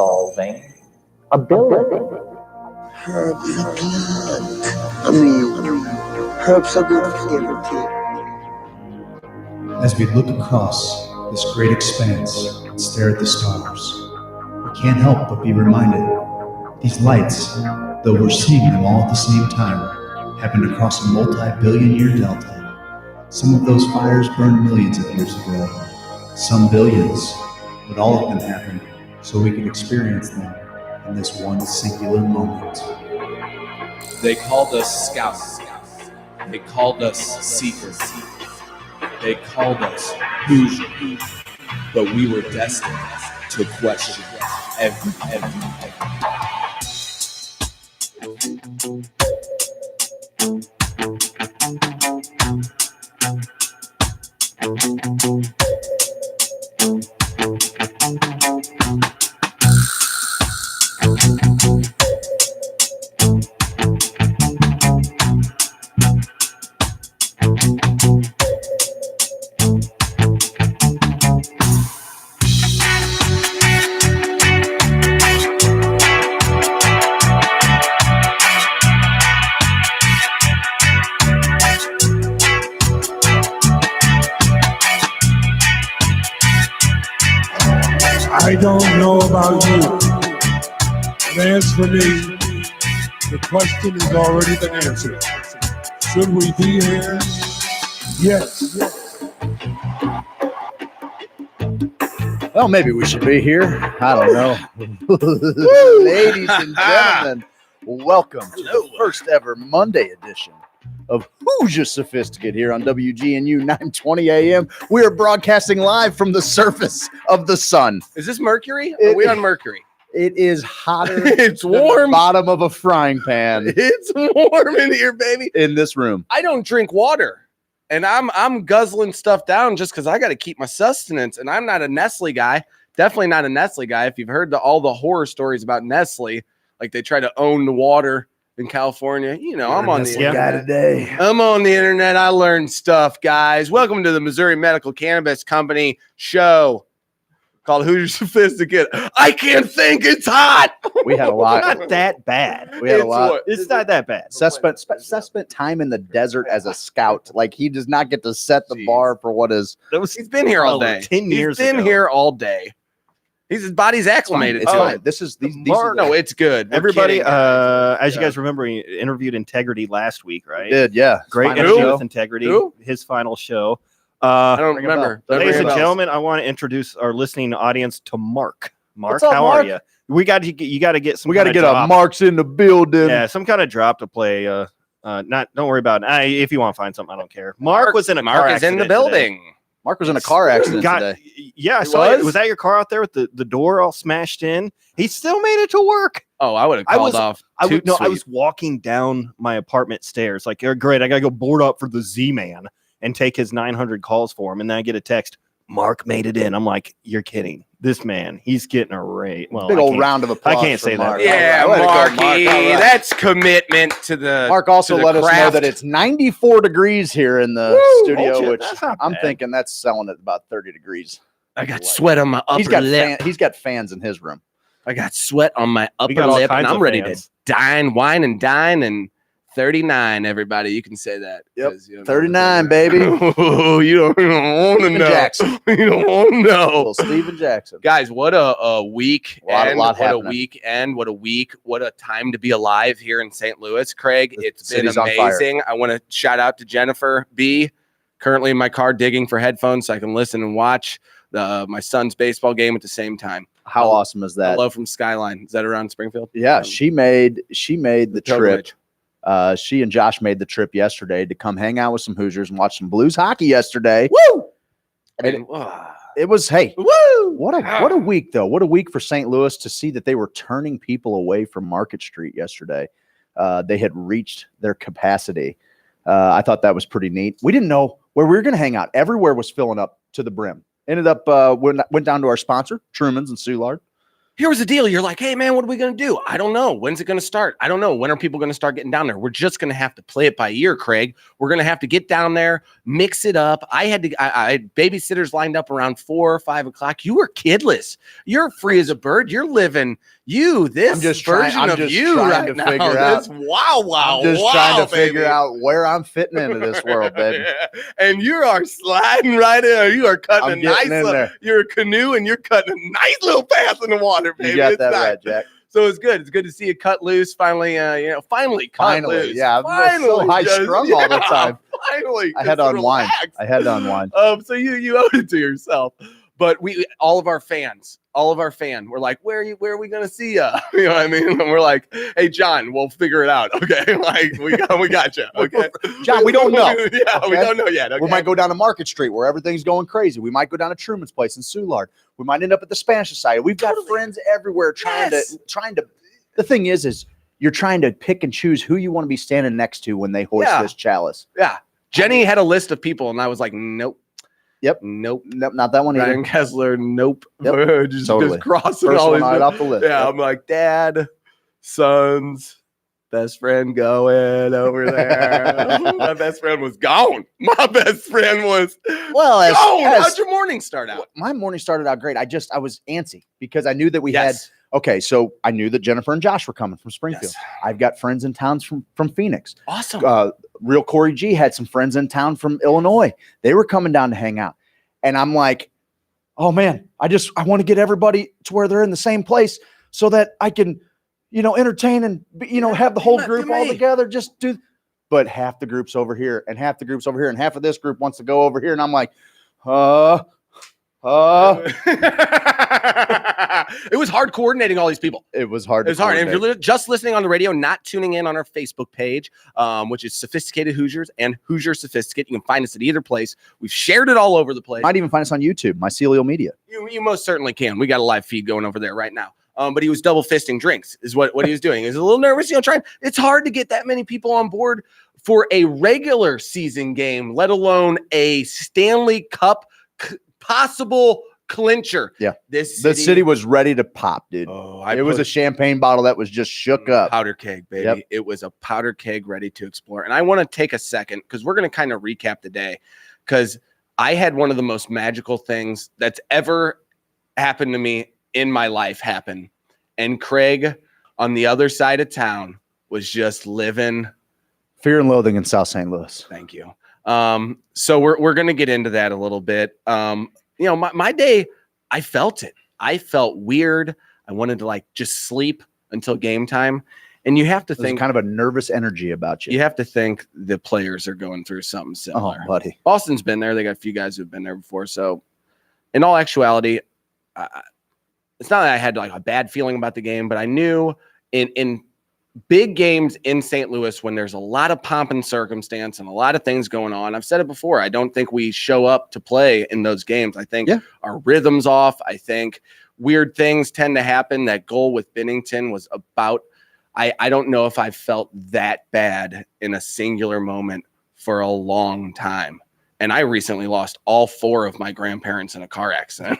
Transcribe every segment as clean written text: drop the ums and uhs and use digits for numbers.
solving ability. Herbs are good for everything. As we look across this great expanse and stare at the stars, we can't help but be reminded these lights, though we're seeing them all at the same time, happened across a multi-billion-year delta. Some of those fires burned millions of years ago, some billions, but all of them happened so we could experience them in this one singular moment. They called us scouts. They called us seekers. They called us Hoosiers. But we were destined to question everything. I don't know about you, but as for me, the question has already been answered. Should we be here? Yes. Well, maybe we should be here. I don't know. Ladies and gentlemen, welcome to the first ever Monday edition of Hoosier Sophisticate here on WGNU 920 AM. We are broadcasting live from the surface of the sun. Is this Mercury? Are we on Mercury? It is hotter It's than the warm. bottom of a frying pan It's warm in here, baby. in this room. I don't drink water, and I'm guzzling stuff down just because I got to keep my sustenance. And I'm not a Nestle guy. Definitely not a Nestle guy. If you've heard all the horror stories about Nestle, like they try to own the water in California, you know, I'm on the internet today. I'm on the internet. I learned stuff, guys. Welcome to the Missouri Medical Cannabis Company show called Hoosier Sophisticate. I can't think. It's hot. We had a lot. Not that bad. We had a It's lot. what? It's not that bad. Seth spent time in the desert as a scout. Like, he does not get to set the bar for what is. He's been here all day. 10 years He's been ago. here all day. His body's acclimated It's to fine. it. This is these. No, it's good. We're Everybody, kidding, guys. as you guys remember, he interviewed Integrity last week, right? did, yeah. Great Final interview show. with Integrity. Who? His final show. I don't Ring a bell. remember. Don't Ladies ring and bells. gentlemen, I want to introduce our listening audience to Mark. Mark, What's up, how Mark? are you? We got to you got to get some. We got to kinda get a drop. Marks in the building. Yeah, some kind of drop to play. Not don't worry about it. If you want to find something, I don't care. Mark was in a car Mark is in the accident building. Mark was in a car accident today. Yeah, I He saw it. was? Was that your car out there with the door all smashed in? He still made it to work. Oh, I would have I called was- off. I Toot was Sweet. I was walking down my apartment stairs, like, "Oh, great, I gotta go board up for the Z-Man and take his 900 calls for him." And then I get a text, Mark made it in. I'm like, you're kidding. This man, he's getting a rate. Well, Big I old can't- round of applause. I can't for say that. Mark. Yeah, All right, way to go, Mark. Marky. All right. That's commitment to the. Mark also to the let us know craft. that it's 94 degrees here in the studio, bullshit. which That's not I'm bad. thinking that's selling at about 30 degrees. I got sweat on my upper He's got lip. he's got fans in his room. I got sweat on my upper got all lip, and kinds I'm of ready fans. to dine, wine, and dine. And 39, everybody, you can say that. Yep, 'cause you don't know 39, what baby. Oh, you don't want to Steven know. Jackson. You don't want to know. Little Steven Jackson. Guys, what a week. Lot What a happening. weekend. What a week. What a time to be alive here in St. Louis, Craig. The It's been city's on fire. amazing. I want to shout out to Jennifer B. Currently in my car digging for headphones so I can listen and watch my son's baseball game at the same time. How awesome is that? Hello from Skyline. Is that around Springfield? Yeah, she made the trip. pilgrimage. She and Josh made the trip yesterday to come hang out with some Hoosiers and watch some Blues hockey yesterday. Woo! And it was, hey, Woo! what a week though. What a week for St. Louis to see that they were turning people away from Market Street yesterday. They had reached their capacity. I thought that was pretty neat. We didn't know where we were going to hang out. Everywhere was filling up to the brim. Ended up went down to our sponsor, Truman's and Soulard. here was the deal. You're like, hey, man, what are we going to do? I don't know. When's it going to start? I don't know. When are people going to start getting down there? We're just going to have to play it by ear, Craig. We're going to have to get down there, mix it up. I had babysitters lined up around 4 or 5 o'clock. You were kidless. You're free as a bird. You're living this version of you right now. Wow. I'm just trying to figure out where I'm fitting into this world, baby. And you are sliding right in. You are cutting you're a canoe and you're cutting a nice little path in the water, baby. You got that right, Jack. So it's good. It's good to see you cut loose. Finally, finally cut loose. Yeah, I'm so high strung all the time. Finally, I had to unwind. So you owed it to yourself. But all of our fans were like, where are we gonna see you? You know what I mean? And we're like, hey, John, we'll figure it out. Okay, like we got you. Okay, John, we don't know. We don't know yet. Okay? We might go down to Market Street where everything's going crazy. We might go down to Truman's Place in Soulard. We might end up at the Spanish Society. We've got friends everywhere trying to. The thing is you're trying to pick and choose who you want to be standing next to when they hoist this chalice. Yeah, Jenny had a list of people, and I was like, nope. Yep. Nope. Not that one either. Ryan Kessler. Nope. Yep. just Totally. crossing First all one these right off the list. Yeah. Yep. I'm like, Dad, sons, best friend going over there. My best friend was gone. My best friend was gone. How'd your morning start out? My morning started out great. I was antsy because I knew that we had. Okay, so I knew that Jennifer and Josh were coming from Springfield. Yes. I've got friends in town from Phoenix. Awesome. Real Corey G had some friends in town from Illinois. They were coming down to hang out. And I'm like, oh man, I want to get everybody to where they're in the same place so that I can, entertain and, have the whole group all together. But half the group's over here and half the group's over here and half of this group wants to go over here. And I'm like, It was hard coordinating all these people. It was hard. And if you're just listening on the radio, not tuning in on our Facebook page, which is Sophisticated Hoosiers and Hoosier Sophisticate, you can find us at either place. We've shared it all over the place. Might even find us on YouTube, Mycelial Media. You most certainly can. We got a live feed going over there right now. But he was double fisting drinks is what he was doing. He was a little nervous, trying. It's hard to get that many people on board for a regular season game, let alone a Stanley Cup possible clincher. Yeah. The city was ready to pop, dude. It was a champagne bottle that was just shook up. Powder keg, baby. Yep. It was a powder keg ready to explore. And I want to take a second because we're going to kind of recap the day because I had one of the most magical things that's ever happened to me in my life happen. And Craig on the other side of town was just living Fear and Loathing in South St. Louis. Thank you. So we're going to get into that a little bit. My day, I felt it. I felt weird. I wanted to just sleep until game time. And you have to think kind of a nervous energy about you. You have to think the players are going through something similar. Oh, buddy. Boston's been there. They got a few guys who've been there before. So in all actuality, it's not that I had a bad feeling about the game, but I knew in big games in St. Louis, when there's a lot of pomp and circumstance and a lot of things going on, I've said it before, I don't think we show up to play in those games. I think our rhythm's off. I think weird things tend to happen. That goal with Bennington was about, I don't know if I felt that bad in a singular moment for a long time. And I recently lost all 4 of my grandparents in a car accident.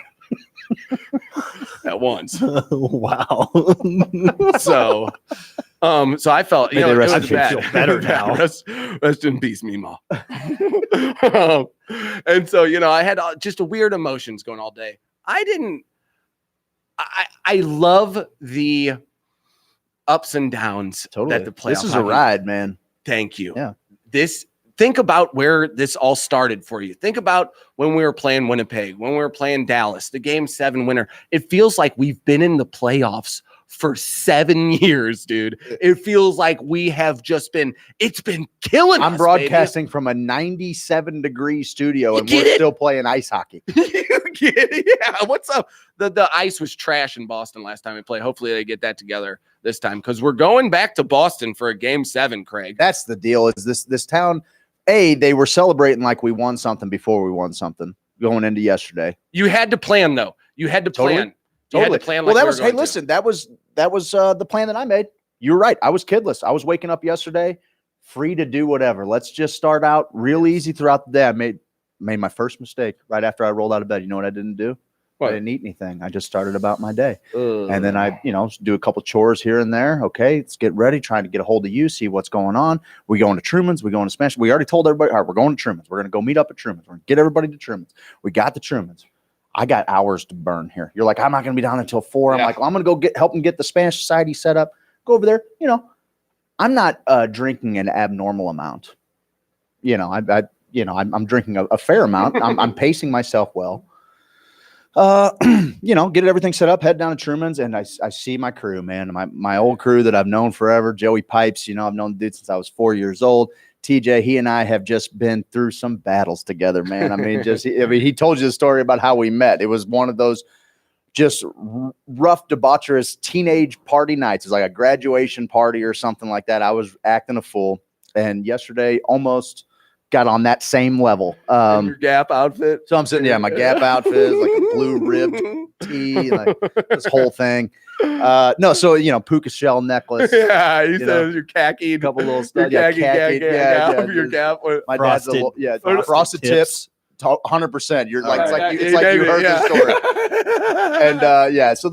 At once. Wow. So I felt, it was bad. Feel better now. Rest in peace, Mima. And so, I had just a weird emotions going all day. I love the ups and downs that the playoffs. This is a ride, man. Thank you. Yeah. Think about where this all started for you. Think about when we were playing Winnipeg, when we were playing Dallas, the Game 7 winner. It feels like we've been in the playoffs for 7 years, dude. It feels like we have it's been killing us. I'm broadcasting from a 97-degree studio, and we're still playing ice hockey. You get it? Yeah. What's up? The ice was trash in Boston last time we played. Hopefully they get that together this time because we're going back to Boston for a Game 7, Craig. That's the deal. Is this town? They were celebrating like we won something before we won something going into yesterday. You had to plan, though. You had to plan. Totally. You had to plan. Well, that was. Hey, listen, that was the plan that I made. You're right. I was kidless. I was waking up yesterday, free to do whatever. Let's just start out real easy throughout the day. I made my first mistake right after I rolled out of bed. You know what I didn't do? I didn't eat anything. I just started about my day. And then I, do a couple chores here and there. Okay, let's get ready, trying to get a hold of you, see what's going on. We going to Truman's, we going to Smash. We already told everybody, all right, we're going to Truman's. We're going to go meet up at Truman's. We're going to get everybody to Truman's. We got the Truman's. I got hours to burn here. You're like, I'm not going to be down until 4. I'm like, well, I'm going to go help them get the Spanish Society set up. Go over there. I'm not drinking an abnormal amount. I'm drinking a fair amount. I'm pacing myself well. Get everything set up, head down to Truman's, and I see my crew, man. My old crew that I've known forever, Joey Pipes, I've known the dude since I was 4 years old. TJ, he and I have just been through some battles together, man. I mean, he told you the story about how we met. It was one of those just rough, debaucherous teenage party nights. It was like a graduation party or something like that. I was acting a fool, and yesterday almost got on that same level. Your Gap outfit. So I'm sitting, my Gap outfit, like a blue ribbed tee, like this whole thing. Puka shell necklace. Yeah, you said it was your khaki, a couple little stuff. Your Gap. My frosted, dad's frosted tips. 100%. You're like, it's like you heard the story. And so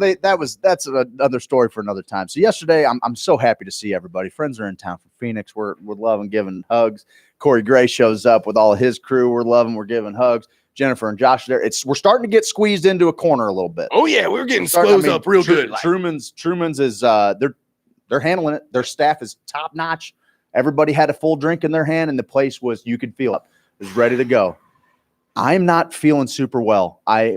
that's another story for another time. So yesterday, I'm so happy to see everybody. Friends are in town from Phoenix. We're loving giving hugs. Corey Gray shows up with all of his crew. We're loving. We're giving hugs. Jennifer and Josh are there. We're starting to get squeezed into a corner a little bit. Oh yeah, we're getting squeezed up real good. Truman's is they're handling it. Their staff is top notch. Everybody had a full drink in their hand, and the place you could feel it. It was ready to go. I'm not feeling super well. I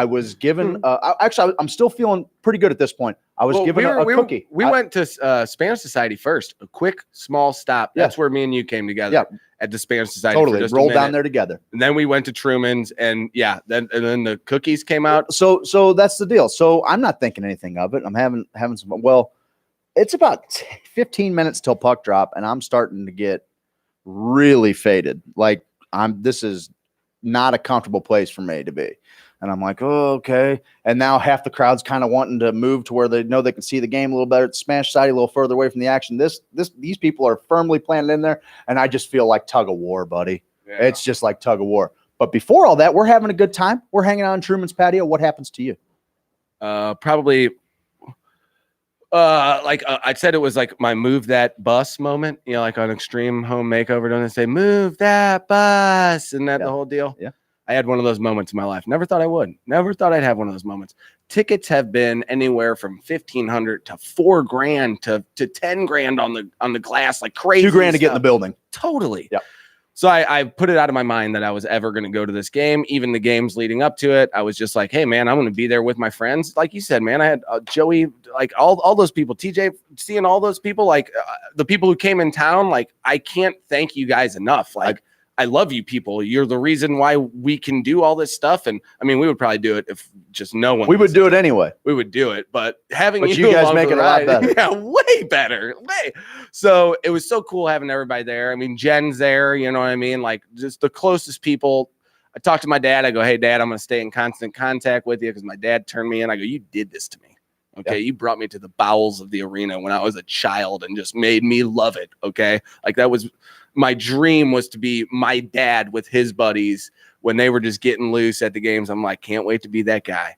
was given I'm still feeling pretty good at this point. I was given a cookie. We went to Spanish Society first, a quick small stop. That's where me and you came together at the Spanish Society. Totally rolled down there together. And then we went to Truman's, and then the cookies came out. So that's the deal. So I'm not thinking anything of it. I'm having some. Well, it's about 15 minutes till puck drop, and I'm starting to get really faded. Like this is not a comfortable place for me to be. And I'm like, oh, okay. And now half the crowd's kind of wanting to move to where they know they can see the game a little better. At Smash Society, a little further away from the action. These people are firmly planted in there. And I just feel like tug of war, buddy. Yeah. It's just like tug of war. But before all that, we're having a good time. We're hanging out on Truman's patio. What happens to you? Probably I said it was like my move that bus moment, like on Extreme Home Makeover, don't they say move that bus? Isn't that the whole deal? Yeah. I had one of those moments in my life. Never thought I would. Never thought I'd have one of those moments. Tickets have been anywhere from $1,500 to $4,000 to $10,000 on the glass, like crazy. $2,000 to get in the building. Totally. Yeah. So I put it out of my mind that I was ever going to go to this game. Even the games leading up to it, I was just like, hey, man, I'm going to be there with my friends. Like you said, man, I had Joey, like all those people, TJ, seeing all those people, like the people who came in town, like I can't thank you guys enough. Like I love you people. You're the reason why we can do all this stuff. And I mean, we would probably do it if just no one. We would do it anyway. We would do it. But having you guys make it a lot better. Yeah, way better. Way. So it was so cool having everybody there. I mean, Jen's there. You know what I mean? Like just the closest people. I talked to my dad. I go, hey, Dad, I'm going to stay in constant contact with you because my dad turned me in. I go, you did this to me. Okay. You brought me to the bowels of the arena when I was a child and just made me love it. Okay. Like that was my dream, was to be my dad with his buddies when they were just getting loose at the games. I'm like, can't wait to be that guy.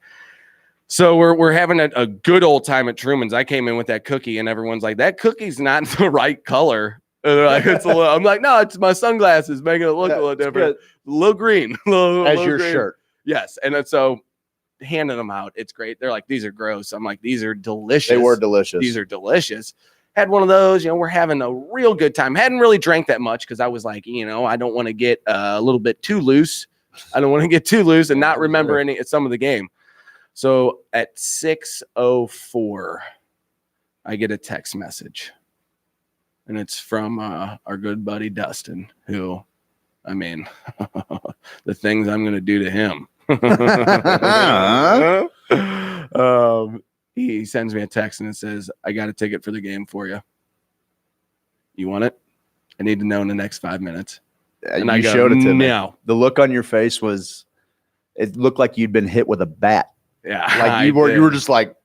So we're having a good old time at Truman's. I came in with that cookie and everyone's like, that cookie's not the right color. Like, I'm like, no, it's my sunglasses making it look a little different. A little green. As your green. Shirt. Yes. And so handing them out, it's great. They're like, these are gross. I'm like, these are delicious. They were delicious. These are delicious. Had one of those, we're having a real good time. Hadn't really drank that much because I was like, I don't want to get a little bit too loose. I don't want to get too loose and not remember some of the game. So at 6:04, I get a text message. And it's from our good buddy Dustin, who, I mean, the things I'm going to do to him. He sends me a text and it says, I got a ticket for the game for you. You want it? I need to know in the next 5 minutes. And I showed it to me. No. The look on your face it looked like you'd been hit with a bat. Yeah. Like you were just like,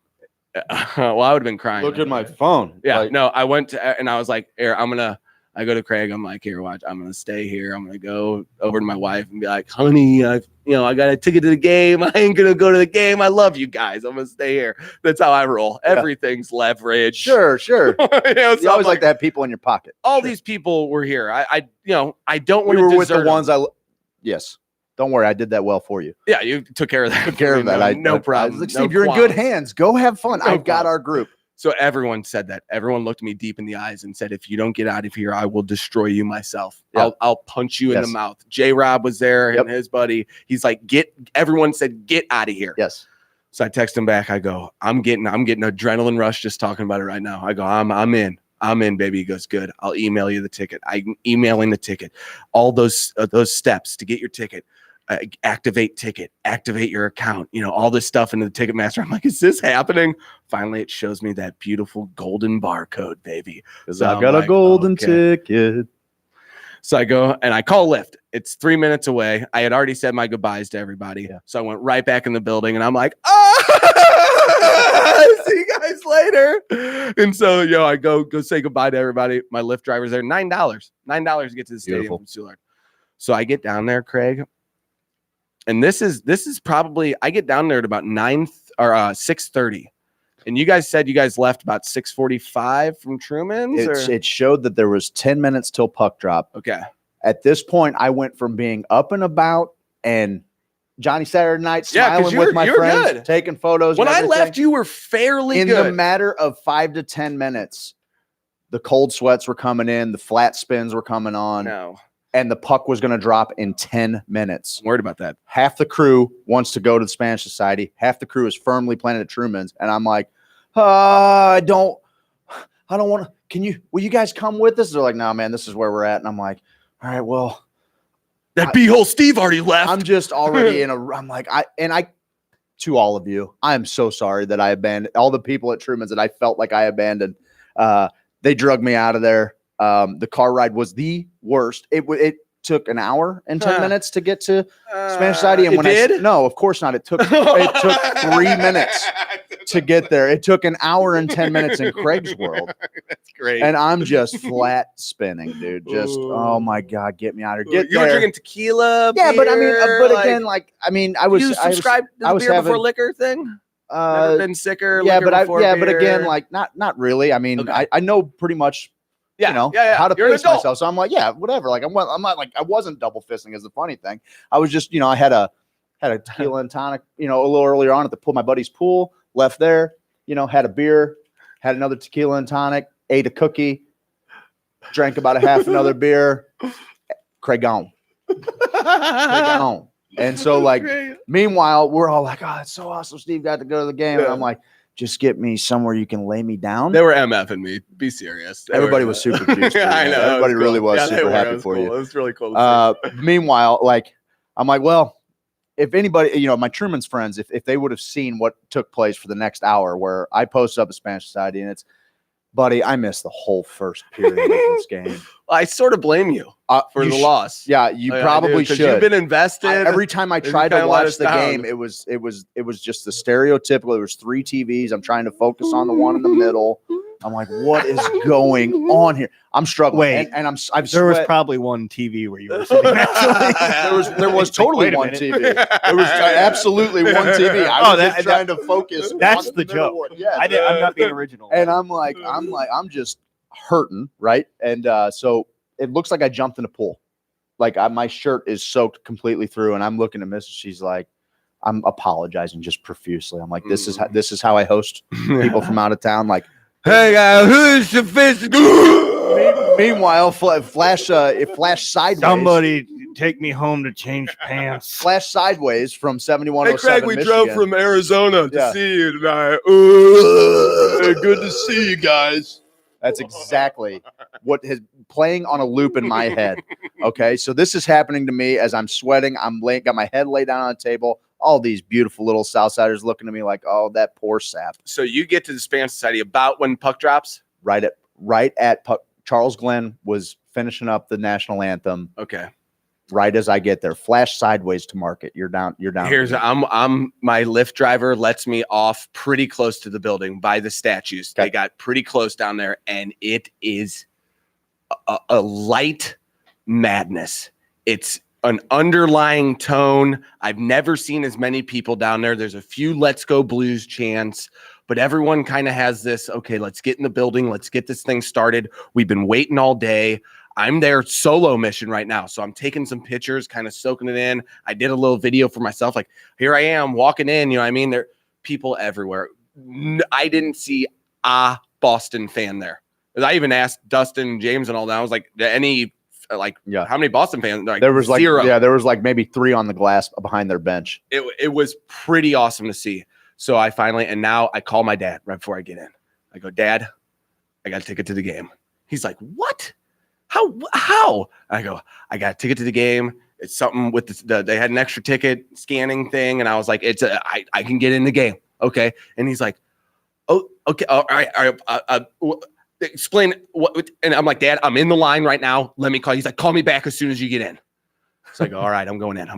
well, I would have been crying. Look at my phone. Yeah. Like, no, I went to, and I was like, I'm going I go to Craig. I'm like, here, watch. I'm gonna stay here. I'm gonna go over to my wife and be like, honey, I got a ticket to the game. I ain't gonna go to the game. I love you guys. I'm gonna stay here. That's how I roll. Yeah. Everything's leverage. Sure. So You always I'm like to have people in your pocket. all these people were here. I don't want We to were with the desert ones them. Yes. Don't worry, I did that well for you. Yeah, you took care of that. Took care of that. No problem. Like, No Steve, you're in good qualms. hands. Go have fun. No I've got qualms. our group. So everyone said that. Everyone looked me deep in the eyes and said, if you don't get out of here, I will destroy you myself. Yeah. I'll punch you in the Yes. mouth. J-Rob was there Yep. and his buddy. He's like, everyone said, get out of here. Yes. So I text him back. I go, I'm getting adrenaline rush just talking about it right now. I go, I'm in, baby. He goes, good. I'll email you the ticket. I'm emailing the ticket. All those steps to get your ticket. Activate ticket, activate your account, all this stuff into the Ticketmaster. I'm like, is this happening? Finally, it shows me that beautiful golden barcode, baby. So I've I'm got like, a golden okay. ticket. So I go and I call Lyft. It's 3 minutes away. I had already said my goodbyes to everybody. Yeah. So I went right back in the building and I'm like, see you guys later. And so, I go say goodbye to everybody. My Lyft driver's there. $9 to get to the stadium Beautiful. from Soulard. So I get down there, Craig. And this is probably, I get down there at about 6:30. And you guys said you guys left about 6:45 from Truman's? It showed that there was 10 minutes till puck drop. Okay. At this point, I went from being up and about and Johnny Saturday night, Yeah, 'cause smiling with my you're friends, good. taking photos. When and I everything. left, you were fairly in good. the matter of 5 to 10 minutes, the cold sweats were coming in, the flat spins were coming on, No. and the puck was going to drop in 10 minutes. I'm worried about that. Half the crew wants to go to the Spanish Society. Half the crew is firmly planted at Truman's. And I'm like, I don't want to, will you guys come with us? They're like, no, man, this is where we're at. And I'm like, all right, well, That b-hole Steve already left. I'm just already I'm like, to all of you, I'm so sorry that I abandoned all the people at Truman's that I felt like I abandoned. They drug me out of there. The car ride was the worst. It took an hour and 10 minutes to get to Spanish Society. And it did? No, of course not. It took 3 minutes to get there. It took an hour and 10 minutes in Craig's world. That's great. And I'm just flat spinning, dude. Just, oh my God, get me out of here. Get you were there. drinking tequila. Yeah, but beer, again, I was, you subscribed to the I was beer having, before liquor thing? Never been sicker. liquor but before but beer? again, like not really. I mean, Okay. I know pretty much, Yeah, how to You're an pace adult. myself. So I'm like, yeah, whatever. Like I'm not like I wasn't double fisting is the funny thing. I was just, I had a tequila and tonic, a little earlier on at the pool, my buddy's pool, left there, had a beer, had another tequila and tonic, ate a cookie, drank about a half another beer, Craig gone. And so like, meanwhile, we're all like, oh, it's so awesome. Steve got to go to the game. And I'm like, just get me somewhere you can lay me down. They were MFing me. Be serious. Everybody was super juiced. I know. Everybody really was Yeah, they super were. It happy was for cool. you. It was really cool. To see. Meanwhile, like, I'm like, well, if anybody, my Truman's friends, if they would have seen what took place for the next hour where I posted up a Spanish Society and it's, buddy, I missed the whole first period of this game. I sort of blame you for You the sh- loss. Yeah, you I do, probably 'cause should. You've been invested. Every time I and you tried to kinda let watch us the down. game, it was just the stereotypical. There was 3 TVs. I'm trying to focus on the one in the middle. I'm like, what is going on here? I'm struggling. Wait, and I've There was sweat. probably one TV where you were sitting. Actually. there was It's like, totally wait a one minute. TV. There was absolutely one TV. I was just trying to focus. That's on the middle joke. one. Yes. I'm not being original. And I'm just hurting, right? And so it looks like I jumped in a pool. Like my shirt is soaked completely through, and I'm looking at Mrs. She's like, I'm apologizing just profusely. I'm like, this is how I host people from out of town. Like, Hey guys, who's sophisticated? meanwhile, it flashed sideways. Somebody take me home to change pants. Flash sideways from Hey 7107 Craig, we Michigan. drove from Arizona to Yeah. see you tonight. Good to see you guys. That's exactly what is playing on a loop in my head. Okay, so this is happening to me as I'm sweating. Got my head laid down on the table. All these beautiful little Southsiders looking at me like, oh, that poor sap. So you get to the Spanish Society about when puck drops? Right at puck. Charles Glenn was finishing up the national anthem. Okay. Right as I get there, flash sideways to market. You're down. Here's I'm my Lyft driver lets me off pretty close to the building by the statues. Okay. They got pretty close down there, and it is a light madness. It's an underlying tone. I've never seen as many people down there. There's a few Let's Go Blues chants, but everyone kind of has this, okay, let's get in the building. Let's get this thing started. We've been waiting all day. I'm there solo mission right now. So I'm taking some pictures, kind of soaking it in. I did a little video for myself. Like, here I am walking in, you know what I mean? There are people everywhere. I didn't see a Boston fan there. I even asked Dustin and James and all that. I was like, how many Boston fans? Like, There was like, zero. yeah, there was like maybe 3 on the glass behind their bench. It was pretty awesome to see. So I finally, and now I call my dad right before I get in. I go, Dad, I got a ticket to the game. He's like, what? How? I go, I got a ticket to the game. It's something with they had an extra ticket scanning thing. And I was like, I can get in the game. Okay. And he's like, oh, okay. All right. Explain what. And I'm like, Dad, I'm in the line right now. Let me call you. He's like, call me back as soon as you get in. It's like, all right, I'm going in.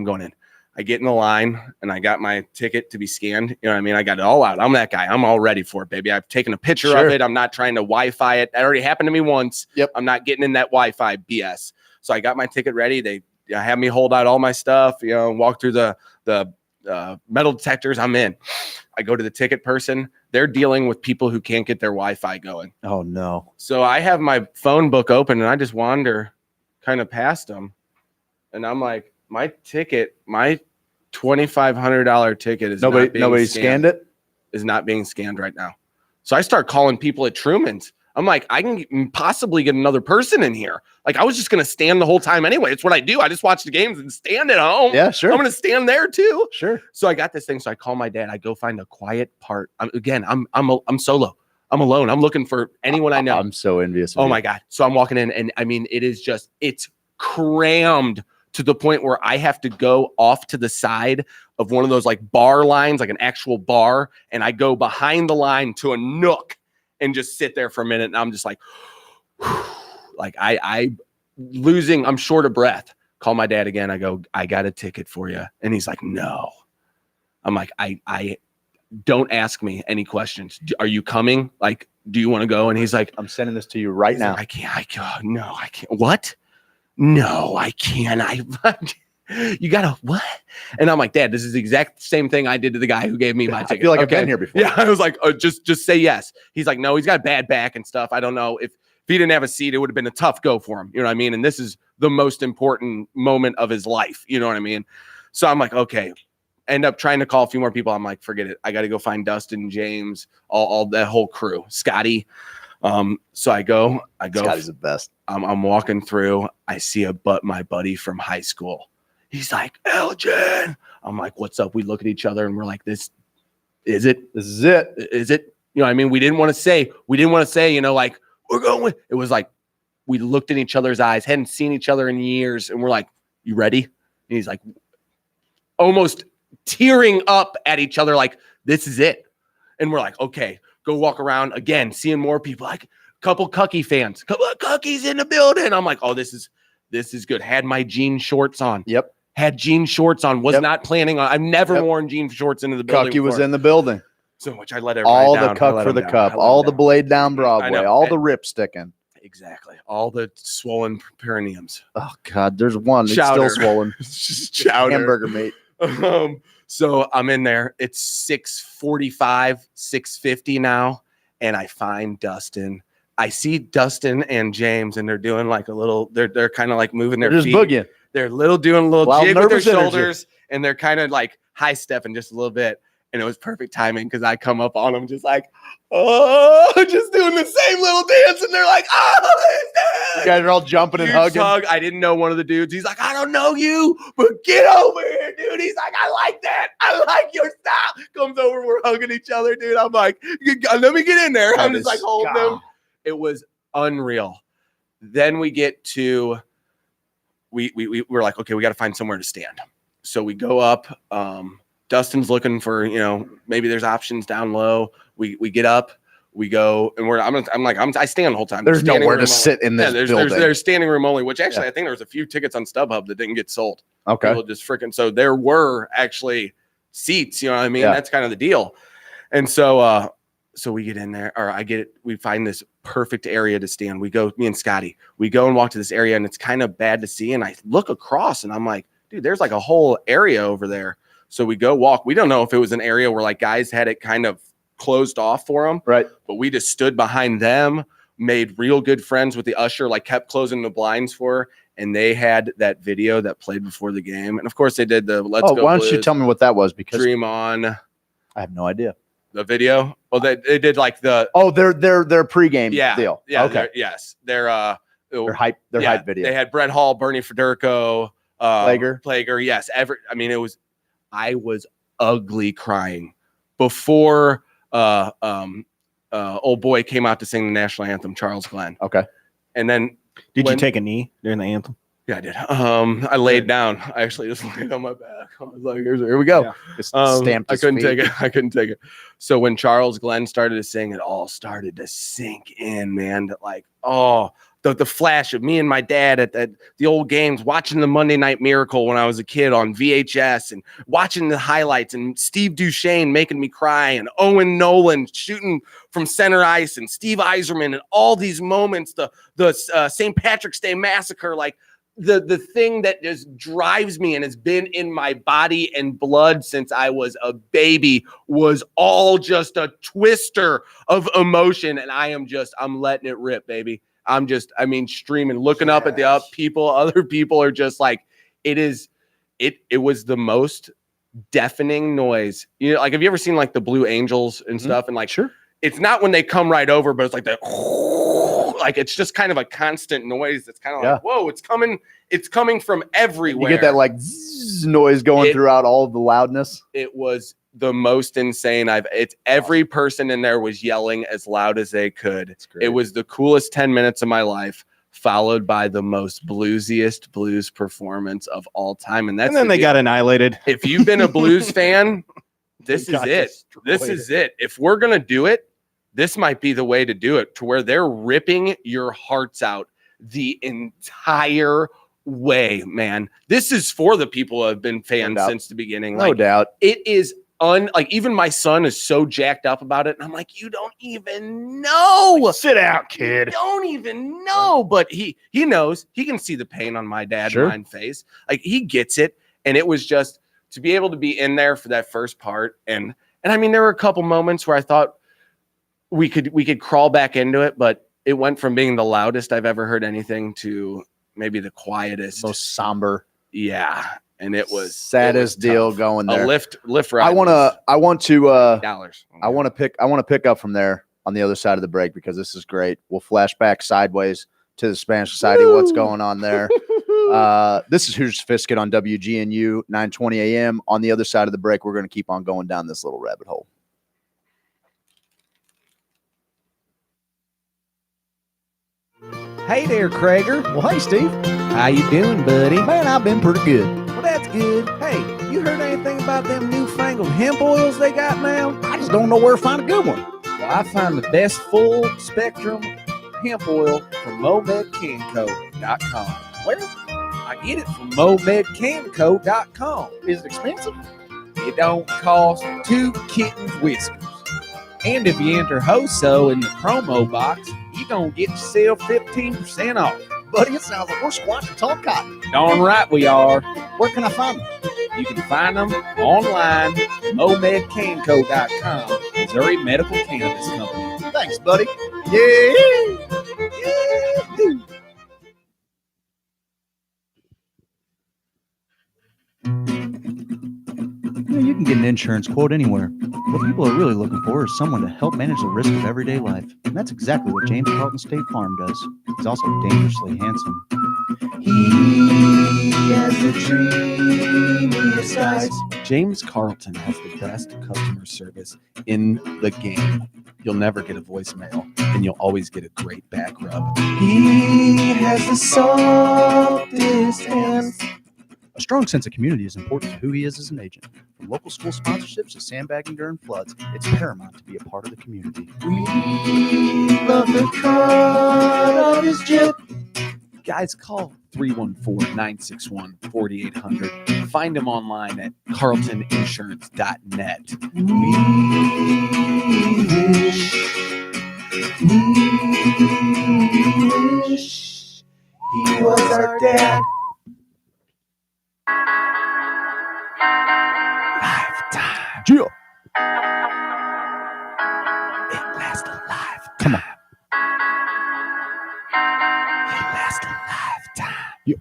I get in the line and I got my ticket to be scanned. You know what I mean? I got it all out. I'm that guy. I'm all ready for it, baby. I've taken a picture of it. I'm not trying to Wi-Fi it. That already happened to me once. Yep. I'm not getting in that Wi-Fi BS. So I got my ticket ready. They had me hold out all my stuff, walk through the metal detectors. I'm in. I go to the ticket person. They're dealing with people who can't get their Wi-Fi going. Oh, no. So I have my phone book open and I just wander kind of past them. And I'm like, my ticket, my $2,500 ticket is nobody scanned it? Is not being scanned right now. So I start calling people at Truman's. I'm like, I can possibly get another person in here. Like, I was just going to stand the whole time anyway. It's what I do. I just watch the games and stand at home. Yeah, sure. I'm going to stand there too. Sure. So I got this thing. So I call my dad. I go find a quiet part. I'm solo. I'm alone. I'm looking for anyone I know. I'm so envious of Oh you. my God. So I'm walking in and I mean, it's crammed to the point where I have to go off to the side of one of those like bar lines, like an actual bar. And I go behind the line to a nook and just sit there for a minute. And I'm just like, like I'm short of breath. Call my dad again. I go, I got a ticket for you. And he's like, no. I'm like, I don't ask me any questions. Are you coming? Like, do you want to go? And he's like, I'm sending this to you right now. Like, I can't. No, I can't. What? No, I can't. You gotta what? And I'm like, Dad, this is the exact same thing I did to the guy who gave me my ticket. I feel like I've been here before. Yeah, I was like, just say yes. He's like, no, he's got a bad back and stuff. I don't know if he didn't have a seat, it would have been a tough go for him. You know what I mean? And this is the most important moment of his life. You know what I mean? So I'm like, okay. End up trying to call a few more people. I'm like, forget it. I got to go find Dustin, James, all that whole crew, Scotty. So I go. Scotty's the best. I'm walking through. I see my buddy from high school. He's like, Elgin. I'm like, what's up? We look at each other and we're like, this is it. Is it? You know what I mean? We didn't want to say, like, we're going with. It was like, we looked in each other's eyes, hadn't seen each other in years. And we're like, you ready? And he's like, almost tearing up at each other. Like, this is it. And we're like, okay, go walk around again, seeing more people, like a couple Cucky fans, couple of Cuckies in the building. I'm like, oh, this is good. Had my jean shorts on. Yep. Had jean shorts on. Was not planning on. I've never worn jean shorts into the building. Cucky was in the building. So much. I let everybody all down. the cuck for the cup. All the blade down Broadway. All the rip sticking. Exactly. All the swollen perineums. Oh God, there's one. Chowder. It's still swollen. It's just chowder. Hamburger meat. So I'm in there. It's 6:45, 6:50 now, and I find Dustin. I see Dustin and James, and they're doing like a little. They're kind of like moving their They're just feet. boogieing. They're doing a little Wild jig with their nervous energy. shoulders, and they're kind of like high stepping just a little bit. And it was perfect timing because I come up on them just like, oh, just doing the same little dance, and they're like, oh, You guys are all jumping and huge hugging. hug. I didn't know one of the dudes. He's like, I don't know you, but get over here, dude. He's like, I like that. I like your style. Comes over, we're hugging each other, dude. I'm like, let me get in there. I'm just like holding them. It was unreal. Then we get to, we're like, okay, we got to find somewhere to stand. So we go up. Dustin's looking for, maybe there's options down low. We get up. We go, and I stand the whole time. There's nowhere to sit in this building. There's standing room only, which actually I think there was a few tickets on StubHub that didn't get sold. Okay. People just so there were actually seats, you know what I mean? Yeah. That's kind of the deal. And so So we get in there, or we find this perfect area to stand. We go, me and Scotty, we go and walk to this area, and it's kind of bad to see. And I look across and I'm like, dude, there's like a whole area over there. So we go walk. We don't know if it was an area where like guys had it kind of closed off for them. Right. But we just stood behind them, made real good friends with the usher, like kept closing the blinds for her. And they had that video that played before the game. And of course they did the Let's Go why don't Blues, you tell me what that was? Because Dream On. I have no idea. The video. Well, they did like the their pregame deal. Yeah. Okay. Their hype video. They had Brett Hall, Bernie Federico, Plager. Yes. I was ugly crying before old boy came out to sing the national anthem, Charles Glenn. Okay. And then Did you take a knee during the anthem? Yeah, I did. I laid down. I actually just laid on my back. I was like, here we go. Yeah. Just stamped I his couldn't feet. take it. I couldn't take it. So when Charles Glenn started to sing, it all started to sink in, man. That like, the flash of me and my dad at the old games, watching the Monday Night Miracle when I was a kid on VHS, and watching the highlights, and Steve Duchesne making me cry, and Owen Nolan shooting from center ice, and Steve Yzerman, and all these moments, the St. Patrick's Day massacre, like the thing that just drives me and has been in my body and blood since I was a baby was all just a twister of emotion. And I'm letting it rip, baby. Streaming, looking up at the other people are just like, it was the most deafening noise. You know, like, have you ever seen like the Blue Angels and stuff? And like, sure. It's not when they come right over, but it's like that, like, it's just kind of a constant noise. That's kind of like, whoa, it's coming from everywhere. You get that like zzz noise going throughout all of the loudness. It was the most insane every person in there was yelling as loud as they could. It was the coolest 10 minutes of my life, followed by the most bluesiest blues performance of all time. And then they got annihilated. If you've been a blues fan, this is it. This is it. If we're going to do it, this might be the way to do it, to where they're ripping your hearts out the entire way, man. This is for the people who have been fans since the beginning. No doubt. It is like, even my son is so jacked up about it. And I'm like, you don't even know. Sit out, kid. You don't even know. But he knows. He can see the pain on my dad and mine face. Like, he gets it. And it was just to be able to be in there for that first part. And I mean, there were a couple moments where I thought we could crawl back into it, but it went from being the loudest I've ever heard anything to maybe the quietest, most somber. Yeah. And it was saddest deal going there. A lift ride. I want to $dollars. pick up from there on the other side of the break, because this is great. We'll flash back sideways to the Spanish Society. What's going on there? This is Hoosier Sophisticate on WGNU 920 AM. On the other side of the break, we're going to keep on going down this little rabbit hole. Hey there, Krager. Well, hey, Steve. How you doing, buddy? Man, I've been pretty good. Well, that's good. Hey, you heard anything about them newfangled hemp oils they got now? I just don't know where to find a good one. Well, I find the best full spectrum hemp oil from MomedCanco.com. Where? I get it from MomedCanco.com. Is it expensive? It don't cost 2 kittens whiskers. And if you enter HOSO in the promo box, you're going to get yourself 15% off. Buddy, it sounds like we're squatting tall cotton. Darn right we are. Where can I find them? You can find them online, MomedCanco.com, Missouri Medical Cannabis Company. Thanks, buddy. Yeah. You can get an insurance quote anywhere. What people are really looking for is someone to help manage the risk of everyday life. And that's exactly what James Carlton State Farm does. He's also dangerously handsome. He has the dreamiest eyes. James Carlton has the best customer service in the game. You'll never get a voicemail, and you'll always get a great back rub. He has the softest hands. A strong sense of community is important to who he is as an agent. From local school sponsorships to sandbagging during floods, it's paramount to be a part of the community. We love the cut of his jib. Guys, call 314-961-4800. Find him online at carltoninsurance.net. He was our dad. Lifetime. Jill. It lasts a lifetime. Come on. It lasts a lifetime. Yeah.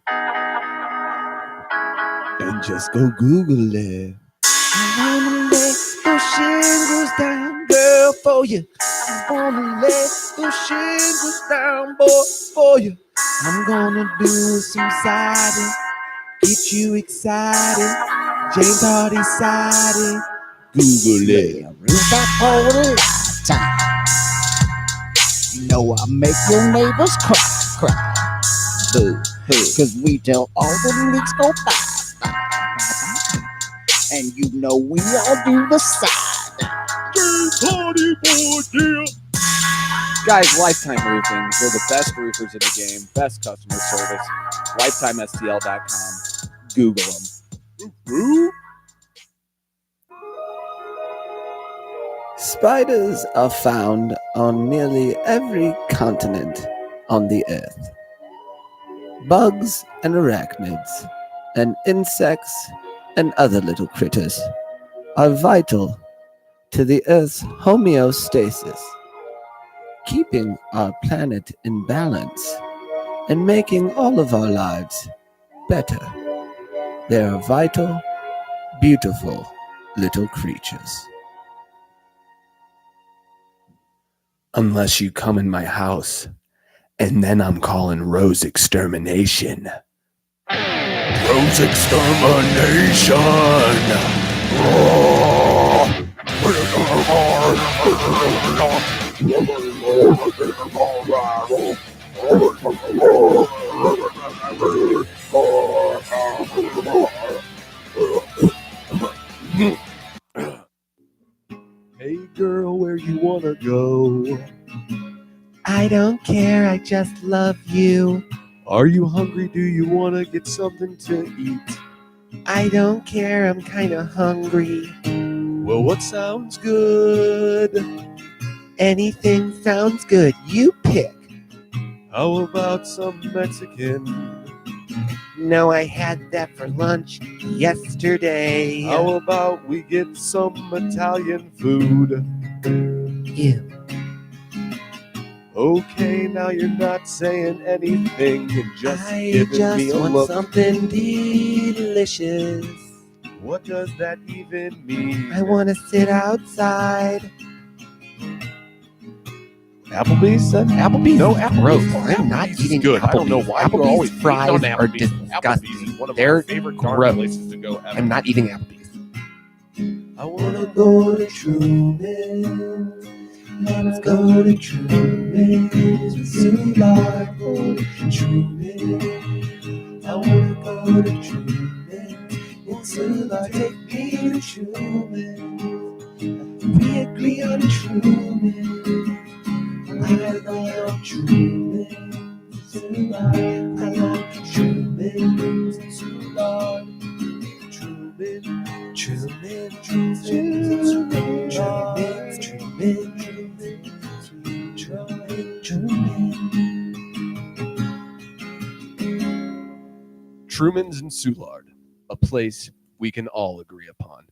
And just go Google it. I wanna lay those shingles down, girl, for you. I wanna lay those shingles down, boy, for you. I'm gonna do some siding, get you excited. James Hardy siding. Google it. You know I make your neighbors cry. Boo. Cause we tell all the leaks go by. And you know we all do the side. Guys, Lifetime Roofing. They're the best roofers in the game. Best customer service. LifetimeSTL.com. Google them. Spiders are found on nearly every continent on the earth. Bugs and arachnids, and insects and other little critters are vital to the Earth's homeostasis, keeping our planet in balance and making all of our lives better. They are vital, beautiful little creatures. Unless you come in my house, and then I'm calling Rose Extermination. Rose Extermination! Hey girl, where you wanna go? I don't care, I just love you. Are you hungry? Do you wanna get something to eat? I don't care, I'm kinda hungry. Well, what sounds good? Anything sounds good, you pick. How about some Mexican? No, I had that for lunch yesterday. How about we get some Italian food? Ew. Okay, now you're not saying anything and just I giving just me a want look. something delicious. What does that even mean? I want to sit outside. Applebee's? Applebee's? No, is Applebee's. gross. Oh, I'm not Applebee's is eating good. Applebee's. I don't know why you're Applebee's always fries hating on are Applebee's. disgusting. Applebee's is one of They're my favorite darn gross. places to go ever. I'm not eating Applebee's. I wanna go to Truman. Let's go to Truman. Sugar, go to Truman. I wanna go to Truman. It's Sugar, take me to Truman. We agree on Truman. I love Truman. Sugar, I love Truman. Sugar, Truman. Truman, Truman's and Soulard, a place we can all agree upon.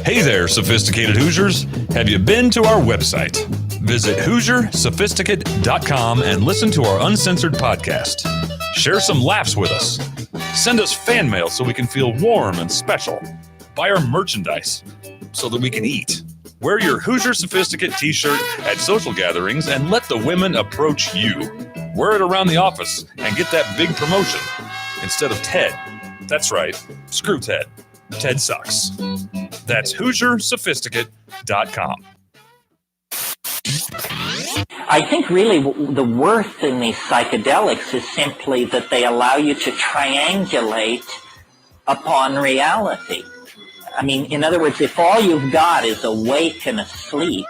Hey there, sophisticated Hoosiers. Have you been to our website? Visit HoosierSophisticate.com and listen to our uncensored podcast. Share some laughs with us. Send us fan mail so we can feel warm and special. Buy our merchandise so that we can eat. Wear your Hoosier Sophisticate t-shirt at social gatherings and let the women approach you. Wear it around the office and get that big promotion instead of Ted. That's right. Screw Ted. Ted sucks. That's HoosierSophisticate.com. I think really the worth in these psychedelics is simply that they allow you to triangulate upon reality. I mean, in other words, if all you've got is awake and asleep,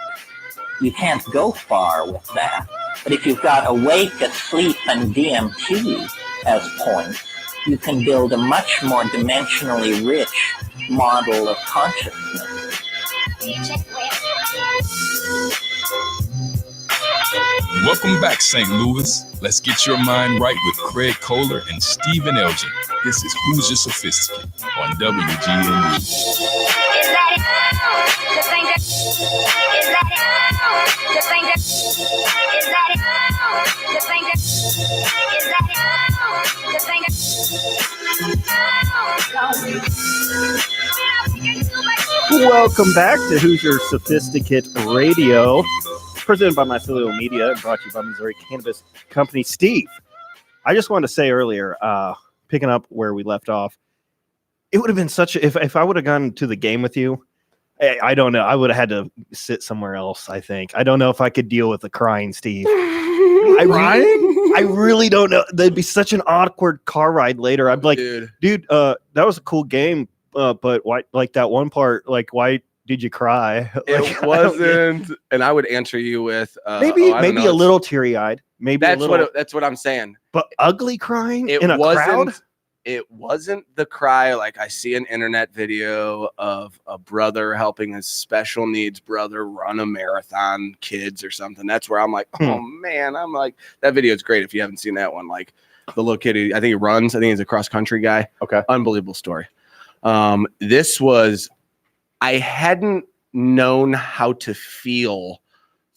you can't go far with that. But if you've got awake, asleep, and DMT as points, you can build a much more dimensionally rich model of consciousness. Welcome back, St. Louis. Let's get your mind right with Craig Kohler and Stephen Elgin. This is Hoosier Sophisticate on WGNU. Welcome back to Hoosier Sophisticate Radio, presented by Mycelial Media and brought to you by Missouri Cannabis Company. Steve, I just wanted to say earlier, picking up where we left off, it would have been such a, if I would have gone to the game with you, I don't know, I would have had to sit somewhere else, I think. I don't know if I could deal with the crying Steve. I really don't know. There'd be such an awkward car ride later. I'd be like, dude, that was a cool game, but why, like that one part, like, why did you cry? It wasn't, and I would answer you with maybe a little teary-eyed. Maybe that's what I'm saying. But ugly crying It in a wasn't. crowd? It wasn't the cry like I see an internet video of a brother helping his special needs brother run a marathon, kids or something. That's where I'm like, oh man, I'm like, that video is great if you haven't seen that one. Like the little kid, I think he runs. I think he's a cross country guy. Okay, unbelievable story. This was, I hadn't known how to feel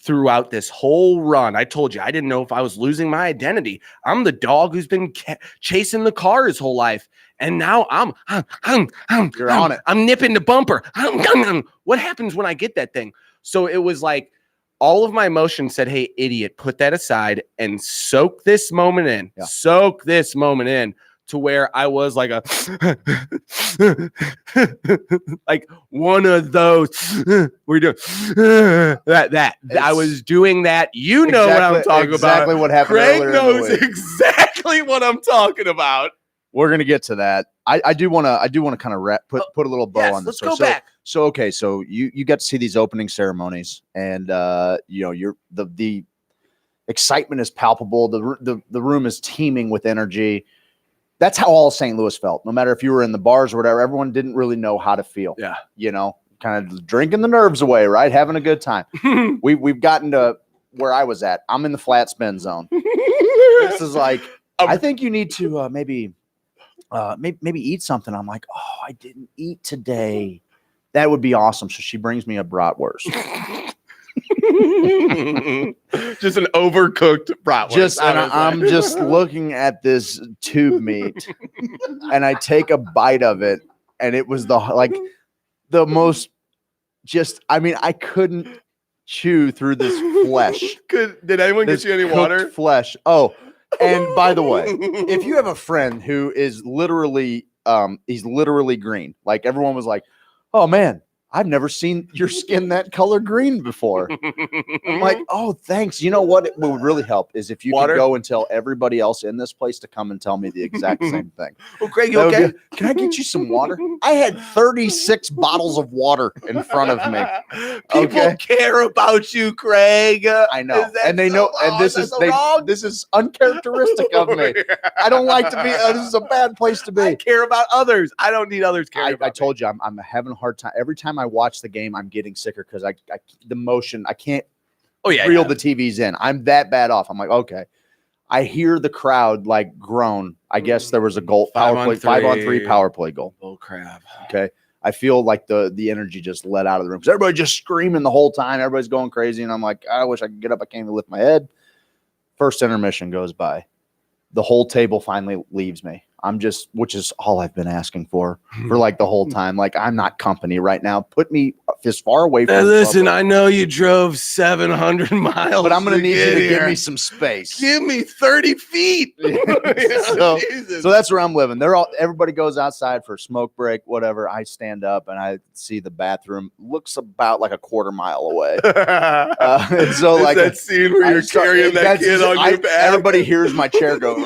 throughout this whole run. I told you, I didn't know if I was losing my identity. I'm the dog who's been chasing the car his whole life. And now you're on it. I'm nipping the bumper. What happens when I get that thing? So it was like all of my emotions said, hey, idiot, put that aside and soak this moment in. Yeah. Soak this moment in. To where I was like a like one of those we're doing that I was doing that. You know what I'm talking about. Exactly what happened. Craig knows exactly what I'm talking about. We're gonna get to that. I do want to kind of put a little bow on this. Let's go back. So okay, so you got to see these opening ceremonies, and you're the excitement is palpable. The room is teeming with energy. That's how all St. Louis felt. No matter if you were in the bars or whatever, everyone didn't really know how to feel. Yeah. Kind of drinking the nerves away, right? Having a good time. We've gotten to where I was at. I'm in the flat spin zone. This is like, I think you need to maybe eat something. I'm like, oh, I didn't eat today. That would be awesome. So she brings me a bratwurst. Just an overcooked bratwurst. I'm just looking at this tube meat, and I take a bite of it, and it was the most. I couldn't chew through this flesh. Did anyone get you any water? Flesh. Oh, and by the way, if you have a friend who is literally, he's literally green. Like everyone was like, "Oh man, I've never seen your skin that color green before." I'm like, oh, thanks. You know what would really help is if you could go and tell everybody else in this place to come and tell me the exact same thing. Well, Craig, you okay? Can I get you some water? I had 36 bottles of water in front of me. People care about you, Craig. I know. And they know, and this is uncharacteristic of me. I don't like to be, this is a bad place to be. I care about others. I don't need others caring about I told you, I'm having a hard time. Every time I watch the game, I'm getting sicker because the motion, I can't reel the TVs in. I'm that bad off. I'm like, okay. I hear the crowd like groan. I guess there was a goal, 5-on-3 power play goal. Oh crap. Okay. I feel like the energy just let out of the room because everybody's just screaming the whole time. Everybody's going crazy. And I'm like, I wish I could get up. I can't even lift my head. First intermission goes by. The whole table finally leaves me. Which is all I've been asking for like the whole time. Like, I'm not company right now. Put me as far away from listen, I know you drove 700 miles, but I'm going to need you to give me some space. Give me 30 feet. So that's where I'm living. Everybody goes outside for a smoke break, whatever. I stand up and I see the bathroom looks about like a quarter mile away. And so like that scene where you're carrying that kid on your back. Everybody hears my chair go.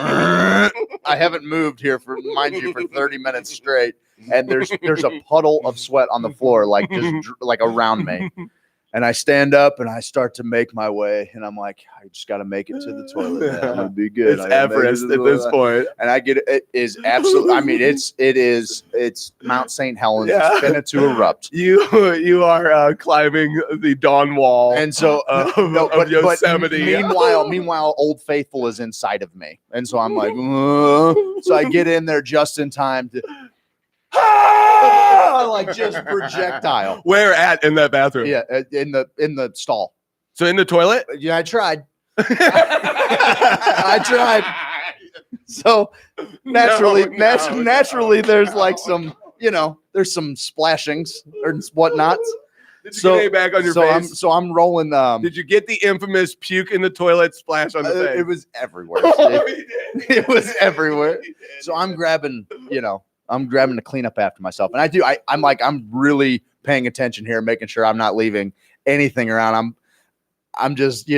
I haven't moved here for 30 minutes straight, and there's a puddle of sweat on the floor, like just like around me. And I stand up and I start to make my way, and I'm like, I just got to make it to the toilet. Man. I'm gonna be good. It's I gotta make it to Everest the at this toilet. point. And I get it is absolutely. I mean, it's Mount St. Helens. Yeah. It's finna to erupt. You are climbing the Dawn Wall, And so, of Yosemite. Meanwhile, Old Faithful is inside of me, and so I'm like, so I get in there just in time to. Like just projectile. Where at in that bathroom? Yeah, in the stall. So in the toilet? Yeah, I tried. I tried. So naturally, there's like some, there's some splashings or whatnot. Did you get any back on your face? I'm rolling. Did you get the infamous puke in the toilet splash on the face? It was everywhere. Oh, he did. It was everywhere. So I'm grabbing, to clean up after myself. And I'm really paying attention here, making sure I'm not leaving anything around. I'm just,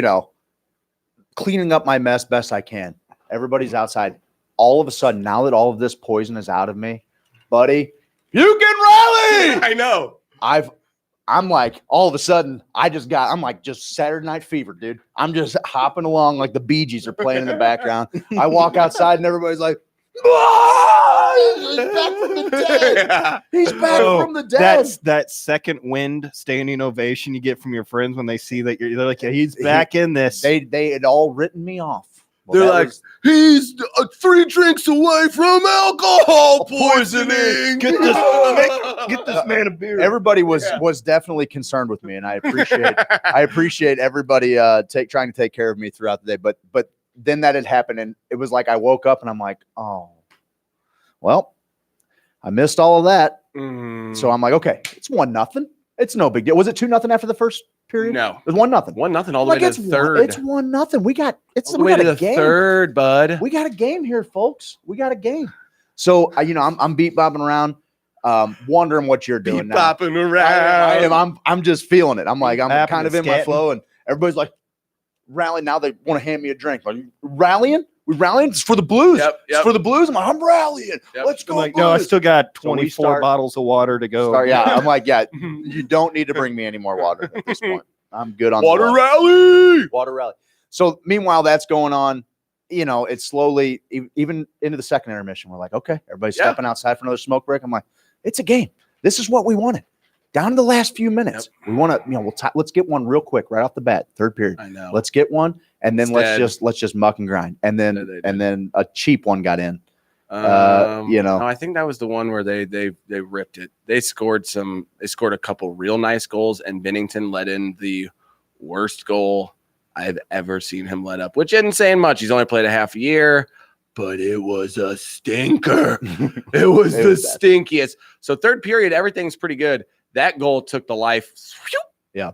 cleaning up my mess best I can. Everybody's outside. All of a sudden, now that all of this poison is out of me, buddy, you can rally. I know. I'm like, all of a sudden, I'm like just Saturday Night Fever, dude. I'm just hopping along like the Bee Gees are playing in the background. I walk outside and everybody's like, he's back from the dead. Yeah. He's back from the dead. That's that second wind standing ovation you get from your friends when they see that they're like, yeah, he's back in this. They had all written me off. Well, They're like, he's 3 drinks away from alcohol poisoning. Get this man a beer. everybody was definitely concerned with me, and I appreciate everybody trying to take care of me throughout the day. But then that had happened, and it was like I woke up and I'm like, oh, well, I missed all of that. So I'm like, okay, it's 1-0. It's no big deal. Was it 2-0 after the first period? No, it was 1-0. 1-0 all the way to the third. It's 1-0. We got a third, bud. We got a game here, folks. We got a game. So I'm beat bopping around, wondering what you're doing now. Bopping around. I'm just feeling it. I'm like, I'm Happy kind of in my scatting. flow, and everybody's like rallying. Now they want to hand me a drink. Like, rallying? We rallying? It's for the Blues. Yep. It's for the Blues. I'm like, I'm rallying. Yep. Let's go. I'm like, Blues. no, I still got So we 24 start- bottles of water to go. Yeah, I'm like, yeah, you don't need to bring me any more water at this point. I'm good on Water the rally. Water rally. So meanwhile, that's going on. It's slowly, even into the second intermission, we're like, okay, everybody's stepping outside for another smoke break. I'm like, it's a game. This is what we wanted. Down to the last few minutes, we want to, let's get one real quick right off the bat, third period. I know. Let's get one, and then Instead- let's just muck and grind, and then a cheap one got in. No, I think that was the one where they ripped it. They scored a couple real nice goals, and Bennington let in the worst goal I've ever seen him let up, which isn't saying much. He's only played a half a year, but it was a stinker. It was the stinkiest. So third period, everything's pretty good. That goal took the life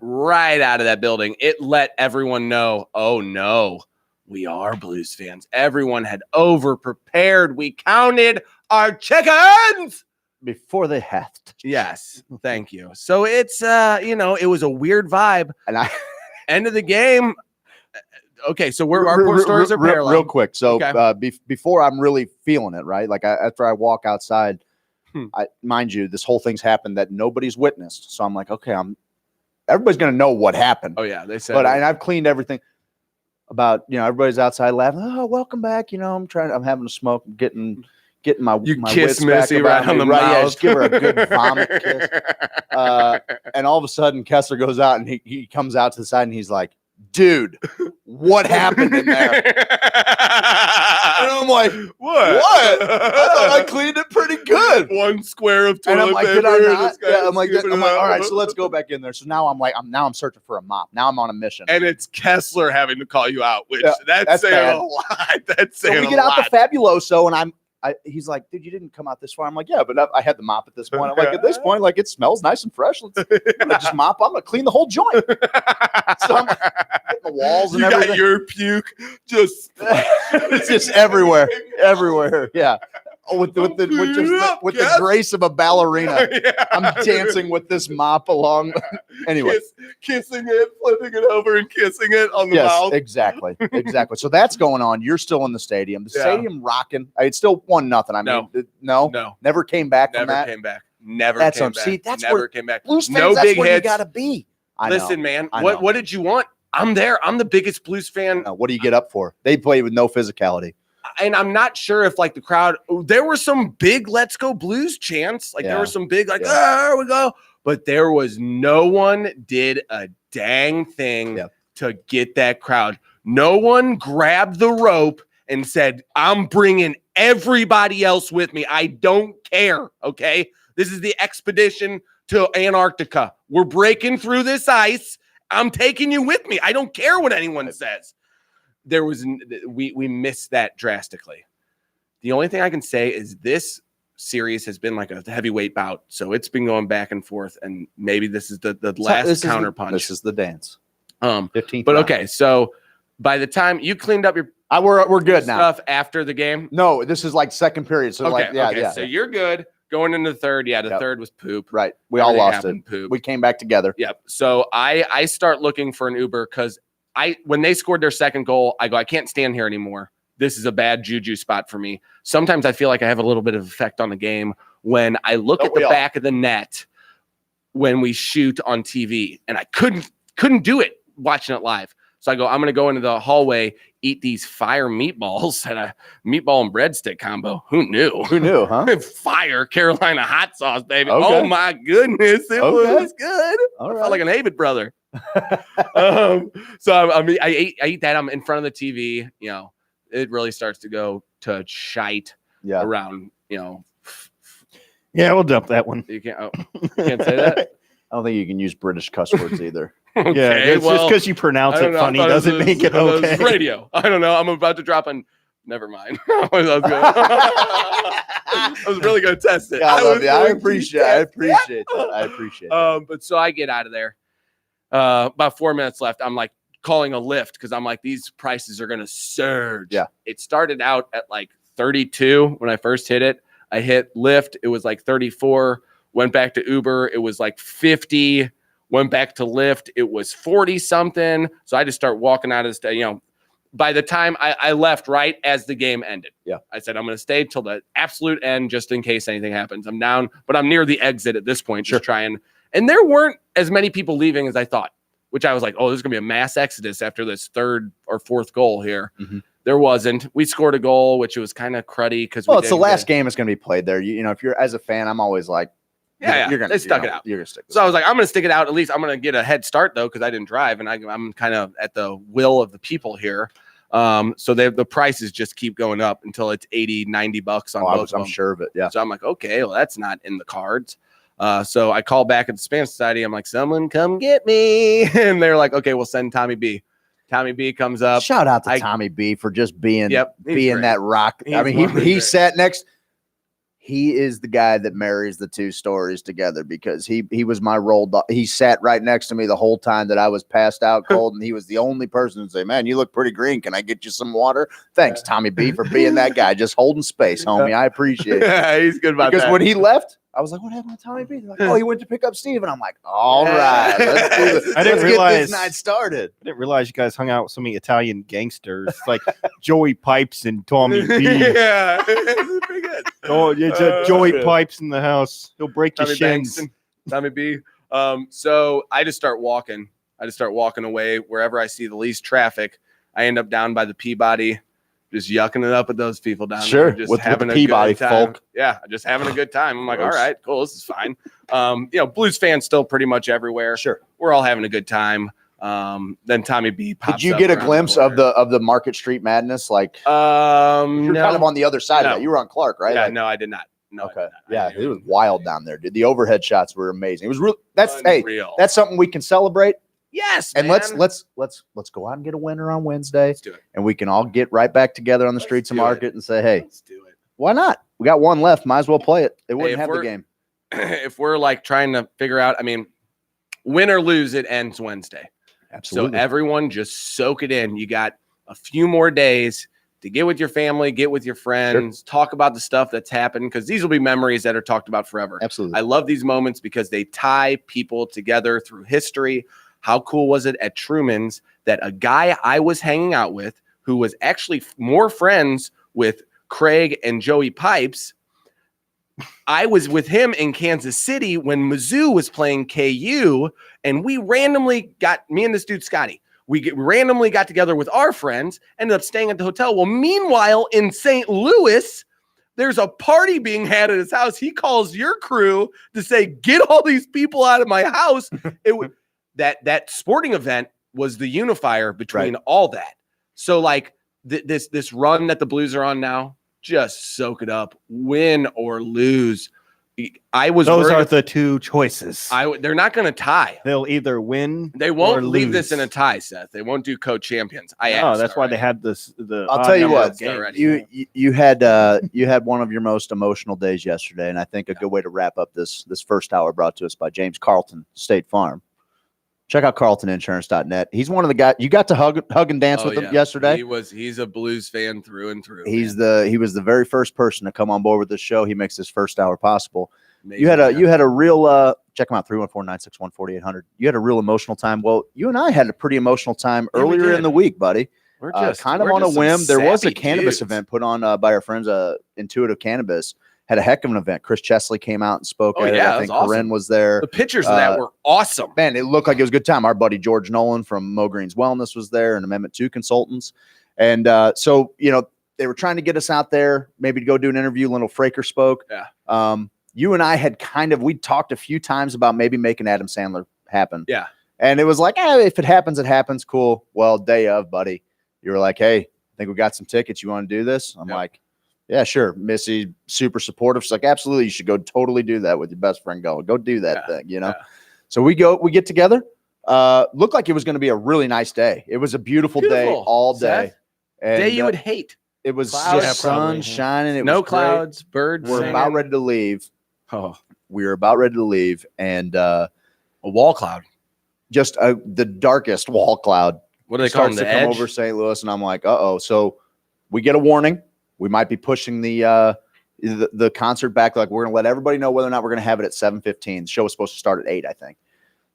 right out of that building. It let everyone know, oh no, we are Blues fans. Everyone had over prepared. We counted our chickens before they hatched. Yes, thank you. So it's it was a weird vibe. And end of the game. Okay, so our poor stories are parallel. Real quick. So Okay. before I'm really feeling it, right? Like after I walk outside, mind you, this whole thing's happened that nobody's witnessed. So I'm like, okay, everybody's gonna know what happened. Oh yeah, they said. But I've cleaned everything. About everybody's outside laughing. Oh, welcome back. I'm having a smoke, getting my my kiss wits back Missy about right on me. the Yeah, mouth. just give her a good vomit kiss. And all of a sudden, Kessler goes out and he comes out to the side and he's like, "Dude, what happened in there?" And I'm like, "What? I thought I cleaned it pretty good." One square of toilet And I'm like, paper. "Did I and not?" this guy Yeah, I'm like, scooping it "All right, out. so let's go back in there." So now I'm searching for a mop. Now I'm on a mission. And it's Kessler having to call you out, which Yeah, that's saying bad. a lot. That's So saying we a get out lot. the Fabuloso, and he's like, "Dude, you didn't come out this far." I'm like, "Yeah, but I had the mop at this point." I'm like, "At this point, like it smells nice and fresh. I'm gonna just mop. I'm gonna clean the whole joint." So I'm like, hitting the walls and You everything. got your puke just It's just everywhere. Yeah. Oh, with the grace of a ballerina, Yeah. I'm dancing with this mop along. Anyway, kissing it, flipping it over, and kissing it on the yes, mouth. exactly. So that's going on. You're still in the stadium. The Yeah. stadium rocking. It's still 1-0. I mean, No. never came back from Never that. came back. Never That's came what- back. see, that's Never where came back. Blues fans, No that's big where hits. you gotta be. Listen, man, I what know. did you want? I'm there. I'm the biggest Blues fan. What do you get up for? They played with no physicality. And I'm not sure if like the crowd, there were some big "Let's Go Blues" chants. Like there were some big like, there we go. But there was no one did a dang thing to get that crowd. No one grabbed the rope and said, I'm bringing everybody else with me. I don't care. Okay. This is the expedition to Antarctica. We're breaking through this ice. I'm taking you with me. I don't care what anyone says. We missed that drastically. The only thing I can say is this series has been like a heavyweight bout, so it's been going back and forth, and maybe this is the last counterpunch. This is the dance. 15th. But okay, so by the time you cleaned up your we're good now. Stuff after the game. No, this is like second period. So okay. So you're good going into the third. Yeah, the third was poop. Right. We all lost it. Poop. We came back together. Yep. So I start looking for an Uber because when they scored their second goal, I go, I can't stand here anymore. This is a bad juju spot for me. Sometimes I feel like I have a little bit of effect on the game when I look at the back of the net when we shoot on TV, and I couldn't do it watching it live. So I go, I'm going to go into the hallway, eat these fire meatballs and a meatball and breadstick combo. Who knew? Who knew, huh? Fire Carolina hot sauce, baby. Okay. Oh, my goodness. It was good. All I right. felt like an Avid brother. So I eat that. I'm in front of the TV. You know, it really starts to go to shite around, you know. Yeah, we'll dump that one. You can't say that? I don't think you can use British cuss words either. Okay, yeah, it's just because you pronounce it funny doesn't make it okay. Radio. I don't know. I'm about to drop on. Never mind. I was really going to test it. I appreciate it. But so I get out of there. About 4 minutes left. I'm like calling a lift because I'm like, these prices are going to surge. Yeah. It started out at like 32 when I first hit it. I hit Lyft. It was like 34. Went back to Uber. It was like 50. Went back to Lyft. It was 40 something. So I just start walking out of the, you know, by the time I left right as the game ended. Yeah. I said, I'm going to stay till the absolute end just in case anything happens. I'm down, but I'm near the exit at this point. Just trying. And there weren't as many people leaving as I thought, which I was like, oh, there's going to be a mass exodus after this third or fourth goal here. Mm-hmm. There wasn't. We scored a goal, which was kind of cruddy because it's the last game that's going to be played there. You know, if you're as a fan, I'm always like, you're gonna stuck it out. You're gonna stick. So I was like, I'm gonna stick it out. At least I'm gonna get a head start though, because I didn't drive, and I'm kind of at the will of the people here. So the prices just keep going up until it's $80, $90 on both of them. I'm sure of it. Yeah. So I'm like, okay, well that's not in the cards. So I call back at the Spanish Society. I'm like, someone come get me, and they're like, okay, we'll send Tommy B. Tommy B comes up. Shout out to Tommy B for just being great. that rock. I mean, he sat next. He is the guy that marries the two stories together because he was my role dog. He sat right next to me the whole time that I was passed out cold, and he was the only person to say, man, you look pretty green. Can I get you some water? Thanks, Tommy B, for being that guy. Just holding space, homie. I appreciate it. Yeah, he's good about that. Because when he left, I was like, what happened to Tommy B? They're like, oh, he went to pick up Steve. And I'm like, all right, let's do this. I didn't Let's realize get this night started. I didn't realize you guys hung out with so many Italian gangsters like Joey Pipes and Tommy B. Yeah, it's pretty good. Oh, it's Joey Pipes in the house. He'll break your Tommy shins. Bankston, Tommy B. So I just start walking. Away wherever I see the least traffic. I end up down by the Peabody, just yucking it up with those people down there. Just with having the a Peabody good time. folk. Yeah, just having a good time. I'm like, all right, cool, this is fine. You know, Blues fans still pretty much everywhere. Sure, we're all having a good time. Then Tommy B pops. Did you get a glimpse of the Market Street madness? Like, you're kind of on the other side of that. You were on Clark, right? Yeah, like, no, I did not. No, okay. Yeah, it was wild down there, dude. The overhead shots were amazing. It was real. That's unreal. That's something we can celebrate. Yes, and man. let's go out and get a winner on Wednesday. Let's do it. And we can all get right back together on the streets of Market and say, hey, let's do it. Why not? We got one left. Might as well play it. It wouldn't have the game. If we're like trying to figure out, I mean, win or lose, it ends Wednesday. Absolutely. So everyone just soak it in. You got a few more days to get with your family, get with your friends, talk about the stuff that's happened, because these will be memories that are talked about forever. Absolutely. I love these moments because they tie people together through history. How cool was it at Truman's that a guy I was hanging out with who was actually more friends with Craig and Joey Pipes I was with him in Kansas City when Mizzou was playing KU, and we randomly got, me and this dude, Scotty, randomly got together with our friends, ended up staying at the hotel. Well, meanwhile, in St. Louis, there's a party being had at his house. He calls your crew to say, get all these people out of my house. That sporting event was the unifier between all that. So like this run that the Blues are on now, just soak it up, win or lose. Those are the two choices. They're not going to tie. They'll either win. They won't or leave lose. this in a tie, Seth. They won't do co-champions. That's why they had this. I'll tell you what. Games. You had one of your most emotional days yesterday, and I think a good way to wrap up this first hour brought to us by James Carlton, State Farm. Check out CarltonInsurance.net. He's one of the guys you got to hug and dance with him yesterday. He's a Blues fan through and through. He was the very first person to come on board with this show. He makes this first hour possible. Amazing, you had a real check him out 314-961-4800. You had a real emotional time. Well, you and I had a pretty emotional time earlier in the week, buddy. We're just kind of on a whim. There was a cannabis event put on by our friends Intuitive Cannabis. Had a heck of an event. Chris Chesley came out and spoke at it. I think Corinne was there. The pictures of that were awesome. Man, it looked like it was a good time. Our buddy George Nolan from Mo Green's Wellness was there, and Amendment 2 consultants. And so, they were trying to get us out there, maybe to go do an interview. Lyndall Fraker spoke. Yeah. You and I had we talked a few times about maybe making Adam Sandler happen. Yeah. And it was like, if it happens, it happens. Cool. Well, day of, buddy, you were like, hey, I think we got some tickets. You want to do this? I'm like, yeah, sure. Missy, super supportive. She's like, absolutely. You should go totally do that with your best friend. Go do that thing, Yeah. So we get together. Looked like it was going to be a really nice day. It was a beautiful day all day. Seth, day you would hate. It was Clouds, just sun shining. It no was clouds, birds. We're singing. about ready to leave. Oh, We were about ready to leave, and a wall cloud. just the darkest wall cloud What do they call starts them? to The come edge? over St. Louis, and I'm like, uh-oh. So we get a warning. We might be pushing the concert back. Like, we're going to let everybody know whether or not we're going to have it at 7:15. The show was supposed to start at 8, I think.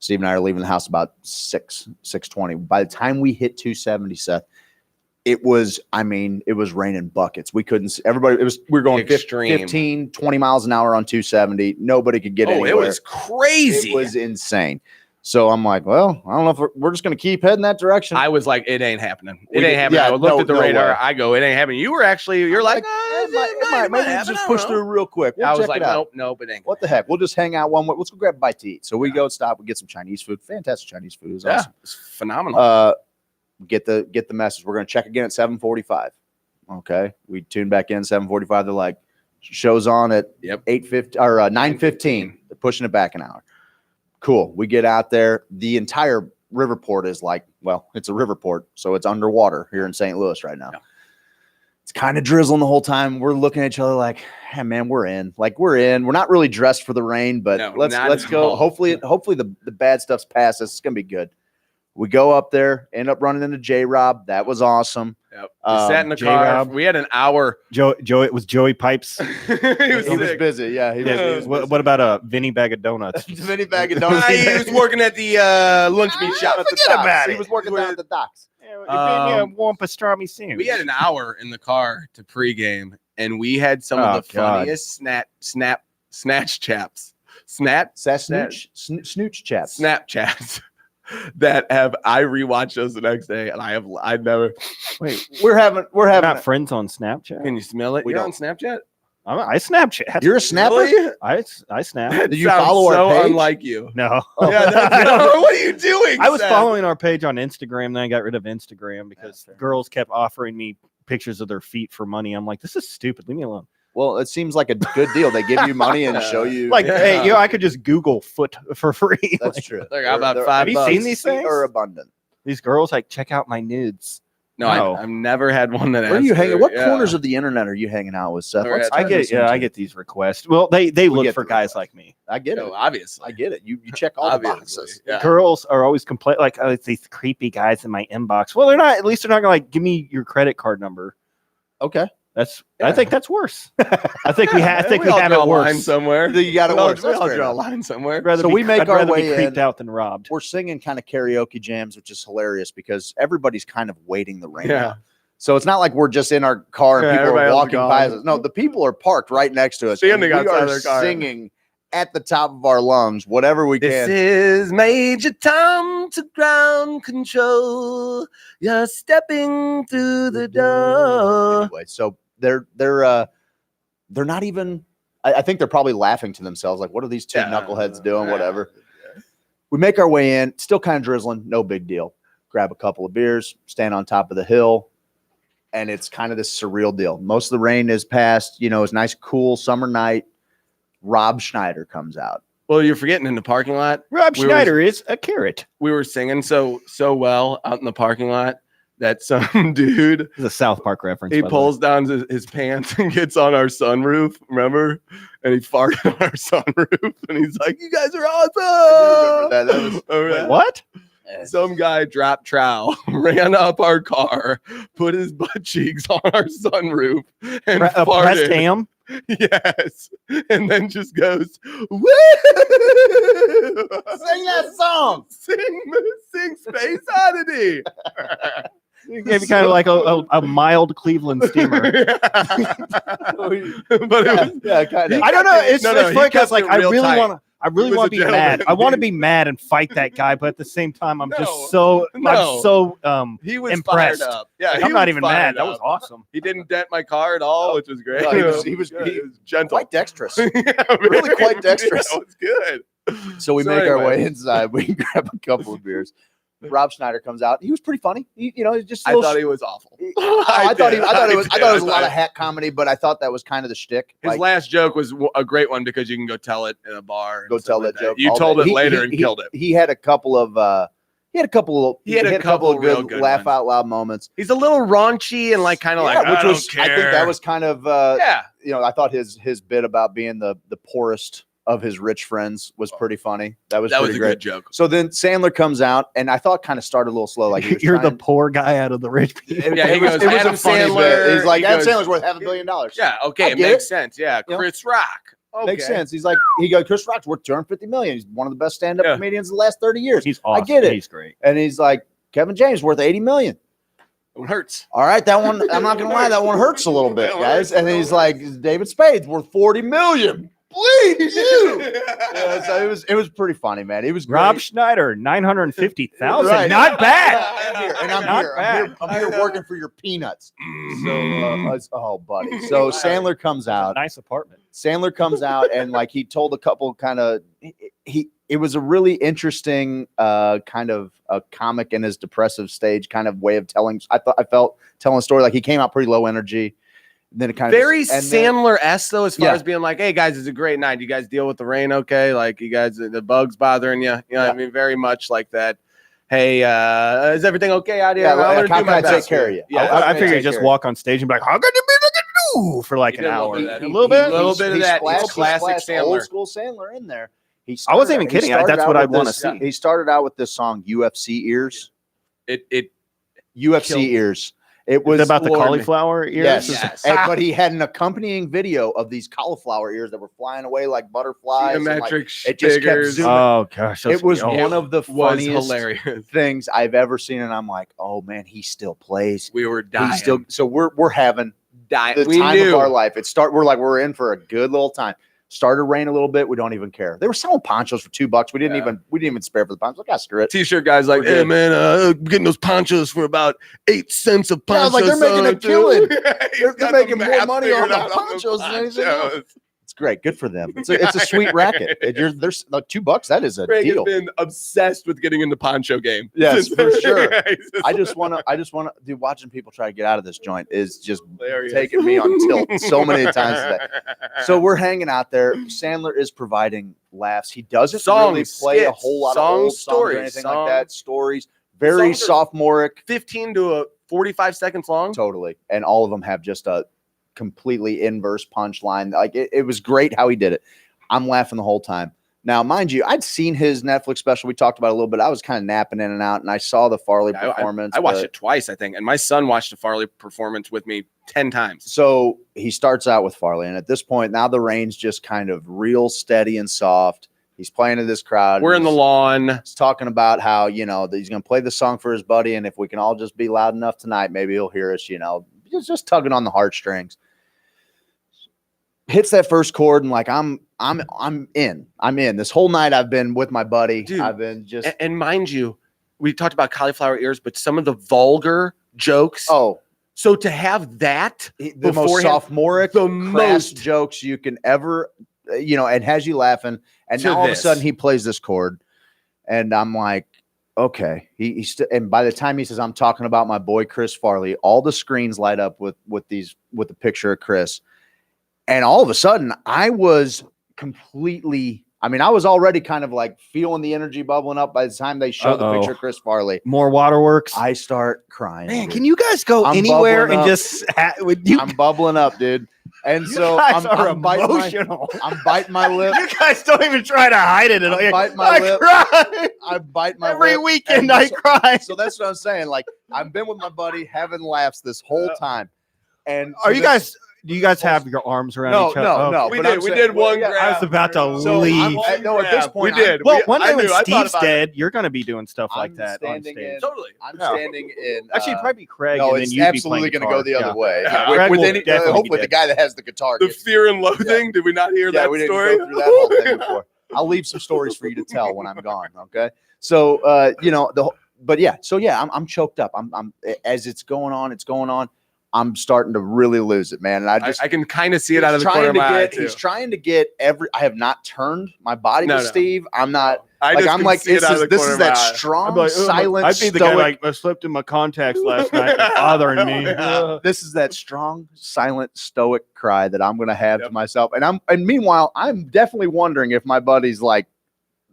Steve and I are leaving the house about 6:20. By the time we hit 270, Seth, it was raining buckets. We couldn't, we were going Extreme. 15, 20 miles an hour on 270. Nobody could get anywhere. It was crazy. It was insane. So I'm like, well, I don't know if we're just going to keep heading that direction. I was like, it ain't happening. It We ain't did- happening. yeah, I looked at the no radar. way. I go, it ain't happening. You're like, it might just push through real quick. We'll I was check like, it out. nope, it ain't. What the heck? We'll just hang out one way. Let's go grab a bite to eat. So we go and stop. We get some Chinese food. Fantastic Chinese food. It was awesome. It's phenomenal. Get the message. We're going to check again at 7:45. Okay. We tune back in 7:45. They're like, show's on at 8:50 or 9:15. They're pushing it back an hour. Cool. We get out there. The entire Riverport is like, well, it's a Riverport, so it's underwater here in St. Louis right now. Yeah. It's kind of drizzling the whole time. We're looking at each other like, hey, man, we're in. Like, we're in. We're not really dressed for the rain, but No, let's not go. at all. Hopefully the bad stuff's past us. It's gonna be good. We go up there, end up running into J-Rob. That was awesome. Yep. We sat in the car. J-Rob. We had an hour. It was Joey Pipes. he was He was sick. busy. Yeah. He was busy. What about a Vinny bag of donuts? Just mini bag of donuts. He was working at the lunch meat shop at the Forget docks. about it. He was working down at the docks. One pastrami sandwich. We had an hour in the car to pregame, and we had some of the God. funniest snatch chaps. Snooch chaps. Snapchats that I rewatched those the next day, and I never. Wait, We're having not friends on Snapchat. Can you smell it? We You're don't. on Snapchat? I Snapchat. You're a snapper? Really? I snap. That Do you sounds follow our so page? unlike you. No. Yeah, what are you doing? I was Seth? following our page on Instagram, then I got rid of Instagram because girls kept offering me pictures of their feet for money. I'm like, this is stupid. Leave me alone. Well, it seems like a good deal. They give you money and show you. Like, Yeah. hey, I could just Google foot for free. That's Like, true. Like, how about They're- $5? Have you seen these feet things? are abundant. These girls like check out my nudes. No, I've never had one that. Where are asked you hanging? for- What yeah. corners of the internet are you hanging out with, Seth? Never Let's had- turn this into- I get these requests. Well, they look get for the guys request. like me. I get it. No, obviously. I get it. You check all the Obviously. boxes. Yeah. Girls are always complaining like, oh, it's these creepy guys in my inbox. Well, they're not. At least they're not gonna like give me your credit card number. Okay. I think that's worse. I think we have. I think we all have draw it a line worse. somewhere. You got it We all- worse. We That's all fair draw a enough. line somewhere. So we make I'd our rather way be creeped in. out than robbed. We're singing kind of karaoke jams, which is hilarious because everybody's kind of waiting the rain Yeah. out. So it's not like we're just in our car and Yeah, people everybody are else walking is by gone. us. No, the people are parked right next to us. and Standing we outside are their car. singing at the top of our lungs, whatever we This can. is Major Tom to ground control. You're stepping through the door. Anyway, so they're not even. I think they're probably laughing to themselves, like, what are these two knuckleheads doing? Whatever. We make our way in, still kind of drizzling, no big deal. Grab a couple of beers, stand on top of the hill, and it's kind of this surreal deal. Most of the rain is past, it's a nice, cool summer night. Rob Schneider comes out. Well, you're forgetting in the parking lot. Rob Schneider is a carrot. We were singing so well out in the parking lot that some dude, This is a South Park reference. he by the way. pulls down his pants and gets on our sunroof, remember? And he farted on our sunroof, and he's like, "You guys are awesome!" That was Remember that? What? Some guy dropped trowel, ran up our car, put his butt cheeks on our sunroof, and Pressed farted. ham. Yes, and then just goes, "Woo!" Sing that song. Sing Space Oddity. Maybe kind of like a mild Cleveland steamer. But it was, Yeah, kind of. I don't know. It's he funny because kept like it I real really tight. want to. I really He was want a to be mad. gentleman. I want to be mad and fight that guy, but at the same time, I'm No. just so No. I'm so he was impressed. fired up. Yeah, Like, he I'm not was even mad. fired That was up. awesome. He didn't dent my car at all, which was great. No, he was Good. He was gentle. quite dexterous. Yeah, Really quite dexterous. Yeah, it was good. So we So make our anyway. way inside. We grab a couple of beers. Rob Schneider comes out. He was pretty funny. He's just. a I little thought he was awful. I thought it was did. a lot of hack comedy, but I thought that was kind of the shtick. His Like, last joke was a great one because you can go tell it in a bar. and go stuff tell like that joke. You all told day. it later and killed it. He had a couple of he had a couple of real good good laugh ones. out loud moments. He's a little raunchy and like kind of like which I was don't care. I think that was kind of yeah. I thought his bit about being the poorest of his rich friends was pretty funny. That was That was pretty a great. good joke. So then Sandler comes out, and I thought kind of started a little slow. Like he was You're the trying- poor guy out of the rich people. Yeah, he goes, it was Adam a funny Sandler. bit. He's like, He Adam goes- Sandler's worth $500 million. Yeah, okay, I it get makes it. sense. Yeah, You know? Chris Rock. Okay. Makes sense. He's like, Chris Rock's worth $250 million. He's one of the best stand-up Yeah. comedians of the last 30 years. He's awesome. I get it. He's great. And he's like, Kevin James worth $80 million. It hurts. All right, that one, I'm not gonna lie, that one hurts a little bit, guys. And then he's like, David Spade's worth $40 million. Please, you. Yeah, so it was pretty funny, man. It was great. Rob Schneider, 950,000. Right. Not bad. I'm Not here. bad. I'm here working for your peanuts. Mm-hmm. Oh, buddy. So Sandler comes out. Nice apartment. Sandler comes out and like he told a couple kind of it was a really interesting kind of a comic in his depressive stage kind of way of telling. I felt telling a story like he came out pretty low energy. Then it kind of Very and then- Sandler-esque though, as far Yeah. as being like, "Hey guys, it's a great night. You guys deal with the rain, okay? Like, you guys, the bugs bothering you? You know what I mean? Very much like that. Hey, is everything okay out here? Yeah, I'm like, gonna how do can my I take best care here." of you? Yeah, How can I I figure you take just care of walk on stage and be like, "How could you be looking do?" for like He an did a little hour. bit of that. A little bit. A little bit of that. He's classic Sandler. old school Sandler in there. I wasn't even kidding. That's what I'd wanna see. He started out with this song UFC ears. It UFC Killed- ears. It was about the floored me. cauliflower ears. Yes, Yes. but he had an accompanying video of these cauliflower ears that were flying away like butterflies. and, like, geometric it just kept figures. zooming. Oh gosh, It was oh, one of the was funniest hilarious. things I've ever seen, and I'm like, oh man, he still plays. We were He dying. still. So we're having dying. the We time knew. of our life. We're in for a good little time. Started rain a little bit. We don't even care. They were selling ponchos for $2. We didn't even spare for the ponchos. Like, screw it. T-shirt guys like, We're hey good. man, getting those ponchos for about 8 cents a Yeah, I was poncho. like, they're making a son, killing. too. He's They're got making the more math money on figured the out ponchos than anything else. ponchos. It's great. Good for them. It's a sweet racket. There's like $2. That is a Craig deal. has been obsessed with getting in the poncho game. Yes, for sure. Yeah, he's just I just want to, dude, watching people try to get out of this joint is just hilarious. taking me on tilt so many times today. So we're hanging out there. Sandler is providing laughs. He doesn't really Songs, play a skits, whole lot of songs, old songs or stories, anything songs. like that. Stories, very Songs are- sophomoric, 15 to 45 seconds long. totally, and all of them have just a completely inverse punchline. Like it was great how he did it. I'm laughing the whole time. Now, mind you, I'd seen his Netflix special. We talked about it a little bit. I was kind of napping in and out, and I saw the Farley Yeah, performance. I watched but- it twice, I think, and my son watched the Farley performance with me 10 times. So he starts out with Farley, and at this point, now the rain's just kind of real steady and soft. He's playing to this crowd. We're in the lawn. He's talking about how, that he's going to play the song for his buddy. And if we can all just be loud enough tonight, maybe he'll hear us, just tugging on the heartstrings. Hits that first chord. And like, I'm in this whole night. I've been with my buddy. Dude, I've been just, and mind you, we talked about cauliflower ears, but some of the vulgar jokes. oh, So to have that, the most beforehand, sophomoric, the crass most jokes you can ever, and has you laughing. And To now all of a this. sudden he plays this chord, and I'm like, okay. And by the time he says, I'm talking about my boy Chris Farley, all the screens light up with the picture of Chris, and all of a sudden I was completely. I mean, I was already kind of like feeling the energy bubbling up by the time they show the picture of Chris Farley. More waterworks. I start crying. Man, dude. can you guys go I'm anywhere bubbling and up. just with you? I'm bubbling up, dude. And You so guys are I'm biting my, emotional. I'm biting my lip. You guys don't even try to hide it at all. I bite my I lip. cry. I bite my Every lip. weekend And I so- cry. So that's what I'm saying. Like, I've been with my buddy having laughs this whole time. And Are so you this- guys? Do you guys have your arms around No, each other? no. we but did. I'm We saying- did one yeah, I grab. was about to So leave. no, at this point, we did. Well, one day I when knew. I thought Steve's about it. dead, you're going to be doing stuff like I'm that on standing stage. in- Totally. I'm No. standing in. Actually, it'd probably be Craig. no, and then it's you'd be absolutely playing going to go the guitar. other way. Yeah. With, Craig with will any, definitely hopefully be the guy that has the guitar. The gets- fear and loathing. Did we not hear yeah, that we didn't story? go through that whole thing before. I'll leave some stories for you to tell when I'm gone. Okay. So, I'm choked up. I'm as it's going on. I'm starting to really lose it, man. And I can kind of see it out of the corner of my eye too. He's trying to get I have not turned my body No, to no. Steve. I'm not. I Like, just I'm can like, see it this out of is the corner this is of my that eye. strong, silent, I'd be the guy stoic. I slipped in my contacts last night. It's bothering me. Yeah. This is that strong, silent, stoic cry that I'm going to have to myself. And meanwhile, I'm definitely wondering if my buddy's like,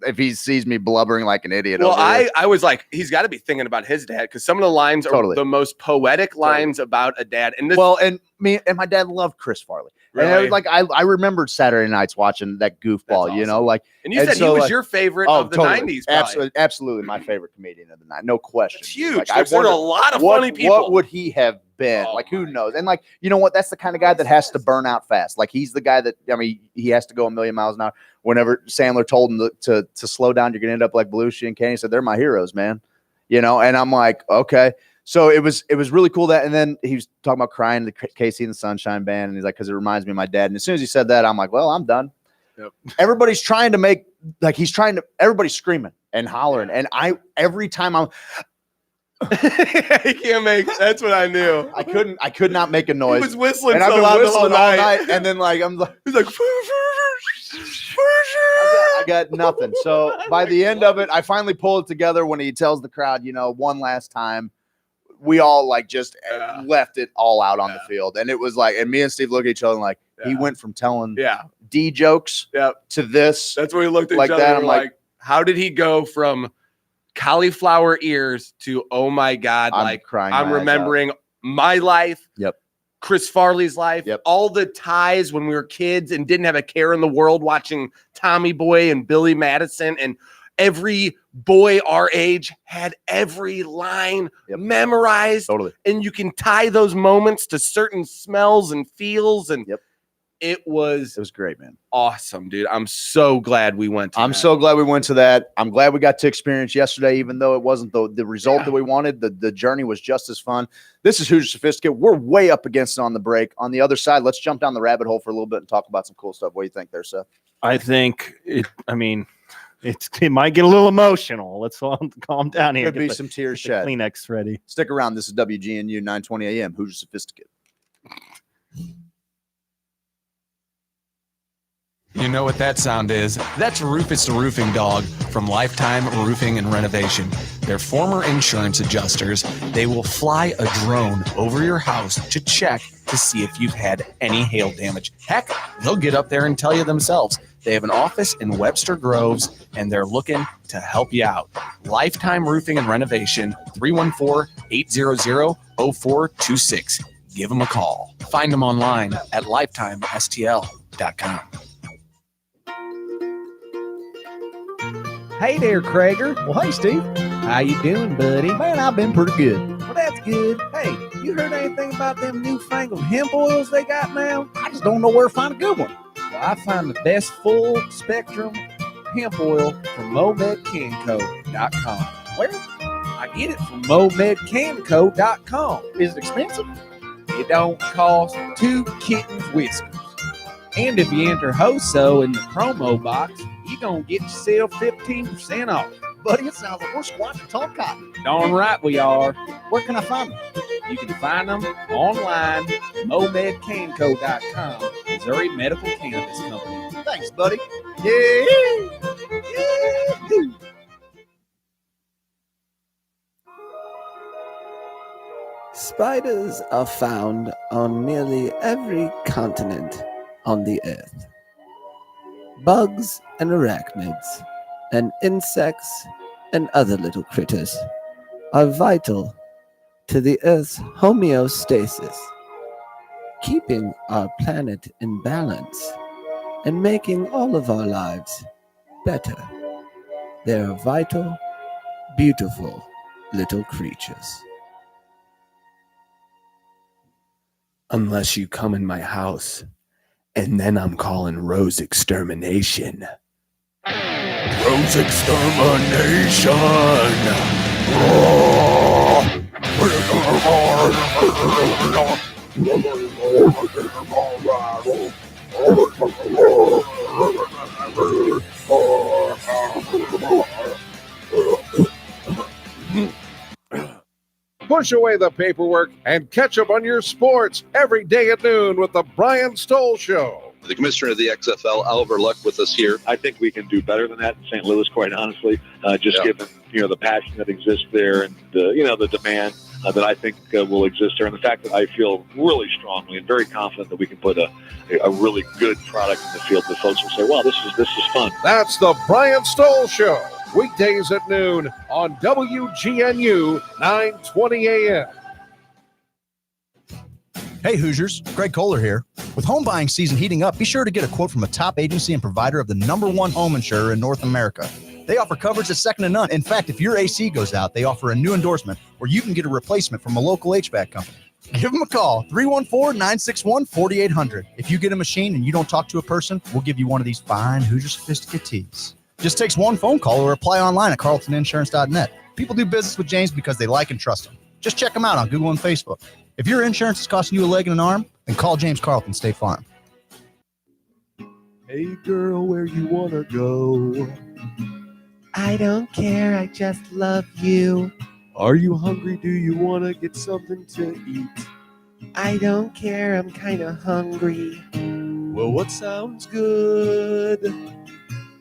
if he sees me blubbering like an idiot. Well, over here. I was like, he's got to be thinking about his dad because some of the lines are Totally. the most poetic lines about a dad. And this, Well, and me and my dad loved Chris Farley. And I was Really? like, I remembered Saturday nights watching that goofball, That's you know, awesome. like, and you and said so, he was like- your favorite of the 90s. Probably. Absolutely my favorite comedian of the night. No question. It's huge. Like, I There's a wondered, lot of what, funny people. what would he have been? Oh, like, who my knows? And like, you know what? That's the kind of guy that has to burn out fast. Like, he's the guy that, I mean, he has to go a million miles an hour. Whenever Sandler told him to slow down, you're going to end up like Belushi and Kane. He said, they're my heroes, man. You know? And I'm like, okay. So it was really cool that, and then he was talking about crying to Casey and the Sunshine Band, and he's like, because it reminds me of my dad. And as soon as he said that, I'm like, well, I'm done. Yep. Everybody's trying to make, like, everybody's screaming and hollering, and every time He can't make. That's what I knew. I could not make a He noise, was whistling and so I've been loud the whistling whole all night. night, and then like I'm like, He's like, I got nothing. So by the end of it, I finally pull it together when he tells the crowd, one last time. We all like just Yeah. left it all out on the Yeah. field, and it was like, and me and Steve look at each other and like, he Yeah. went from telling yeah, D jokes yeah. to this. That's where we looked at Like each other. that, And I'm we're like- like, how did he go from cauliflower ears to oh my god? I'm Like crying. my I'm eyes out. remembering my life. Yep. Chris Farley's life. Yep. All the ties when we were kids and didn't have a care in the world watching Tommy Boy and Billy Madison, and every boy our age had every line Yep. memorized, Totally. and you can tie those moments to certain smells and feels, and Yep. it was It was great, man. awesome, dude. I'm so glad we went to I'm that. so glad we went to that. I'm glad we got to experience yesterday, even though it wasn't the result that we wanted. The journey was just as fun. This is Hoosier Sophisticate. We're way up against it on the break. On the other side, let's jump down the rabbit hole for a little bit and talk about some cool stuff. What do you think there, Seth? I think it. I mean, it might get a little emotional. Let's calm down here. Could Get be the- some tears get the shed. Kleenex ready. Stick around. This is WGNU 920 AM, Hoosier Sophisticate. You know what that sound is? That's Rufus the Roofing Dog from Lifetime Roofing and Renovation. They're former insurance adjusters. They will fly a drone over your house to check to see if you've had any hail damage. Heck, they'll get up there and tell you themselves. They have an office in Webster Groves, and they're looking to help you out. Lifetime Roofing and Renovation, 314-800-0426. Give them a call. Find them online at lifetimestl.com. Hey there, Krager. Well, hey, Steve. How you doing, buddy? Man, I've been pretty good. Well, that's good. Hey, you heard anything about them newfangled hemp oils they got now? I just don't know where to find a good one. Well, I find the best full spectrum hemp oil from MomedCanCo.com. Where? I get it from MomedCanCo.com. Is it expensive? It don't cost 2 kittens whiskers. And if you enter HOSO in the promo box, you're going to get yourself 15% off. Buddy, it sounds like we're squatting tall cotton. Darn right we are. Where can I find them? You can find them online, MomedCanCo.com, Missouri Medical Cannabis Company. Thanks, buddy. Yeah. Spiders are found on nearly every continent on the earth. Bugs and arachnids, and insects and other little critters are vital to the Earth's homeostasis, keeping our planet in balance and making all of our lives better. They are vital, beautiful little creatures. Unless you come in my house, and then I'm calling Rose Extermination. Rose Extermination! Push away the paperwork and catch up on your sports every day at noon with the Brian Stoll Show. The commissioner of the XFL, Oliver Luck, with us here. I think we can do better than that in St. Louis, quite honestly, given, the passion that exists there and, the demand that I think will exist there. And the fact that I feel really strongly and very confident that we can put a really good product in the field that folks will say, wow, this is fun. That's the Brian Stoll Show. Weekdays at noon on WGNU 920 AM. Hey Hoosiers, Greg Kohler here. With home buying season heating up, be sure to get a quote from a top agency and provider of the #1 home insurer in North America. They offer coverage that's second to none. In fact, if your AC goes out, they offer a new endorsement where you can get a replacement from a local HVAC company. Give them a call, 314-961-4800. If you get a machine and you don't talk to a person, we'll give you one of these fine Hoosier Sophisticate tees. Just takes one phone call or apply online at carltoninsurance.net. People do business with James because they like and trust him. Just check him out on Google and Facebook. If your insurance is costing you a leg and an arm, then call James Carlton State Farm. Hey girl, where you wanna go? I don't care, I just love you. Are you hungry? Do you wanna get something to eat? I don't care, I'm kinda hungry. Well, what sounds good?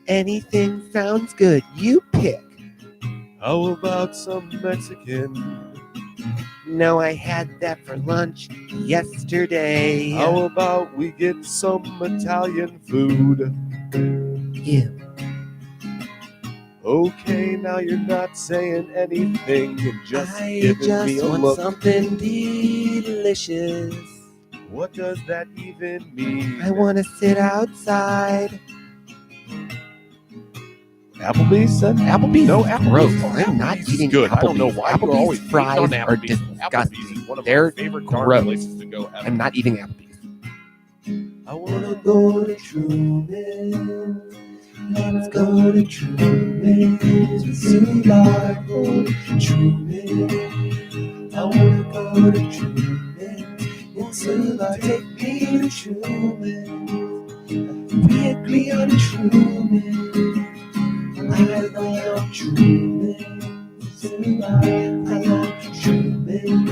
Anything sounds good, you pick. How about some Mexican? No, I had that for lunch yesterday. How about we get some Italian food? Ew. Okay, now you're not saying anything. You're just I giving just me a want look. something delicious. What does that even mean? I want to sit outside. Applebee's said Applebee's no is Applebee's. gross. I'm not eating good. Applebee's. I don't know why you Applebee's always fries on are Applebee's. disgusting. Applebee's is one of They're my favorite darn gross. places to go ever. I'm not eating Applebee's. I wanna go to Truman. Let's go to Truman. Tonight, go to Truman. I wanna go to Truman. Tonight, take me to Truman. We agree on Truman. I love Truman. Tonight, I love Truman.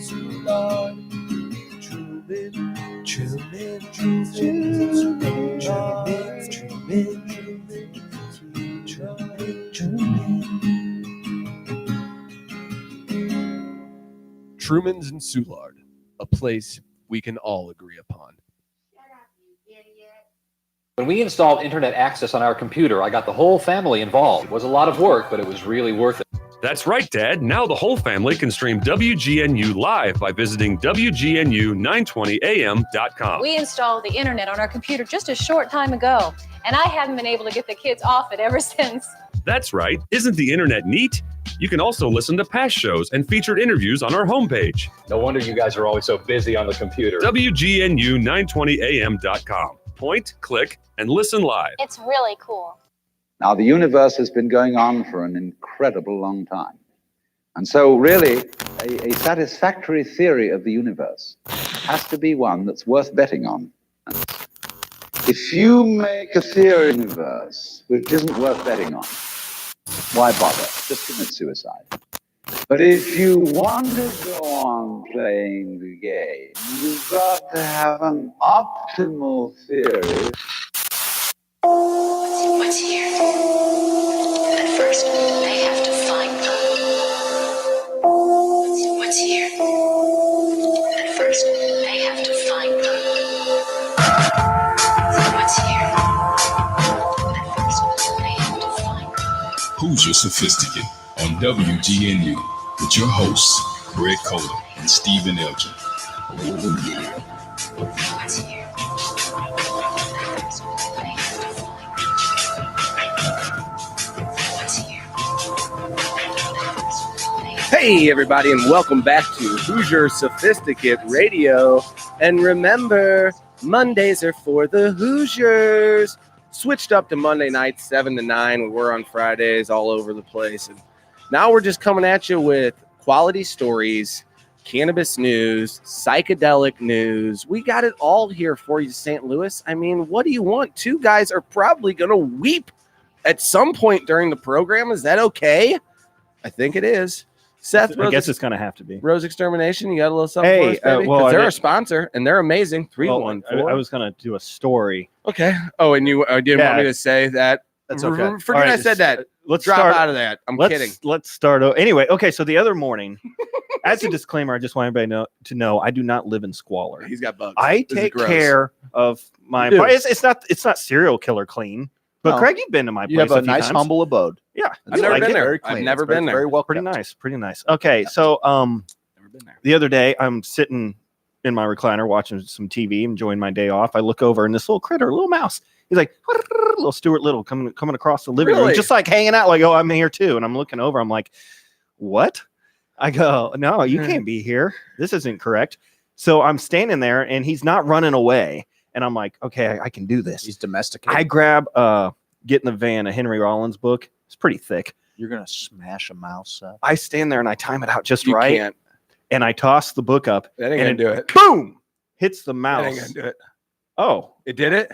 Tonight, Truman. Truman, Truman's and Soulard, a place we can all agree upon. When we installed internet access on our computer, I got the whole family involved. It was a lot of work, but it was really worth it. That's right, Dad. Now the whole family can stream WGNU live by visiting WGNU920am.com. We installed the internet on our computer just a short time ago, and I haven't been able to get the kids off it ever since. That's right. Isn't the internet neat? You can also listen to past shows and featured interviews on our homepage. No wonder you guys are always so busy on the computer. WGNU920am.com. Point, click, and listen live. It's really cool. Now, the universe has been going on for an incredible long time. And so, really, a satisfactory theory of the universe has to be one that's worth betting on. If you make a theory of the universe which isn't worth betting on, why bother? Just commit suicide. But if you want to go on playing the game, you've got to have an optimal theory. What's here? But first, they have to find them. What's here? But first, they have to find them. What's here? But first, they have to find them. Hoosier Sophisticate on WGNU with your hosts, Greg Kohler and Stephen Elgin. Oh, yeah. What's here? Hey, everybody, and welcome back to Hoosier Sophisticate Radio. And remember, Mondays are for the Hoosiers. Switched up to Monday nights, 7 to 9. We were on Fridays all over the place. And now we're just coming at you with quality stories, cannabis news, psychedelic news. We got it all here for you, St. Louis. I mean, what do you want? Two guys are probably going to weep at some point during the program. Is that okay? I think it is. Seth, I guess it's going to have to be. Rose Extermination, you got a little something for us, baby? well, they're our sponsor, and they're amazing. 314. I was going to do a story. Okay. Oh, and you didn't want me to say that? That's okay. Forget I said that. Let's drop start out of that. I'm kidding. Let's start. Anyway, okay. So the other morning, as a disclaimer, I just want everybody to know I do not live in squalor. He's got bugs. I This is take gross. care of my. You do. It's not serial killer clean. But No. Craig, you've been to my place. You have a few nice, times. humble abode. Yeah, I've never been there. Very clean. I've never It's very- been there. Very well Pretty kept. nice, pretty nice. Okay, so Never been there. the other day I'm sitting in my recliner watching some TV, enjoying my day off. I look over and this little critter, little mouse, he's like little Stuart Little coming across the living room, Really? just like hanging out, like, oh, I'm here too. And I'm looking over, I'm like, what? I go, no, you can't be here. This isn't correct. So I'm standing there and he's not running away. And I'm like, okay, I can do this. He's domesticated. I grab get in the van, a Henry Rollins book. It's pretty thick. You're gonna smash a mouse up. I stand there and I time it out just You right. can't. And I toss the book up. That ain't and gonna do it. Boom! Hits the That mouse. ain't gonna do it. Oh, It did it?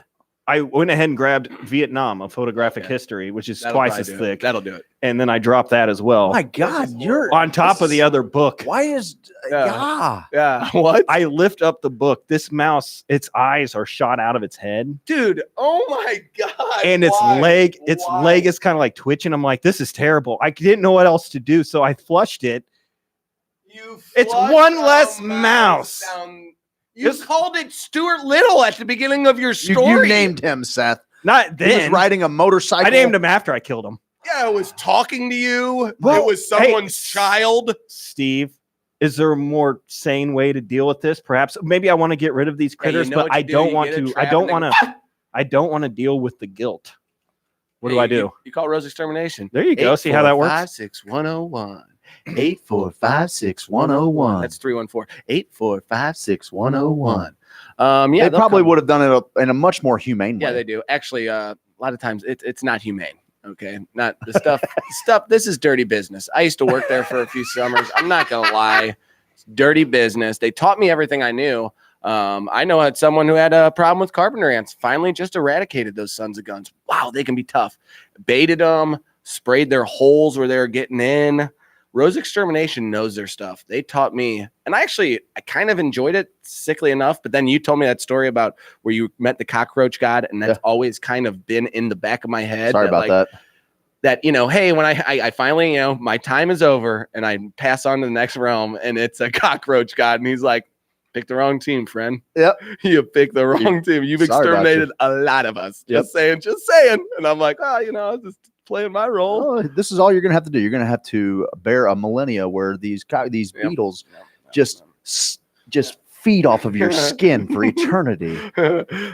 I went ahead and grabbed Vietnam, a photographic Okay. history, which is That'll twice probably as do it. thick. That'll do it. And then I dropped that as well. Oh my God, you're on top of the other book. Why is Yeah. Yeah. What? I lift up the book. This mouse, its eyes are shot out of its head. Dude, oh my God. And its why? leg Why? is kind of like twitching. I'm like, this is terrible. I didn't know what else to do, so I flushed it. It's flushed one a less mouse. You called it Stuart Little at the beginning of your story. You named him, Seth. Not He was then. riding a motorcycle. I named him after I killed him. Yeah, it was talking to you. Well, it was someone's child. Steve, is there a more sane way to deal with this? Perhaps maybe I want to get rid of these Yeah, you critters, know but what I you do? don't You want get a to. trap I don't and want then to. I don't want to deal with the guilt. What do Hey, I do? You call Rose Extermination. There you go. See how that works? 845-6101. 845-6101. That's 314-845-6101. They probably would have done it in a much more humane way. Yeah, they do. Actually, a lot of times it's not humane. Okay, not the stuff. Stuff. This is dirty business. I used to work there for a few summers. I'm not gonna lie, it's dirty business. They taught me everything I knew. I know had someone who had a problem with carpenter ants. Finally, just eradicated those sons of guns. Wow, they can be tough. Baited them, sprayed their holes where they were getting in. Rose Extermination knows their stuff. They taught me, and I kind of enjoyed it, sickly enough. But then you told me that story about where you met the cockroach god, and that's always kind of been in the back of my head. Sorry about that. That, hey, when I finally, my time is over and I pass on to the next realm, and it's a cockroach god, and he's like, pick the wrong team, friend. Yep. You picked the wrong team. You've Sorry about exterminated a lot of us. Yep. Just saying. And I'm like, just playing my role. Oh, this is all you're gonna have to do. You're gonna have to bear a millennia where these beetles just feed off of your skin for eternity.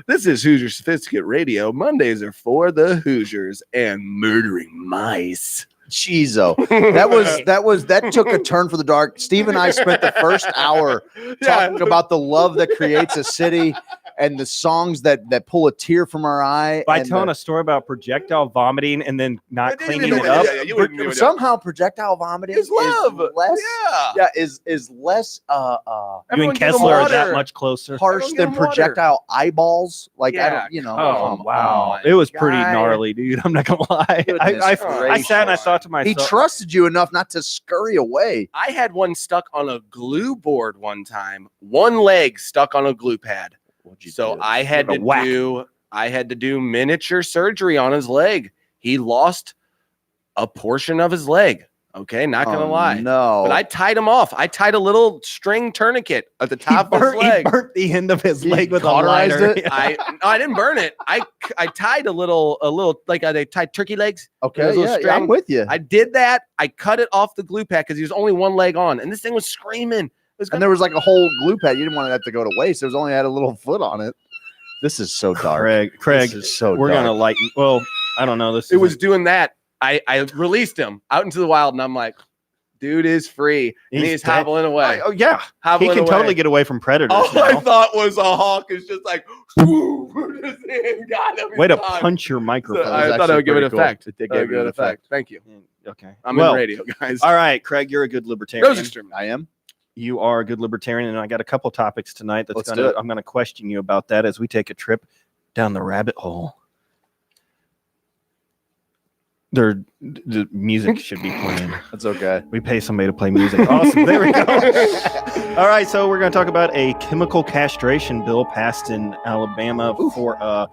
This is Hoosier Sophisticate Radio. Mondays are for the Hoosiers and murdering mice. Jeezo. That took a turn for the dark. Steve and I spent the first hour talking about the love that creates a city, and the songs that pull a tear from our eye. By and telling a story about projectile vomiting and then not cleaning it up. somehow projectile vomiting is love. Less, is less You and Kessler are that much closer. harsh than projectile eyeballs. Like I don't, you know. Oh wow, it was pretty gnarly, dude. I'm not gonna lie. I sat and I thought to myself, he trusted you enough not to scurry away. I had one stuck on a glue board one time. One leg stuck on a glue pad. So I had to do miniature surgery on his leg. He lost a portion of his leg. Okay, not gonna lie. No, but I tied him off. I tied a little string tourniquet at the top of his leg. He burnt the end of his leg with a cauterized lighter. it? I didn't burn it. I tied a little like they tied turkey legs. Okay, yeah, I'm with you. I did that. I cut it off the glue pad because he was only one leg on, and this thing was screaming. And there was like a whole glue pad. You didn't want that to go to waste. It was only had a little foot on it. This is so dark. Craig, this is so we're dark. gonna lighten. Well, I don't know. It was doing that. I released him out into the wild, and I'm like, dude is free, and he's dead. hobbling away. Oh yeah, he can totally get away from predators. All now. I thought was a hawk is just like, just got him. Way to punch your microphone. So I thought I would give it pretty cool. effect. It did give it good an effect. Thank you. Okay, I'm in radio, guys. All right, Craig, you're a good libertarian. I am. You are a good libertarian, and I got a couple topics tonight. Let's do it. I'm gonna question you about that as we take a trip down the rabbit hole. The music should be playing. That's okay. We pay somebody to play music. Awesome. There we go. All right, so we're going to talk about a chemical castration bill passed in Alabama for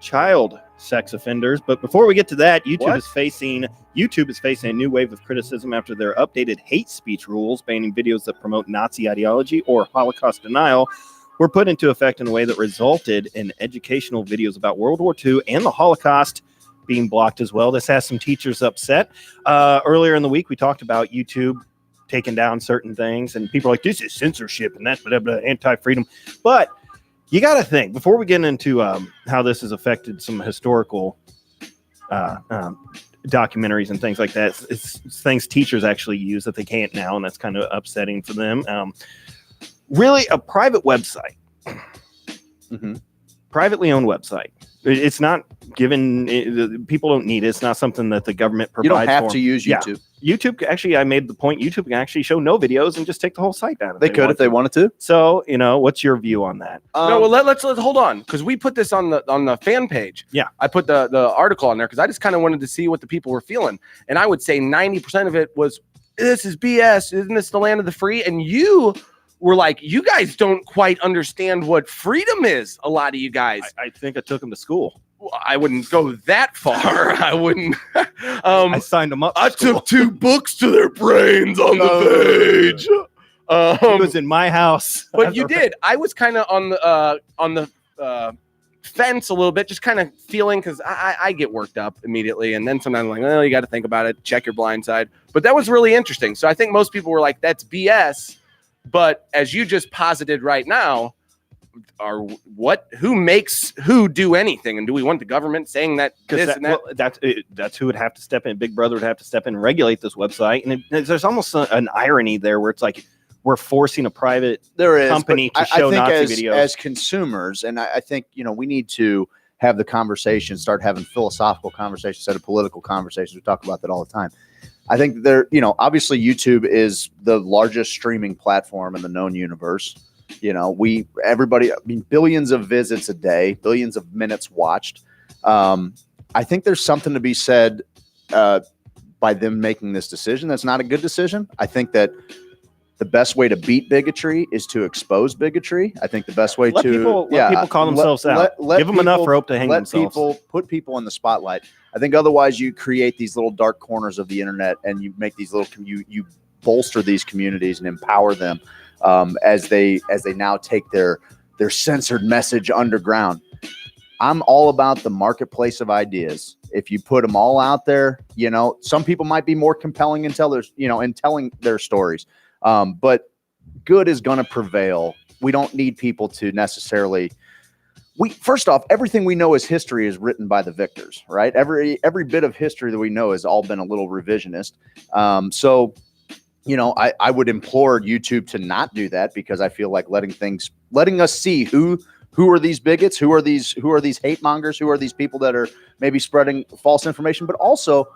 child sex offenders. But before we get to that, YouTube is facing a new wave of criticism after their updated hate speech rules banning videos that promote Nazi ideology or Holocaust denial were put into effect in a way that resulted in educational videos about World War II and the Holocaust being blocked as well. This has some teachers upset. Earlier in the week, we talked about YouTube taking down certain things, and people are like, this is censorship and that's blah, blah, anti-freedom. But you got to think, before we get into how this has affected some historical documentaries and things like that, it's things teachers actually use that they can't now, and that's kind of upsetting for them. Really, a private website, privately owned website. It's not given. People don't need it. It's not something that the government provides. You don't have for to use YouTube. Yeah. YouTube, actually, I made the point. YouTube can actually show no videos and just take the whole site down. They could if they wanted to. So, what's your view on that? No, well, let's hold on, because we put this on the fan page. Yeah, I put the article on there because I just kind of wanted to see what the people were feeling, and I would say 90% of it was, "This is BS. Isn't this the land of the free?" And you were like, "You guys don't quite understand what freedom is." A lot of you guys. I think I took them to school. Well, I wouldn't go that far. I wouldn't. I signed them up. I took 2 books to their brains on the page. It was in my house. But you did. I was kind of on the fence a little bit, just kind of feeling, because I get worked up immediately, and then sometimes I'm like, well, you got to think about it, check your blind side. But that was really interesting. So I think most people were like, that's BS. But as you just posited right now, who makes who do anything, and do we want the government saying that this and that? Well, that's who would have to step in. Big Brother would have to step in and regulate this website, and there's almost an irony there where it's like we're forcing a private company to show Nazi videos as consumers. And I think we need to have the conversation, start having philosophical conversations instead of political conversations. We talk about that all the time. I think obviously YouTube is the largest streaming platform in the known universe. Billions of visits a day, billions of minutes watched. I think there's something to be said by them making this decision. That's not a good decision. I think that the best way to beat bigotry is to expose bigotry. I think the best way let people call themselves out. Give them enough rope to hang themselves. Put people in the spotlight. I think otherwise you create these little dark corners of the internet, and you make these little you bolster these communities and empower them as they now take their censored message underground. I'm all about the marketplace of ideas. If you put them all out there, some people might be more compelling in telling their stories. But good is going to prevail. We don't need people to necessarily. First off, everything we know as history is written by the victors, right? Every bit of history that we know has all been a little revisionist. I would implore YouTube to not do that, because I feel like letting us see who who are these bigots? Who are these hate mongers? Who are these people that are maybe spreading false information? But also,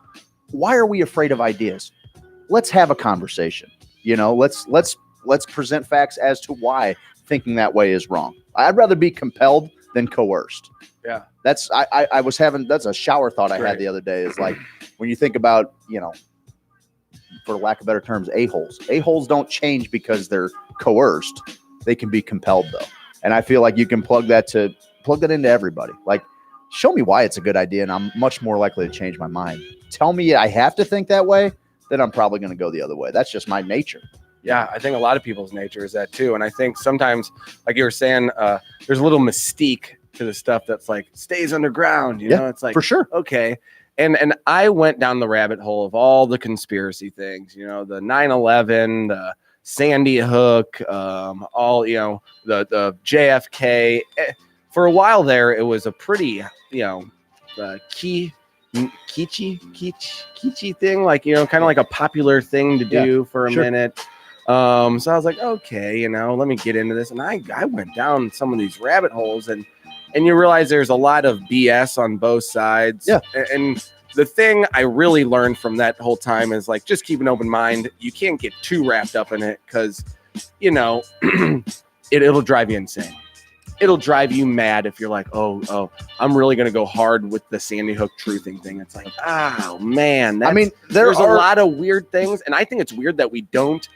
why are we afraid of ideas? Let's have a conversation. Let's present facts as to why thinking that way is wrong. I'd rather be compelled than coerced. Yeah. That's a shower thought I had the other day, is like, when you think about, for lack of better terms, a-holes don't change because they're coerced. They can be compelled though. And I feel like you can plug that into everybody. Like, show me why it's a good idea, and I'm much more likely to change my mind. Tell me I have to think that way, then I'm probably going to go the other way. That's just my nature. Yeah, I think a lot of people's nature is that too. And I think sometimes, like you were saying, there's a little mystique to the stuff that's like stays underground. It's like, for sure. Okay. And I went down the rabbit hole of all the conspiracy things, the 9/11, the Sandy Hook, all, the JFK. For a while there, it was a pretty, kitschy thing, like, kind of like a popular thing to do for a minute. So I was like, okay, let me get into this. And I went down some of these rabbit holes, and you realize there's a lot of BS on both sides. Yeah. And the thing I really learned from that whole time is, like, just keep an open mind. You can't get too wrapped up in it, because, it'll drive you insane. It'll drive you mad if you're like, oh, I'm really going to go hard with the Sandy Hook truthing thing. It's like, oh, man. There's a lot of weird things. And I think it's weird that we don't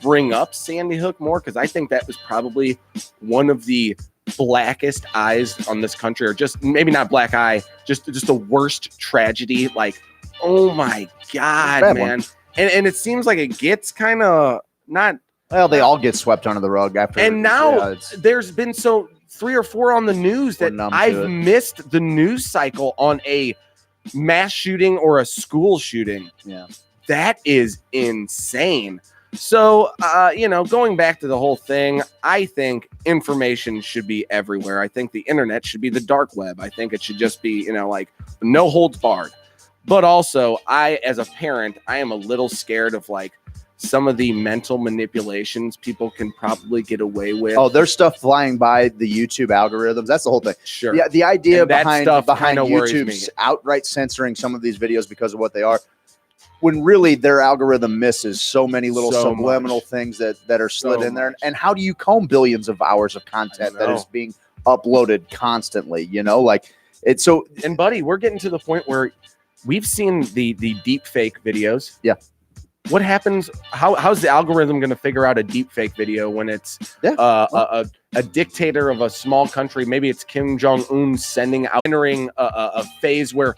bring up Sandy Hook more, because I think that was probably one of the blackest eyes on this country, or just maybe not black eye, just the worst tragedy. Like, oh, my God, man. And it seems like it gets kind of not. Well, they all get swept under the rug after. And now there's been 3 or 4 on the news that I've missed the news cycle on a mass shooting or a school shooting. Yeah. That is insane. So, going back to the whole thing, I think information should be everywhere. I think the internet should be the dark web. I think it should just be, like, no holds barred. But also, as a parent, I am a little scared of, like, some of the mental manipulations people can probably get away with. Oh, there's stuff flying by the YouTube algorithms. That's the whole thing. Sure. Yeah, the idea behind worries YouTube's outright censoring some of these videos because of what they are, when really their algorithm misses so many little subliminal things that are slid in there. And how do you comb billions of hours of content that is being uploaded constantly? And buddy, we're getting to the point where we've seen the deep fake videos. Yeah. What happens? How's the algorithm going to figure out a deep fake video when it's a dictator of a small country? Maybe it's Kim Jong-un entering a phase where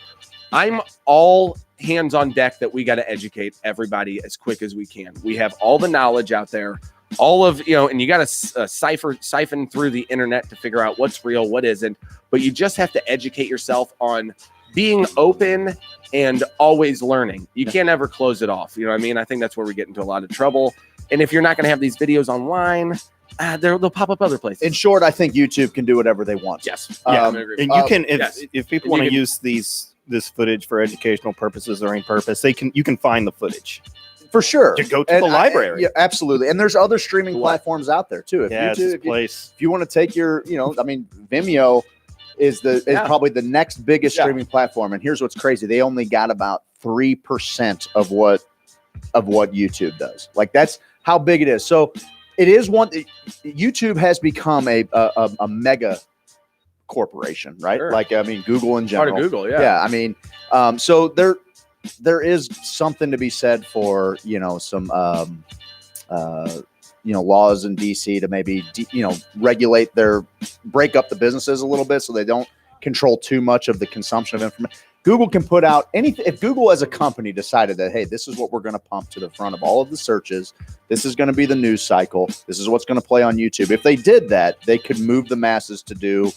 I'm all hands on deck that we got to educate everybody as quick as we can. We have all the knowledge out there, and you got to siphon through the internet to figure out what's real, what isn't. But you just have to educate yourself on being open and always learning. You can't ever close it off. You know what I mean? I think that's where we get into a lot of trouble. And if you're not going to have these videos online, they'll pop up other places. In short, I think YouTube can do whatever they want. Yes. And you can, if people want to use this footage for educational purposes or any purpose, you can find the footage. For sure. To go to the library. Yeah, absolutely. And there's other streaming platforms out there too. If you want to take your, Vimeo is probably the next biggest streaming platform. And here's what's crazy. They only got about 3% of what YouTube does. Like, that's how big it is. So it is YouTube has become a mega corporation, right? Sure. Like, Google in general. Part of Google, yeah. Yeah. So there is something to be said for, some, laws in DC to maybe, break up the businesses a little bit so they don't control too much of the consumption of information. Google can put out anything. If Google as a company decided that, hey, this is what we're going to pump to the front of all of the searches, this is going to be the news cycle, this is what's going to play on YouTube. If they did that, they could move the masses to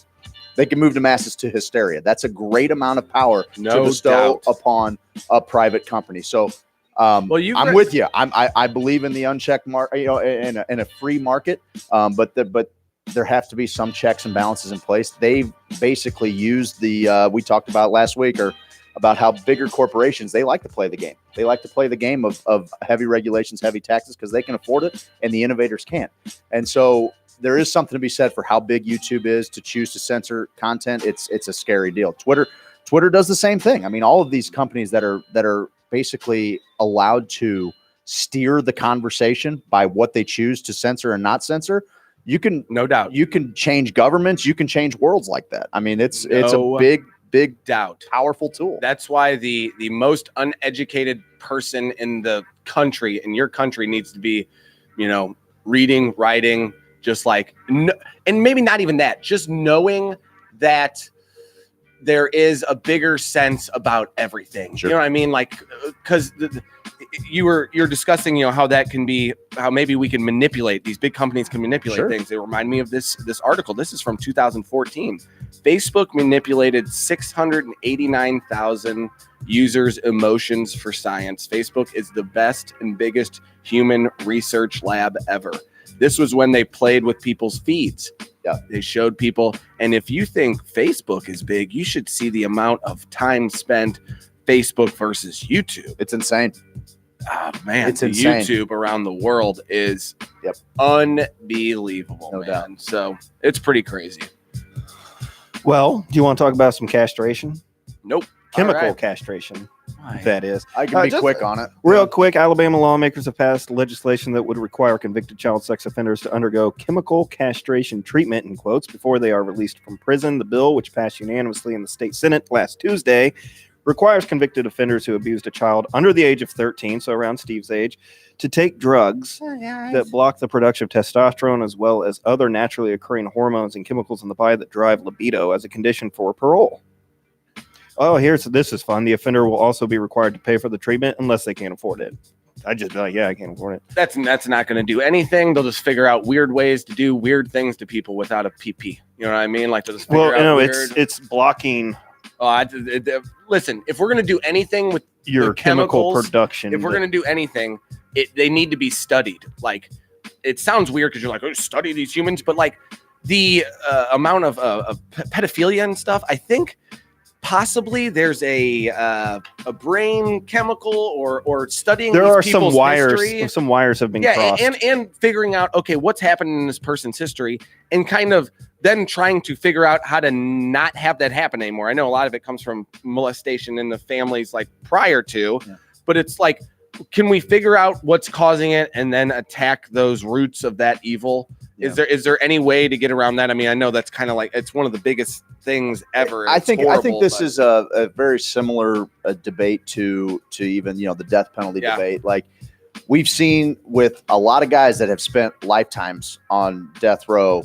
hysteria. That's a great amount of power to bestow upon a private company. So I'm with you. I believe in the unchecked market, in a free market. But there have to be some checks and balances in place. They've basically used we talked about last week, or about how bigger corporations, they like to play the game. They like to play the game of heavy regulations, heavy taxes, because they can afford it and the innovators can't. And so there is something to be said for how big YouTube is to choose to censor content. It's a scary deal. Twitter does the same thing. I mean, all of these companies that are basically allowed to steer the conversation by what they choose to censor and not censor. You can, no doubt, you can change governments. You can change worlds like that. I mean, it's a big doubt, powerful tool. That's why the most uneducated person in the country, in your country, needs to be, reading, writing, just like, and maybe not even that, just knowing that there is a bigger sense about everything. Sure. You know what I mean? Like, because you're discussing, how that can be, how maybe we can manipulate, these big companies can manipulate things. They remind me of this article. This is from 2014. Facebook manipulated 689,000 users' emotions for science. Facebook is the best and biggest human research lab ever. This was when they played with people's feeds. Yeah. They showed people. And if you think Facebook is big, you should see the amount of time spent Facebook versus YouTube. It's insane. Oh, man, it's insane. YouTube around the world is unbelievable. No doubt. So it's pretty crazy. Well, do you want to talk about some castration? Nope. Chemical castration. That is. I can be quick on it. Real quick, Alabama lawmakers have passed legislation that would require convicted child sex offenders to undergo chemical castration treatment, in quotes, before they are released from prison. The bill, which passed unanimously in the state Senate last Tuesday, requires convicted offenders who abused a child under the age of 13, so around Steve's age, to take drugs that block the production of testosterone as well as other naturally occurring hormones and chemicals in the body that drive libido as a condition for parole. Oh, this is fun. The offender will also be required to pay for the treatment unless they can't afford it. I just be like, yeah, I can't afford it. That's not going to do anything. They'll just figure out weird ways to do weird things to people without a PP. You know what I mean? Like, they'll just figure out weird... it's blocking. Listen, if we're going to do anything with your chemical chemicals, production, if we're going to do anything, they need to be studied. Like, it sounds weird because you're like, oh, study these humans, but like the amount of pedophilia and stuff, I think possibly there's a brain chemical or studying. There are some wires. History. Some wires have been crossed. and figuring out, okay, what's happened in this person's history, and kind of then trying to figure out how to not have that happen anymore. I know a lot of it comes from molestation in the families like prior to, but it's like, can we figure out what's causing it and then attack those roots of that evil? Yeah. Is there any way to get around that? I mean, I know that's kind of like, it's one of the biggest things ever. I think this is a very similar debate to even, the death penalty debate. Like, we've seen with a lot of guys that have spent lifetimes on death row,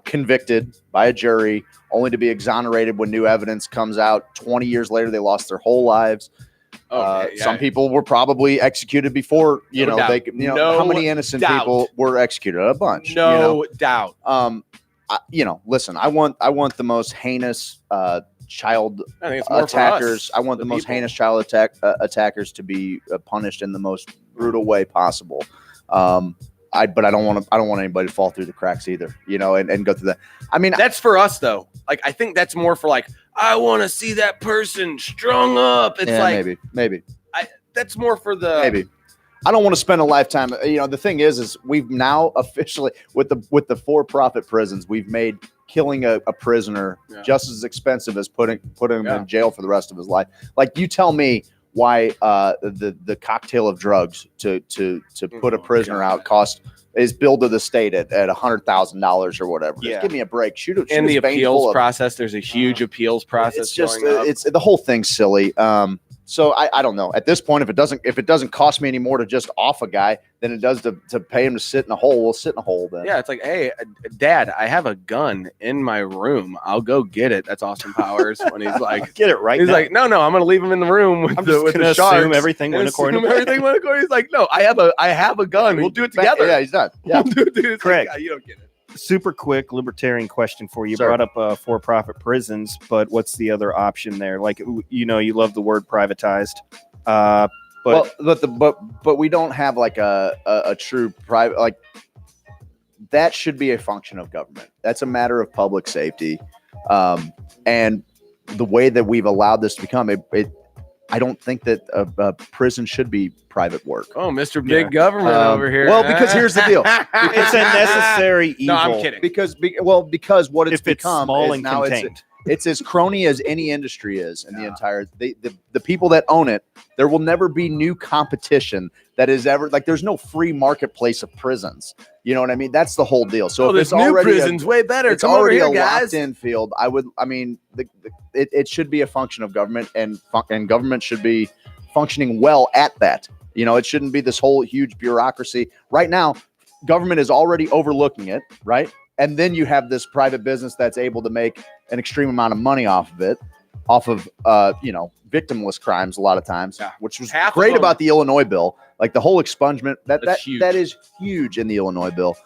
convicted by a jury, only to be exonerated when new evidence comes out. 20 years later, they lost their whole lives. Some people were probably executed before, how many innocent people were executed? A bunch. No doubt. Listen, I want the most heinous child attackers. I want the most heinous child attackers to be punished in the most brutal way possible. But I don't want anybody to fall through the cracks either, and go through that. I mean, that's for us though. Like, I think that's more for like, I want to see that person strung up. It's like maybe. That's more for the maybe. I don't want to spend a lifetime. The thing is we've now officially with the for-profit prisons, we've made killing a prisoner just as expensive as putting him in jail for the rest of his life. Like, you tell me why the cocktail of drugs to put a prisoner out is billed to the state at $100,000 or whatever. Just give me a break. Shoot and the appeals process. There's a huge appeals process. It's just it's the whole thing's silly. So I don't know. At this point, if it doesn't cost me any more to just off a guy than it does to pay him to sit in a hole, we'll sit in a hole then. Yeah, it's like, hey, Dad, I have a gun in my room. I'll go get it. That's Austin Powers when he's like, get it right. He's now. like, no, I'm gonna leave him in the room with the sharks. Assume everything went according to everything went according. He's like, no, I have a gun. We'll do it together. Yeah, he's done. Yeah, Craig, like, you don't get it. Super quick libertarian question for you. Brought up for-profit prisons, but what's the other option there? Like, you love the word privatized. But we don't have like a true private, like, that should be a function of government. That's a matter of public safety. And the way that we've allowed this to become, I don't think that a prison should be private work. Oh, Mr. Big Government over here. Well, because here's the deal. It's a necessary evil. No, I'm kidding. Because what it's If it's become small is and now contained. it's as crony as any industry is in the entire the people that own it. There will never be new competition that is ever like there's no free marketplace of prisons. You know what I mean? That's the whole deal. So if this it's new already prison's way better. it's Come over already here, a guys. locked-in field. It should be a function of government, and government should be functioning well at that. You know, it shouldn't be this whole huge bureaucracy. Right now, government is already overlooking it, right? And then you have this private business that's able to make an extreme amount of money off of it, off of victimless crimes a lot of times, which was Half of great them. about the Illinois bill. Like the whole expungement, That's huge. that is huge in the Illinois bill.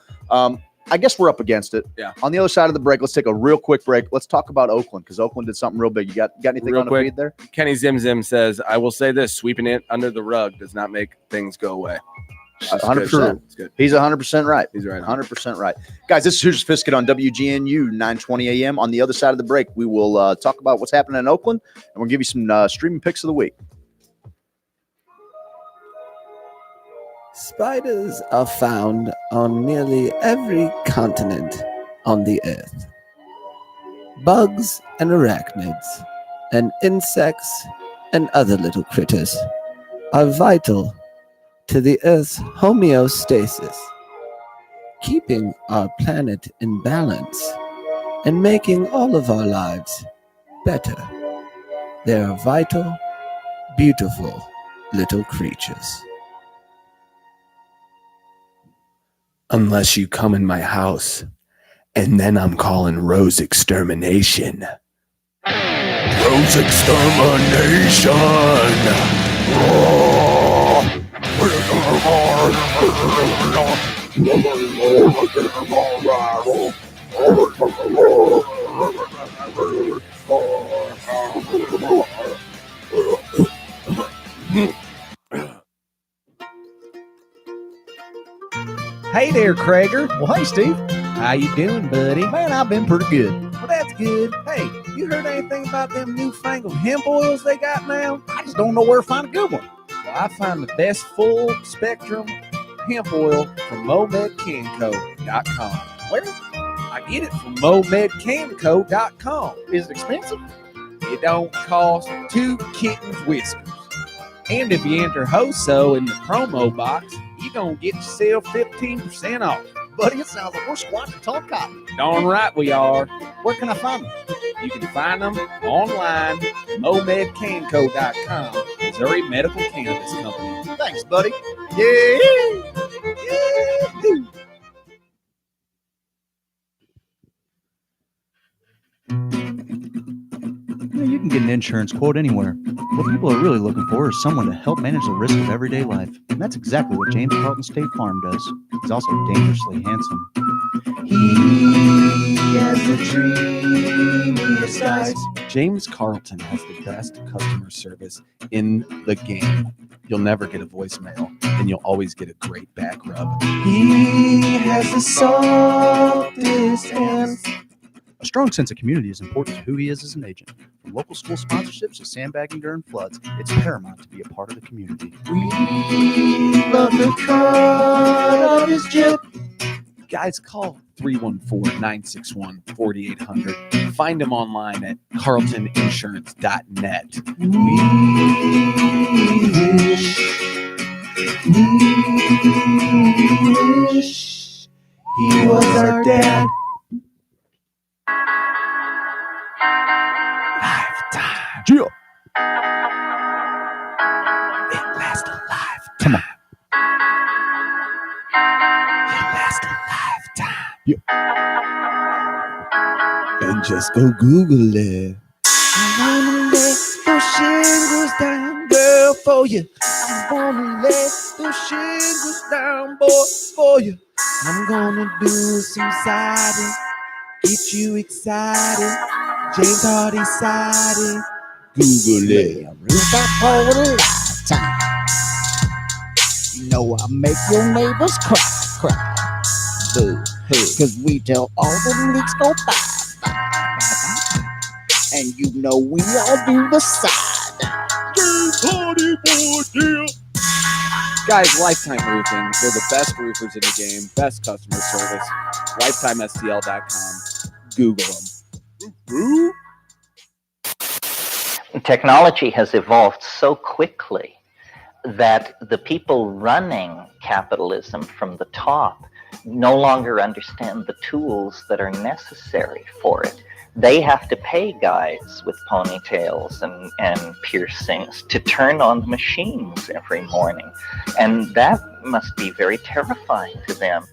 I guess we're up against it. Yeah. On the other side of the break, let's take a real quick break. Let's talk about Oakland because Oakland did something real big. You got anything Real on the quick, feed there? Kenny Zim Zim says, I will say this, sweeping it under the rug does not make things go away. It's just good. 100%. It's good. He's 100% right. He's right. 100% right. Guys, this is Hoosier Sophisticate on WGNU, 9:20 a.m. On the other side of the break, we will talk about what's happening in Oakland, and we'll give you some streaming picks of the week. Spiders are found on nearly every continent on the earth. Bugs and arachnids, and insects and other little critters are vital to the Earth's homeostasis, keeping our planet in balance and making all of our lives better. They are vital, beautiful little creatures. Unless you come in my house, and then I'm calling Rose Extermination. Rose Extermination! Hey there, Krager. Well, hey, Steve. How you doing, buddy? Man, I've been pretty good. Well, that's good. Hey, you heard anything about them newfangled hemp oils they got now? I just don't know where to find a good one. Well, I find the best full spectrum hemp oil from MomedCanco.com. Where? I get it from MomedCanco.com. Is it expensive? It don't cost 2 kittens whiskers. And if you enter HOSO in the promo box, you're going to get yourself 15% off. Buddy, it sounds like we're squatting tall cotton. Darn right we are. Where can I find them? You can find them online, MomedCanco.com, Missouri Medical Cannabis Company. Thanks, buddy. Yeah. You can get an insurance quote anywhere. What people are really looking for is someone to help manage the risk of everyday life. And that's exactly what James Carlton State Farm does. He's also dangerously handsome. He has a dreamiest eyes. James Carlton has the best customer service in the game. You'll never get a voicemail, and you'll always get a great back rub. He has the softest hands. A strong sense of community is important to who he is as an agent. From local school sponsorships to sandbagging during floods, it's paramount to be a part of the community. We love the cut of his jib. Guys, call 314-961-4800. Find him online at carltoninsurance.net. We wish he was our dad. Lifetime. Yeah. It lasts a lifetime. Come on. It lasts a lifetime. Yeah. And just go Google it. I wanna let those shingles down, girl, for you. I wanna let those shingles down, boy, for you. I'm gonna do some siding, get you excited. James Hardy siding. Google it. Roof up for a lifetime. You know I make your neighbors cry. Boo, hoo. Cause we tell all the leaks go bye. And you know we all do the side. Guys, Lifetime Roofing. They're the best roofers in the game, best customer service. LifetimeSTL.com. Google them. Technology has evolved so quickly that the people running capitalism from the top no longer understand the tools that are necessary for it. They have to pay guys with ponytails and piercings to turn on the machines every morning. And that must be very terrifying to them.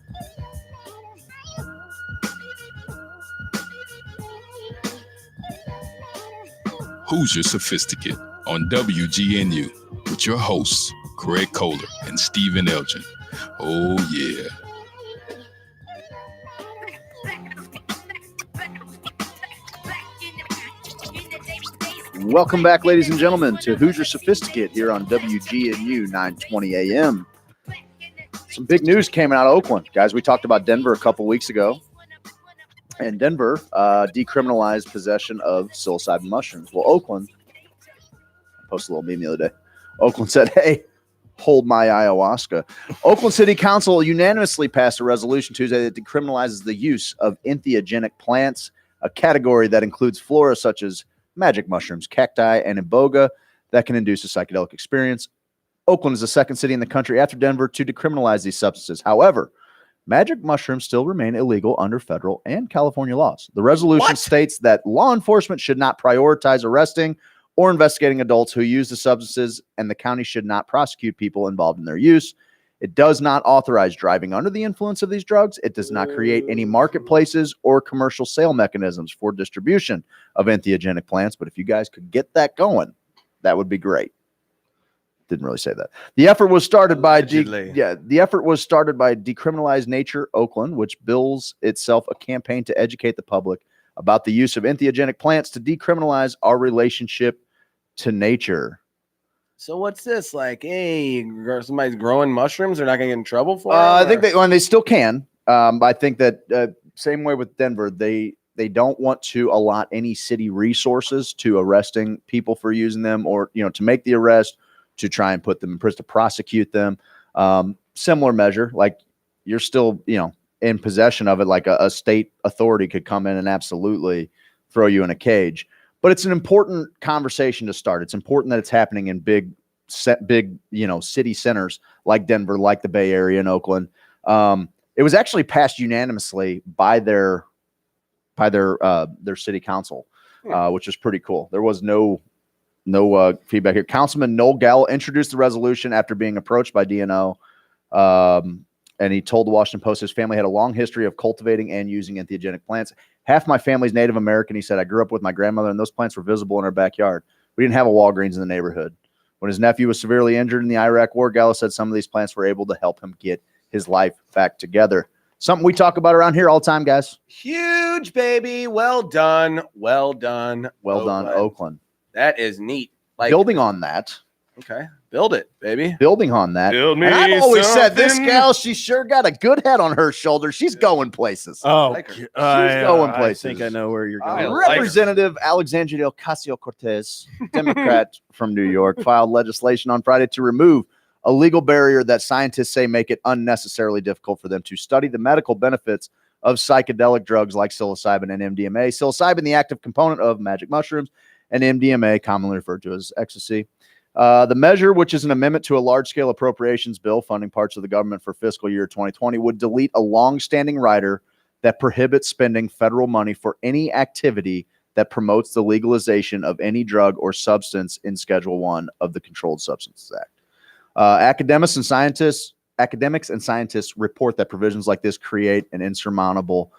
Hoosier Sophisticate on WGNU with your hosts, Craig Kohler and Stephen Elgin. Oh, yeah. Welcome back, ladies and gentlemen, to Hoosier Sophisticate here on WGNU 920 AM. Some big news came out of Oakland. Guys, we talked about Denver a couple weeks ago. And Denver decriminalized possession of psilocybin mushrooms. Well, Oakland, I posted a little meme the other day. Oakland said, hey, hold my ayahuasca. Oakland City Council unanimously passed a resolution Tuesday that decriminalizes the use of entheogenic plants, a category that includes flora such as magic mushrooms, cacti, and iboga that can induce a psychedelic experience. Oakland is the second city in the country after Denver to decriminalize these substances. However, magic mushrooms still remain illegal under federal and California laws. The resolution states that law enforcement should not prioritize arresting or investigating adults who use the substances, and the county should not prosecute people involved in their use. It does not authorize driving under the influence of these drugs. It does not create any marketplaces or commercial sale mechanisms for distribution of entheogenic plants. But if you guys could get that going, that would be great. Didn't really say that. The effort was started by Decriminalize Nature Oakland, which bills itself a campaign to educate the public about the use of entheogenic plants to decriminalize our relationship to nature. So what's this like? Hey, somebody's growing mushrooms. They're not going to get in trouble for it? I think they still can. I think that same way with Denver, they don't want to allot any city resources to arresting people for using them, or to make the arrest, to try and put them in prison, to prosecute them. Similar measure, like you're still in possession of it. Like a state authority could come in and absolutely throw you in a cage. But it's an important conversation to start. It's important that it's happening in big, city centers like Denver, like the Bay Area and Oakland. It was actually passed unanimously by their city council, which is pretty cool. There was no feedback here. Councilman Noel Gall introduced the resolution after being approached by DNO, and he told the Washington Post his family had a long history of cultivating and using entheogenic plants. Half my family's Native American. He said, I grew up with my grandmother, and those plants were visible in our backyard. We didn't have a Walgreens in the neighborhood. When his nephew was severely injured in the Iraq War, Gallo said some of these plants were able to help him get his life back together. Something we talk about around here all the time, guys. Huge, baby. Well done. Well done. Well done, Oakland. That is neat. Like, building on that. Okay. Build it, baby. Building on that. Build me and I've always said this something. gal, she sure got a good head on her shoulder. She's going places. Oh, she's going places. I think I know where you're going. Representative Alexandria Ocasio-Cortez, Democrat from New York, filed legislation on Friday to remove a legal barrier that scientists say make it unnecessarily difficult for them to study the medical benefits of psychedelic drugs like psilocybin and MDMA. Psilocybin, the active component of magic mushrooms, and MDMA, commonly referred to as ecstasy. The measure, which is an amendment to a large-scale appropriations bill funding parts of the government for fiscal year 2020, would delete a long-standing rider that prohibits spending federal money for any activity that promotes the legalization of any drug or substance in Schedule I of the Controlled Substances Act. Academics and scientists report that provisions like this create an insurmountable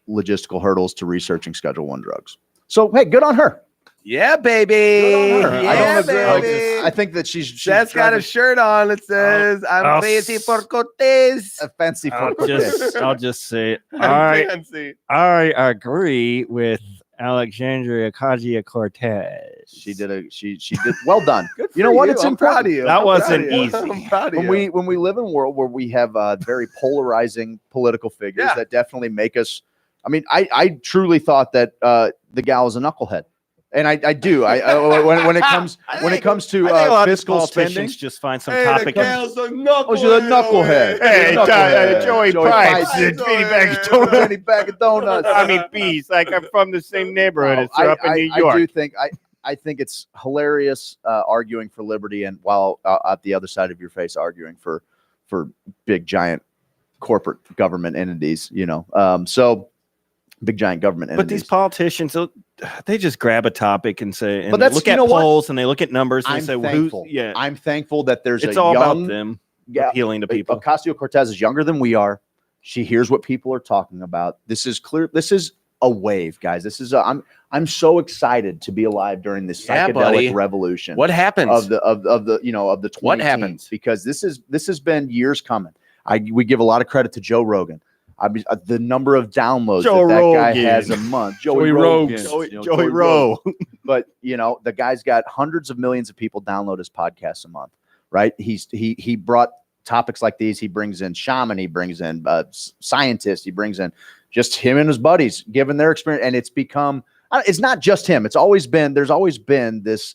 logistical hurdles to researching Schedule I drugs. So, hey, good on her. Yeah, baby. I don't agree. I think that she's That's got a shirt on that says, I'm fancy for Cortez. Fancy for Cortez. I'll just say it. I'm fancy. I agree with Alexandria Ocasio-Cortez. She did well done. You know what? you. It's I'm proud of important. you. That I'm wasn't proud of you. easy. I'm proud of you. When we live in a world where we have very polarizing political figures that definitely make us. I mean, I truly thought that the gal was a knucklehead. And I do. When it comes to I think a lot of fiscal politicians spending, she's just find some topic. Cal's a oh, she's a knucklehead. Hey, Knucklehead. Joey Pipes, Jenny Bag of Donuts. Jenny Bag of Donuts. I mean, peace. Like I'm from the same neighborhood as her up in New I York. do think I think it's hilarious arguing for liberty, and while at the other side of your face arguing for big giant corporate government entities. So big giant government entities. But these politicians, they just grab a topic and say, and But they that's- look you at know what? polls and they look at numbers and I'm they say, well, thankful. yeah, I'm thankful that there's it's a all young, about them appealing to people. Ocasio-Cortez is younger than we are. She hears what people are talking about. This is clear. This is a wave, guys. This is I'm so excited to be alive during this psychedelic buddy. revolution. What happens? of the 20 What happens? Because this has been years coming. We give a lot of credit to Joe Rogan. The number of downloads Joe that guy Rogan. has a month. Joey Rogan. Rogan. Joey Rowe. But the guy's got hundreds of millions of people download his podcast a month, right? He brought topics like these. He brings in shaman. He brings in scientists. He brings in just him and his buddies, giving their experience. And it's become. It's not just him. It's always been. There's always been this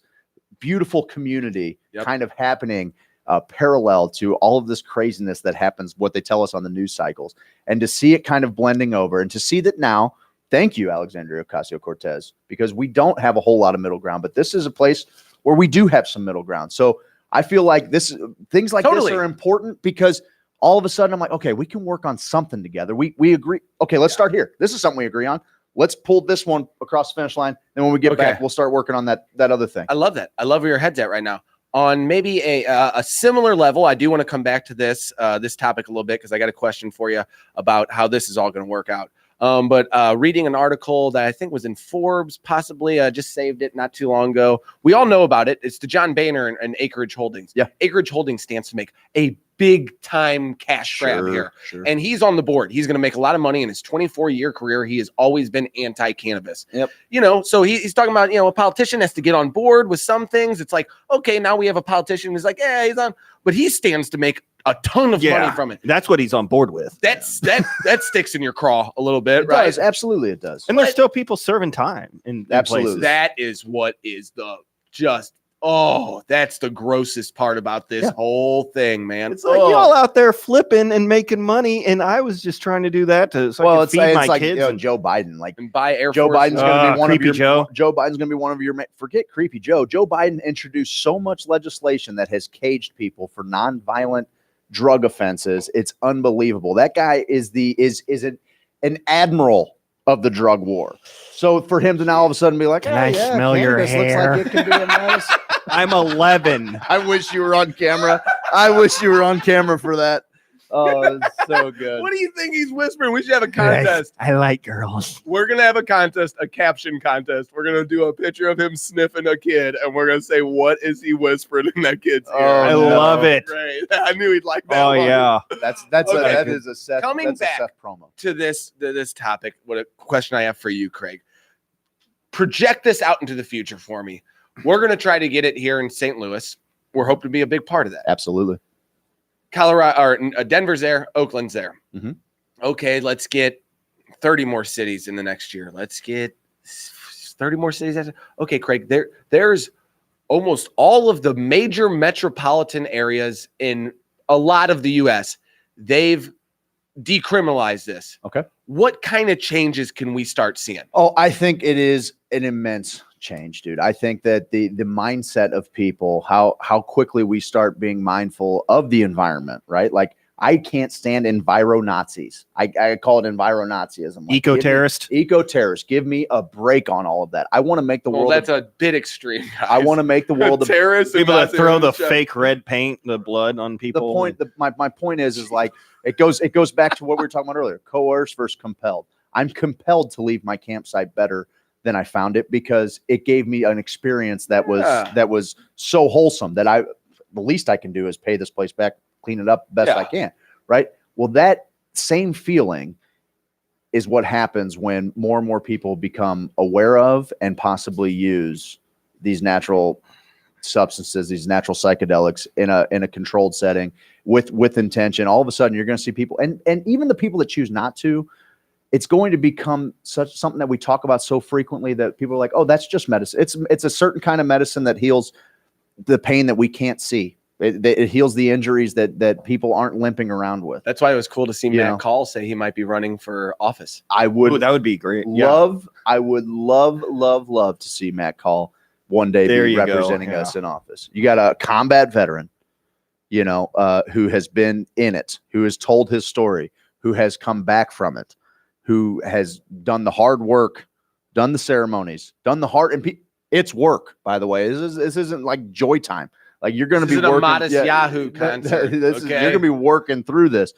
beautiful community kind of happening. Parallel to all of this craziness that happens, what they tell us on the news cycles, and to see it kind of blending over, and to see that now, thank you, Alexandria Ocasio-Cortez, because we don't have a whole lot of middle ground, but this is a place where we do have some middle ground. So I feel like things like this are important, because all of a sudden I'm like, okay, we can work on something together. We agree. Okay, let's start here. This is something we agree on. Let's pull this one across the finish line. Then when we get back, we'll start working on that other thing. I love that. I love where your head's at right now. On maybe a similar level, I do want to come back to this topic a little bit, because I got a question for you about how this is all going to work out. But reading an article that I think was in Forbes, possibly just saved it not too long ago. We all know about it. It's the John Boehner and Acreage Holdings. Yeah, Acreage Holdings stands to make a big time cash grab here. Sure. And he's on the board. He's going to make a lot of money in his 24-year career. He has always been anti-cannabis. Yep. So he's talking about, a politician has to get on board with some things. It's like, okay, now we have a politician who's like, yeah, he's on, but he stands to make a ton of money from it. That's what he's on board with. That sticks in your craw a little bit, It right? does. Absolutely, it does. And there's still people serving time in places. That is what is that's the grossest part about this whole thing, man. It's like y'all out there flipping and making money, and I was just trying to do that so I could feed my like kids. Joe Biden, like and buy Air Joe Force. Biden's going to be one of your Joe. Joe Biden's going to be one of your forget creepy Joe. Joe Biden introduced so much legislation that has caged people for nonviolent drug offenses. It's unbelievable. That guy is an admiral of the drug war. So for him to now all of a sudden be like, Can I smell your hair? Looks like it can be a nice. I'm 11. I wish you were on camera. I wish you were on camera for that. Oh, it's so good. What do you think he's whispering? We should have a contest. I like girls. We're going to have a contest, a caption contest. We're going to do a picture of him sniffing a kid, and we're going to say, what is he whispering in that kid's ear? I love it. Great. I knew he'd like that. Oh, one. yeah. That is a Seth. Coming that's back a Seth promo. to this topic, what a question I have for you, Craig. Project this out into the future for me. We're going to try to get it here in St. Louis. We're hoping to be a big part of that. Absolutely. Colorado or Denver's there, Oakland's there. Mhm. Okay, let's get 30 more cities in the next year. Let's get 30 more cities. Okay, Craig, there's almost all of the major metropolitan areas in a lot of the U.S. They've decriminalized this. Okay. What kind of changes can we start seeing? Oh, I think it is an immense change, dude. I think that the mindset of people, how quickly we start being mindful of the environment, right? Like I can't stand enviro-Nazis. I call it enviro-Nazism. Like, Eco-terrorist? Eco-terrorist. Give me a break on all of that. I want to make the world. That's a bit extreme, guys. I want to make the world. Terrorists. People that throw the fake red paint, the blood on people. My point is like it goes back to what we were talking about earlier. Coerced versus compelled. I'm compelled to leave my campsite better than I found it because it gave me an experience that was so wholesome that the least I can do is pay this place back, clean it up best I can. Right. Well, that same feeling is what happens when more and more people become aware of and possibly use these natural substances, these natural psychedelics in a controlled setting with intention. All of a sudden you're going to see people and even the people that choose not to, it's going to become something that we talk about so frequently that people are like, oh, that's just medicine. It's a certain kind of medicine that heals the pain that we can't see. It heals the injuries that people aren't limping around with. That's why it was cool to see Matt Call say he might be running for office. I would. Ooh, that would be great. I would love to see Matt Call one day be representing us in office. You got a combat veteran, who has been in it, who has told his story, who has come back from it, who has done the hard work, done the ceremonies, done the hard, and it's work, by the way. This isn't like joy time. Like you're going to be working. A modest Yahoo concert. You're going to be working through this.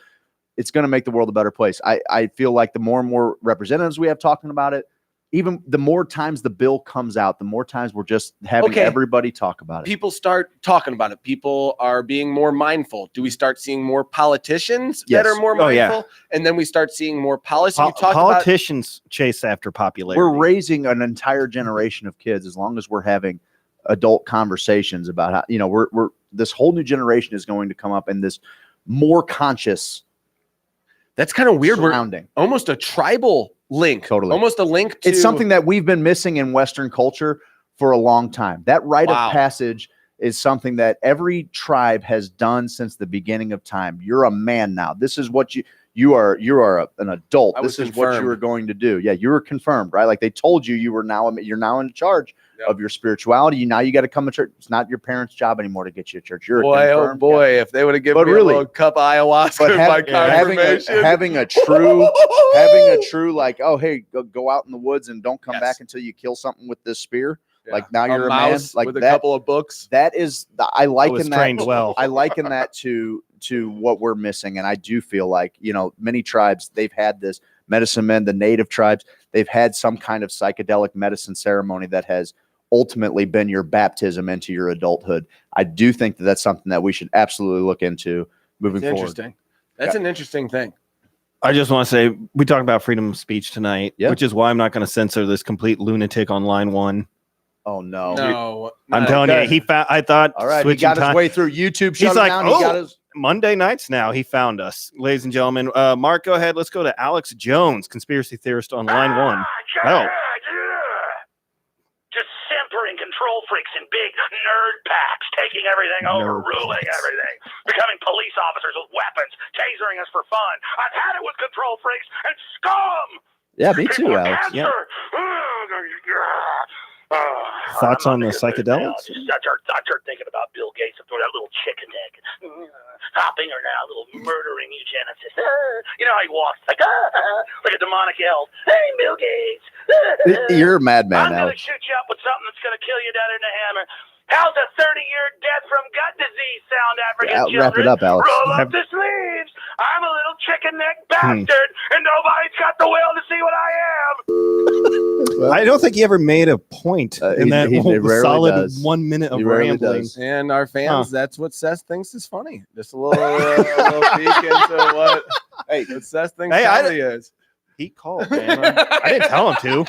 It's going to make the world a better place. I feel like the more and more representatives we have talking about it, even the more times the bill comes out, the more times we're just having everybody talk about it. People start talking about it. People are being more mindful. Do we start seeing more politicians that are more mindful? And then we start seeing more policy. Politicians chase after popularity. We're raising an entire generation of kids as long as we're having adult conversations about how, we're this whole new generation is going to come up in this more conscious. That's kind of weird. Surrounding. We're almost a tribal link. Totally. Almost a link to. It's something that we've been missing in Western culture for a long time. That rite of passage is something that every tribe has done since the beginning of time. You're a man now. This is what you are an adult. This is what you are going to do. Yeah, you were confirmed, right? Like they told you you're now in charge of your spirituality. Now you got to come to church. It's not your parents' job anymore to get you to church. You're oh boy, if they would have given me a little cup of ayahuasca by confirmation. having a true like, oh hey, go out in the woods and don't come back until you kill something with this spear. Yeah. Like now you're a man. Like with a couple of books. That is I liken that. Trained well. I liken that to what we're missing, and I do feel like many tribes they've had this medicine men, the native tribes, they've had some kind of psychedelic medicine ceremony that has ultimately been your baptism into your adulthood. I do think that that's something that we should absolutely look into moving forward. Interesting. That's an interesting thing. I just want to say we talked about freedom of speech tonight, which is why I'm not going to censor this complete lunatic on line one. Oh no! No, I'm telling you, he found. I thought. All right, he got his way through YouTube. He's like, down. Oh, he got his Monday nights now. He found us, ladies and gentlemen. Mark, go ahead. Let's go to Alex Jones, conspiracy theorist on line one. Oh. Just simpering control freaks in big nerd packs, taking everything over, ruling everything, becoming police officers with weapons, tasering us for fun. I've had it with control freaks and scum. Yeah, me too, Alex. Yeah. Thoughts on the psychedelics? I start thinking about Bill Gates and throwing that little chicken neck, hopping her now, little murdering eugenicist. You know how he walks like a demonic elf. Hey, Bill Gates. You're a madman, I'm going to Alex. shoot you up with something that's going to kill you down in the hammer. How's a 30-year death from gut disease sound, African children? Wrap it up, Alex. Roll up the sleeves. I'm a little chicken neck bastard, and nobody's got the will to see what I am. Well, I don't think he ever made a point in that whole solid 1 minute of rambling. And our fans, that's what Seth thinks is funny. Just a little peek into what Seth thinks funny is. He called, man. I didn't tell him to.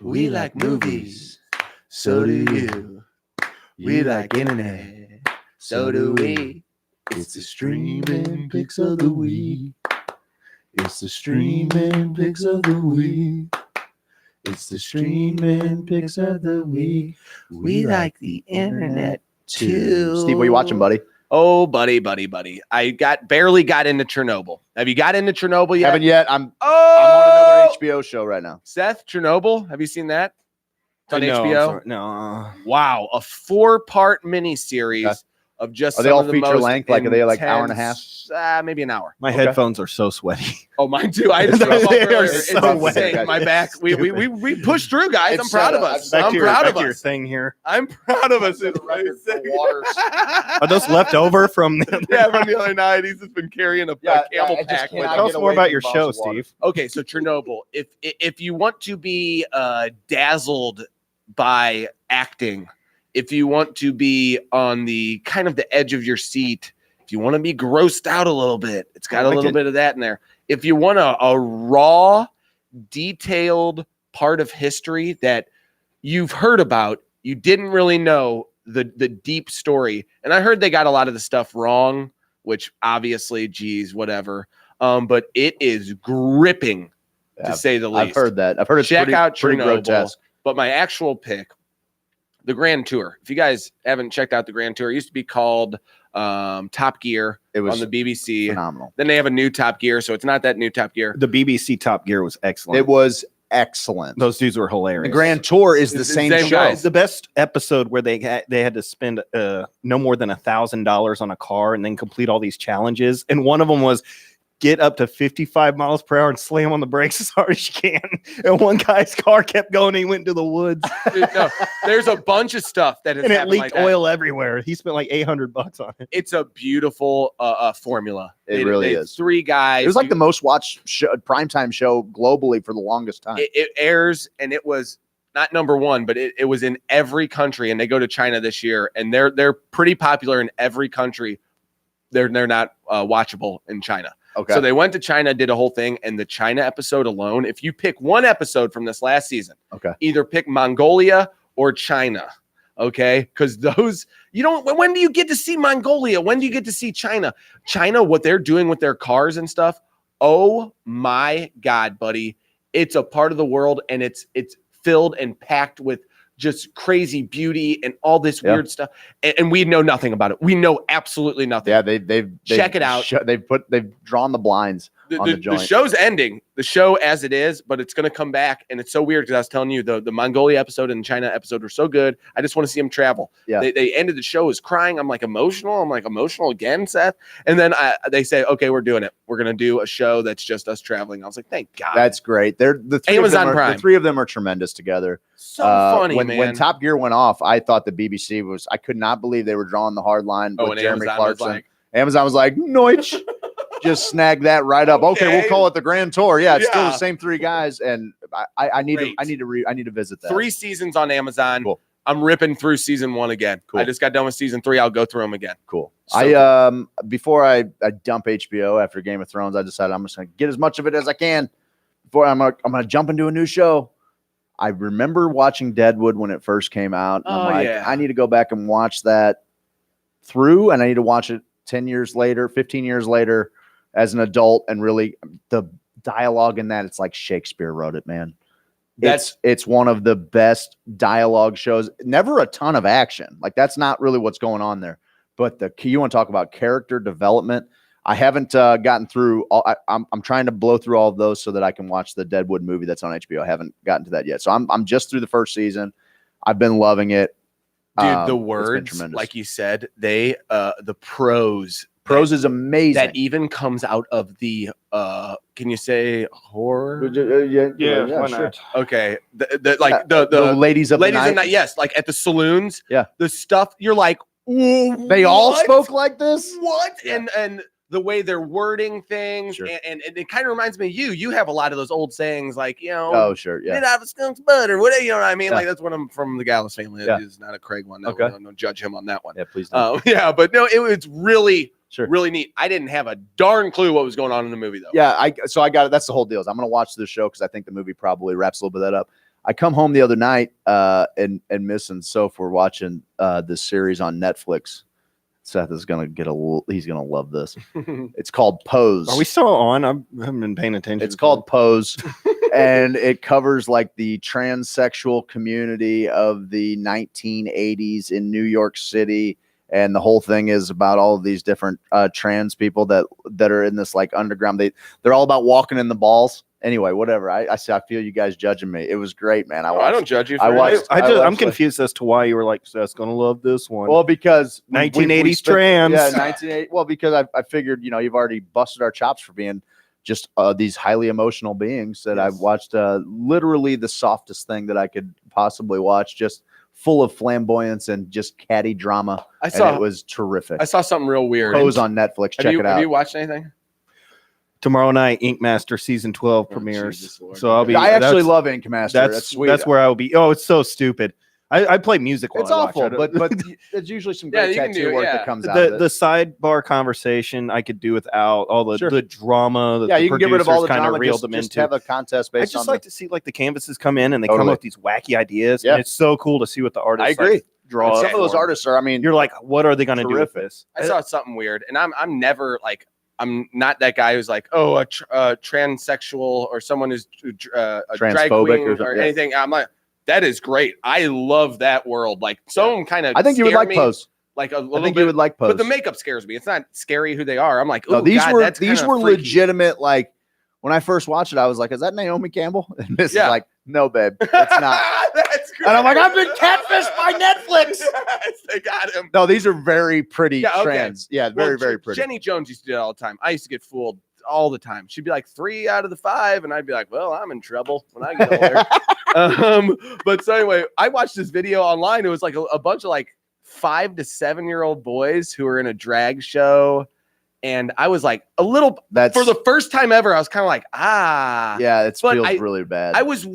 We like movies, so do you. We like internet, so do we. It's the streaming picks of the week. It's the streaming picks of the week. It's the streaming picks of the week. We like the internet too. Steve, what are you watching, buddy? Oh, buddy. I barely got into Chernobyl. Have you got into Chernobyl yet? Haven't yet. I'm on another HBO show right now. Seth, Chernobyl. Have you seen that? It's on No, HBO. No. Wow, a 4-part miniseries of just. Are they some all of the feature most length? Like, are they like hour and a half? Maybe an hour. My headphones are so sweaty. Oh, mine too. I just took them off They are earlier. so It's wet. insane. My back. We pushed through, guys. I'm proud of us. Back I'm to proud of your us. thing here. I'm proud of us. It's Are those left over from the from the other night? He's just been carrying a camel pack. Tell us more about your show, Steve. Okay, so Chernobyl. If you want to be dazzled by acting, if you want to be on the kind of the edge of your seat, if you want to be grossed out a little bit, it's got a little bit of that in there. If you want a raw, detailed part of history that you've heard about, you didn't really know the deep story. And I heard they got a lot of the stuff wrong, which obviously, geez, whatever. But it is gripping, to say the least. I've heard that. I've heard it's Check pretty, out pretty Chernobyl. grotesque. But my actual pick, the Grand Tour. If you guys haven't checked out the Grand Tour, it used to be called Top Gear. It was on the BBC. phenomenal. Then they have a new Top Gear, so it's not that new Top Gear. The BBC Top Gear was excellent. It was excellent. Those dudes were hilarious. The Grand Tour is the It's the same same show. guys. The best episode where they had to spend no more than $1,000 on a car and then complete all these challenges. And one of them was get up to 55 miles per hour and slam on the brakes as hard as you can. And one guy's car kept going and he went into the woods. Dude, no, there's a bunch of stuff that has And it happened leaked like that. oil everywhere. He spent like $800 on it. It's a beautiful formula. It really is. 3 guys. It was like the most watched primetime show globally for the longest time. It airs, and it was not number 1, but it was in every country. And they go to China this year, and they're pretty popular in every country. They're not watchable in China. Okay. So they went to China, did a whole thing, and the China episode alone, if you pick one episode from this last season, either pick Mongolia or China, okay? Because those, when do you get to see Mongolia? When do you get to see China? China, what they're doing with their cars and stuff, oh my God, buddy. It's a part of the world, and it's filled and packed with just crazy beauty and all this weird stuff, and we know nothing about it. We know absolutely nothing. Yeah, they've check it out. They've drawn the blinds on the joint. The show's ending. The show as it is, but it's going to come back, and it's so weird because I was telling you the Mongolia episode and the China episode were so good. I just want to see them travel. Yeah, they ended the show as crying. I'm like emotional. I'm like emotional again, Seth. And then they say, okay, we're doing it. We're going to do a show that's just us traveling. I was like, thank God. That's great. They're the three Amazon of them Prime. The 3 of them are tremendous together. So funny, when, man. When Top Gear went off, I thought the BBC was. I could not believe they were drawing the hard line with and Jeremy Amazon was Clarkson. like- Amazon was like, "Noich." Just snag that right up. Okay, we'll call it the Grand Tour. Yeah, it's still the same 3 guys, and I need to visit that. 3 seasons on Amazon. Cool. I'm ripping through season 1 again. Cool. I just got done with season 3. I'll go through them again. Cool. So Before I dump HBO after Game of Thrones, I decided I'm just gonna get as much of it as I can before I'm gonna jump into a new show. I remember watching Deadwood when it first came out. And I'm like, I need to go back and watch that through, and I need to watch it 10 years later, 15 years later as an adult, and really the dialogue in that, it's like Shakespeare wrote it, man. It's one of the best dialogue shows. Never a ton of action. Like, that's not really what's going on there. But you want to talk about character development. I haven't gotten through all. I'm trying to blow through all of those so that I can watch the Deadwood movie that's on HBO. I haven't gotten to that yet. So I'm just through the first season. I've been loving it. Dude, the words, like you said, the prose is amazing. That even comes out of the can you say horror? Yeah, why sure. not? Okay, the ladies of the night. Yes, like at the saloons. Yeah, the stuff you're like, they all spoke like this. What? Yeah. And the way they're wording things, and it kind of reminds me of you. You have a lot of those old sayings, like, oh sure, yeah, get out of skunk's butt or whatever. You know what I mean? Yeah. Like, that's one I'm from the Gallus family. Yeah. It's not a Craig one. No, Okay. don't judge him on that one. Yeah, please don't. Yeah, but no, it's really really neat. I didn't have a darn clue what was going on in the movie though. Yeah, I got it. That's the whole deal. I'm going to watch this show because I think the movie probably wraps a little bit of that up. I come home the other night and Miss and Soph were watching this series on Netflix. Seth is gonna he's gonna love this. It's called Pose. Are we still on? I haven't been paying attention. It's called Pose, and it covers like the transsexual community of the 1980s in New York City. And the whole thing is about all of these different trans people that are in this like underground. They're all about walking in the balls. Anyway, whatever. I feel you guys judging me. It was great, man. I don't judge you. I'm confused as to why you were like, Seth's gonna love this one. Well, because 1980s trans. Yeah, 1980. Well, because I figured, you've already busted our chops for being just these highly emotional beings that I've watched literally the softest thing that I could possibly watch, just full of flamboyance and just catty drama. And it was terrific. I saw something real weird. Pose on Netflix. Check it out. Have you watched anything? Tomorrow night, Ink Master season 12 premieres. So I'll be. I actually love Ink Master. That's sweet. That's where I will be. Oh, it's so stupid. I play music while It's I watch awful, it. but there's usually some great tattoo work that comes out of it. The sidebar conversation I could do without all the drama. That you can get rid of all the kind drama. of reeled them Just into. have a contest based I on. just like to see like the canvases come in and they come up with these wacky ideas. Yeah. And it's so cool to see what the artists. I agree. draw. Some of those artists are, I mean, you're like, what are they going to do with terrific. this? I saw something weird, and I'm never like, I'm not that guy who's like, oh, a transsexual or someone who's a drag Transphobic queen or yeah. anything. I'm like, that is great. I love that world. Like, some kind of. I think you would like Pose. Like a little I think bit, you would like Pose. but the makeup scares me. It's not scary who they are. I'm like, oh, no, these God, were that's these kinda were freaky. legitimate. Like when I first watched it, I was like, is that Naomi Campbell? And Miss is Yeah. like, no, babe, it's not. That's great. And I'm like, I've been catfished by Netflix. Yes, they got him. No, these are very pretty Yeah, okay. trans. Yeah, very, Well, very pretty. Jenny Jones used to do that all the time. I used to get fooled all the time. She'd be like 3 out of the 5, and I'd be like, well, I'm in trouble when I get older. But so anyway, I watched this video online. It was like a bunch of like 5 to 7-year-old boys who were in a drag show. And I was like for the first time ever, I was kind of like, yeah, it feels really bad. I was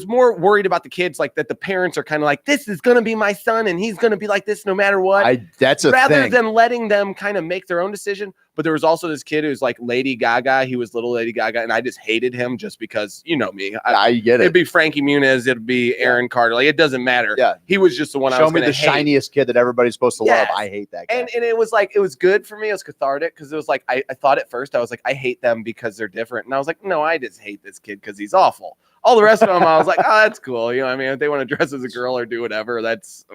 more worried about the kids, like that the parents are kind of like, this is going to be my son and he's going to be like this no matter what. That's a rather thing. than letting them kind of make their own decision. But there was also this kid who was like Lady Gaga. He was little Lady Gaga. And I just hated him just because, you know me. I get it. It'd be Frankie Muniz. It'd be Aaron Carter. Like, it doesn't matter. Yeah. He was just the one I Show was me gonna the hate. shiniest kid that everybody's supposed to Yes. love. I hate that guy. And it was like, it was good for me. It was cathartic because it was like, I thought at first, I was like, I hate them because they're different. And I was like, no, I just hate this kid because he's awful. All the rest of them, I was like, oh, that's cool. You know what I mean? If they want to dress as a girl or do whatever, that's...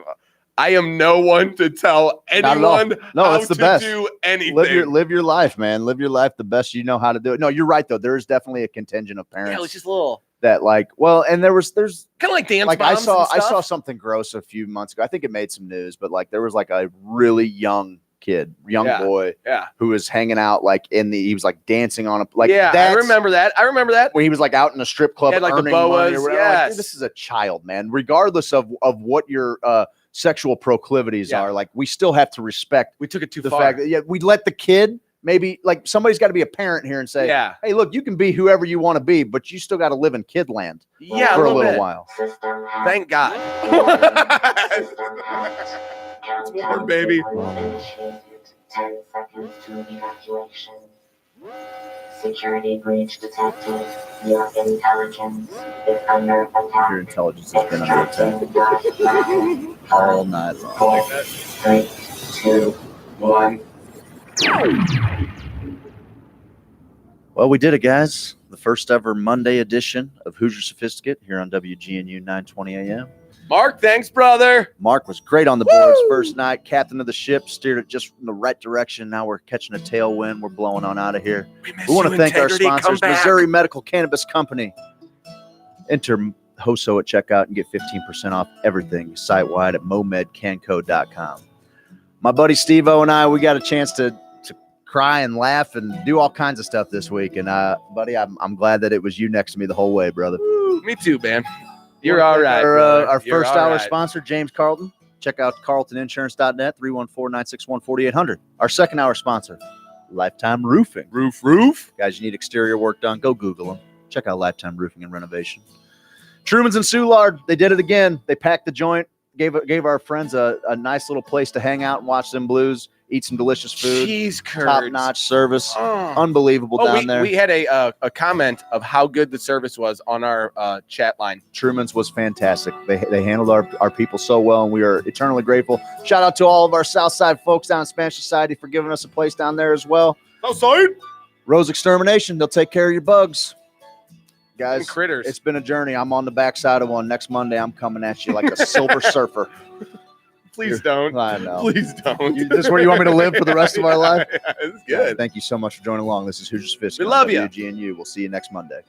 I am no one to tell anyone how it's the to best. do anything. Live your life, man. Live your life the best you know how to do it. No, you're right though. There is definitely a contingent of parents. Yeah, it was just a little that like, well, and there's kind of like dance. Like moms I and saw stuff. something gross a few months ago. I think it made some news, but like there was like a really young kid, boy, who was hanging out like he was like dancing on a like. Yeah, I remember that. When he was like out in a strip club, He had, like, the earning money boas, or whatever. Like, yes. dude, this is a child, man. Regardless of what your sexual proclivities are, like we still have to respect. We took it too the far. fact that we let the kid. Maybe like somebody's got to be a parent here and say, Yeah. hey, look, you can be whoever you want to be, but you still got to live in kid land Yeah, for a little little bit. while. Thank God. Poor baby. 10 seconds to evacuation. Security breach detected. Your intelligence is under attack. Your intelligence has been under attack all night long. 4, 3, 2, 1. Well, we did it, guys. The first ever Monday edition of Hoosier Sophisticate here on WGNU 920 AM. Mark, thanks, brother. Mark was great on the boards first night. Captain of the ship, steered it just in the right direction. Now we're catching a tailwind. We're blowing on out of here. We want to thank our sponsors, Missouri Medical Cannabis Company. Enter HOSO at checkout and get 15% off everything site-wide at momedcanco.com. My buddy Steve-O and I, we got a chance to cry and laugh and do all kinds of stuff this week. And buddy, I'm glad that it was you next to me the whole way, brother. Me too, man. You're all right. Our You're first all hour right. sponsor, James Carlton. Check out carltoninsurance.net, 314-961-4800. Our second hour sponsor, Lifetime Roofing. Roof. Guys, you need exterior work done, go Google them. Check out Lifetime Roofing and Renovation. Truman's and Soulard, they did it again. They packed the joint, gave our friends a nice little place to hang out and watch them Blues, eat some delicious food. Cheese curds. Top-notch service. Unbelievable down there. We had a comment of how good the service was on our chat line. Truman's was fantastic. They handled our people so well, and we are eternally grateful. Shout out to all of our Southside folks down in Spanish Society for giving us a place down there as well. Southside. Rose Extermination, they'll take care of your bugs. Guys, And critters. it's been a journey. I'm on the backside of one. Next Monday, I'm coming at you like a silver surfer. Please don't. I know. Please don't. This is where you want me to live for the rest of our life? Yeah, it's good. Thank you so much for joining along. This is Hoosier Sophisticate. We love ya. WGNU. We'll see you next Monday.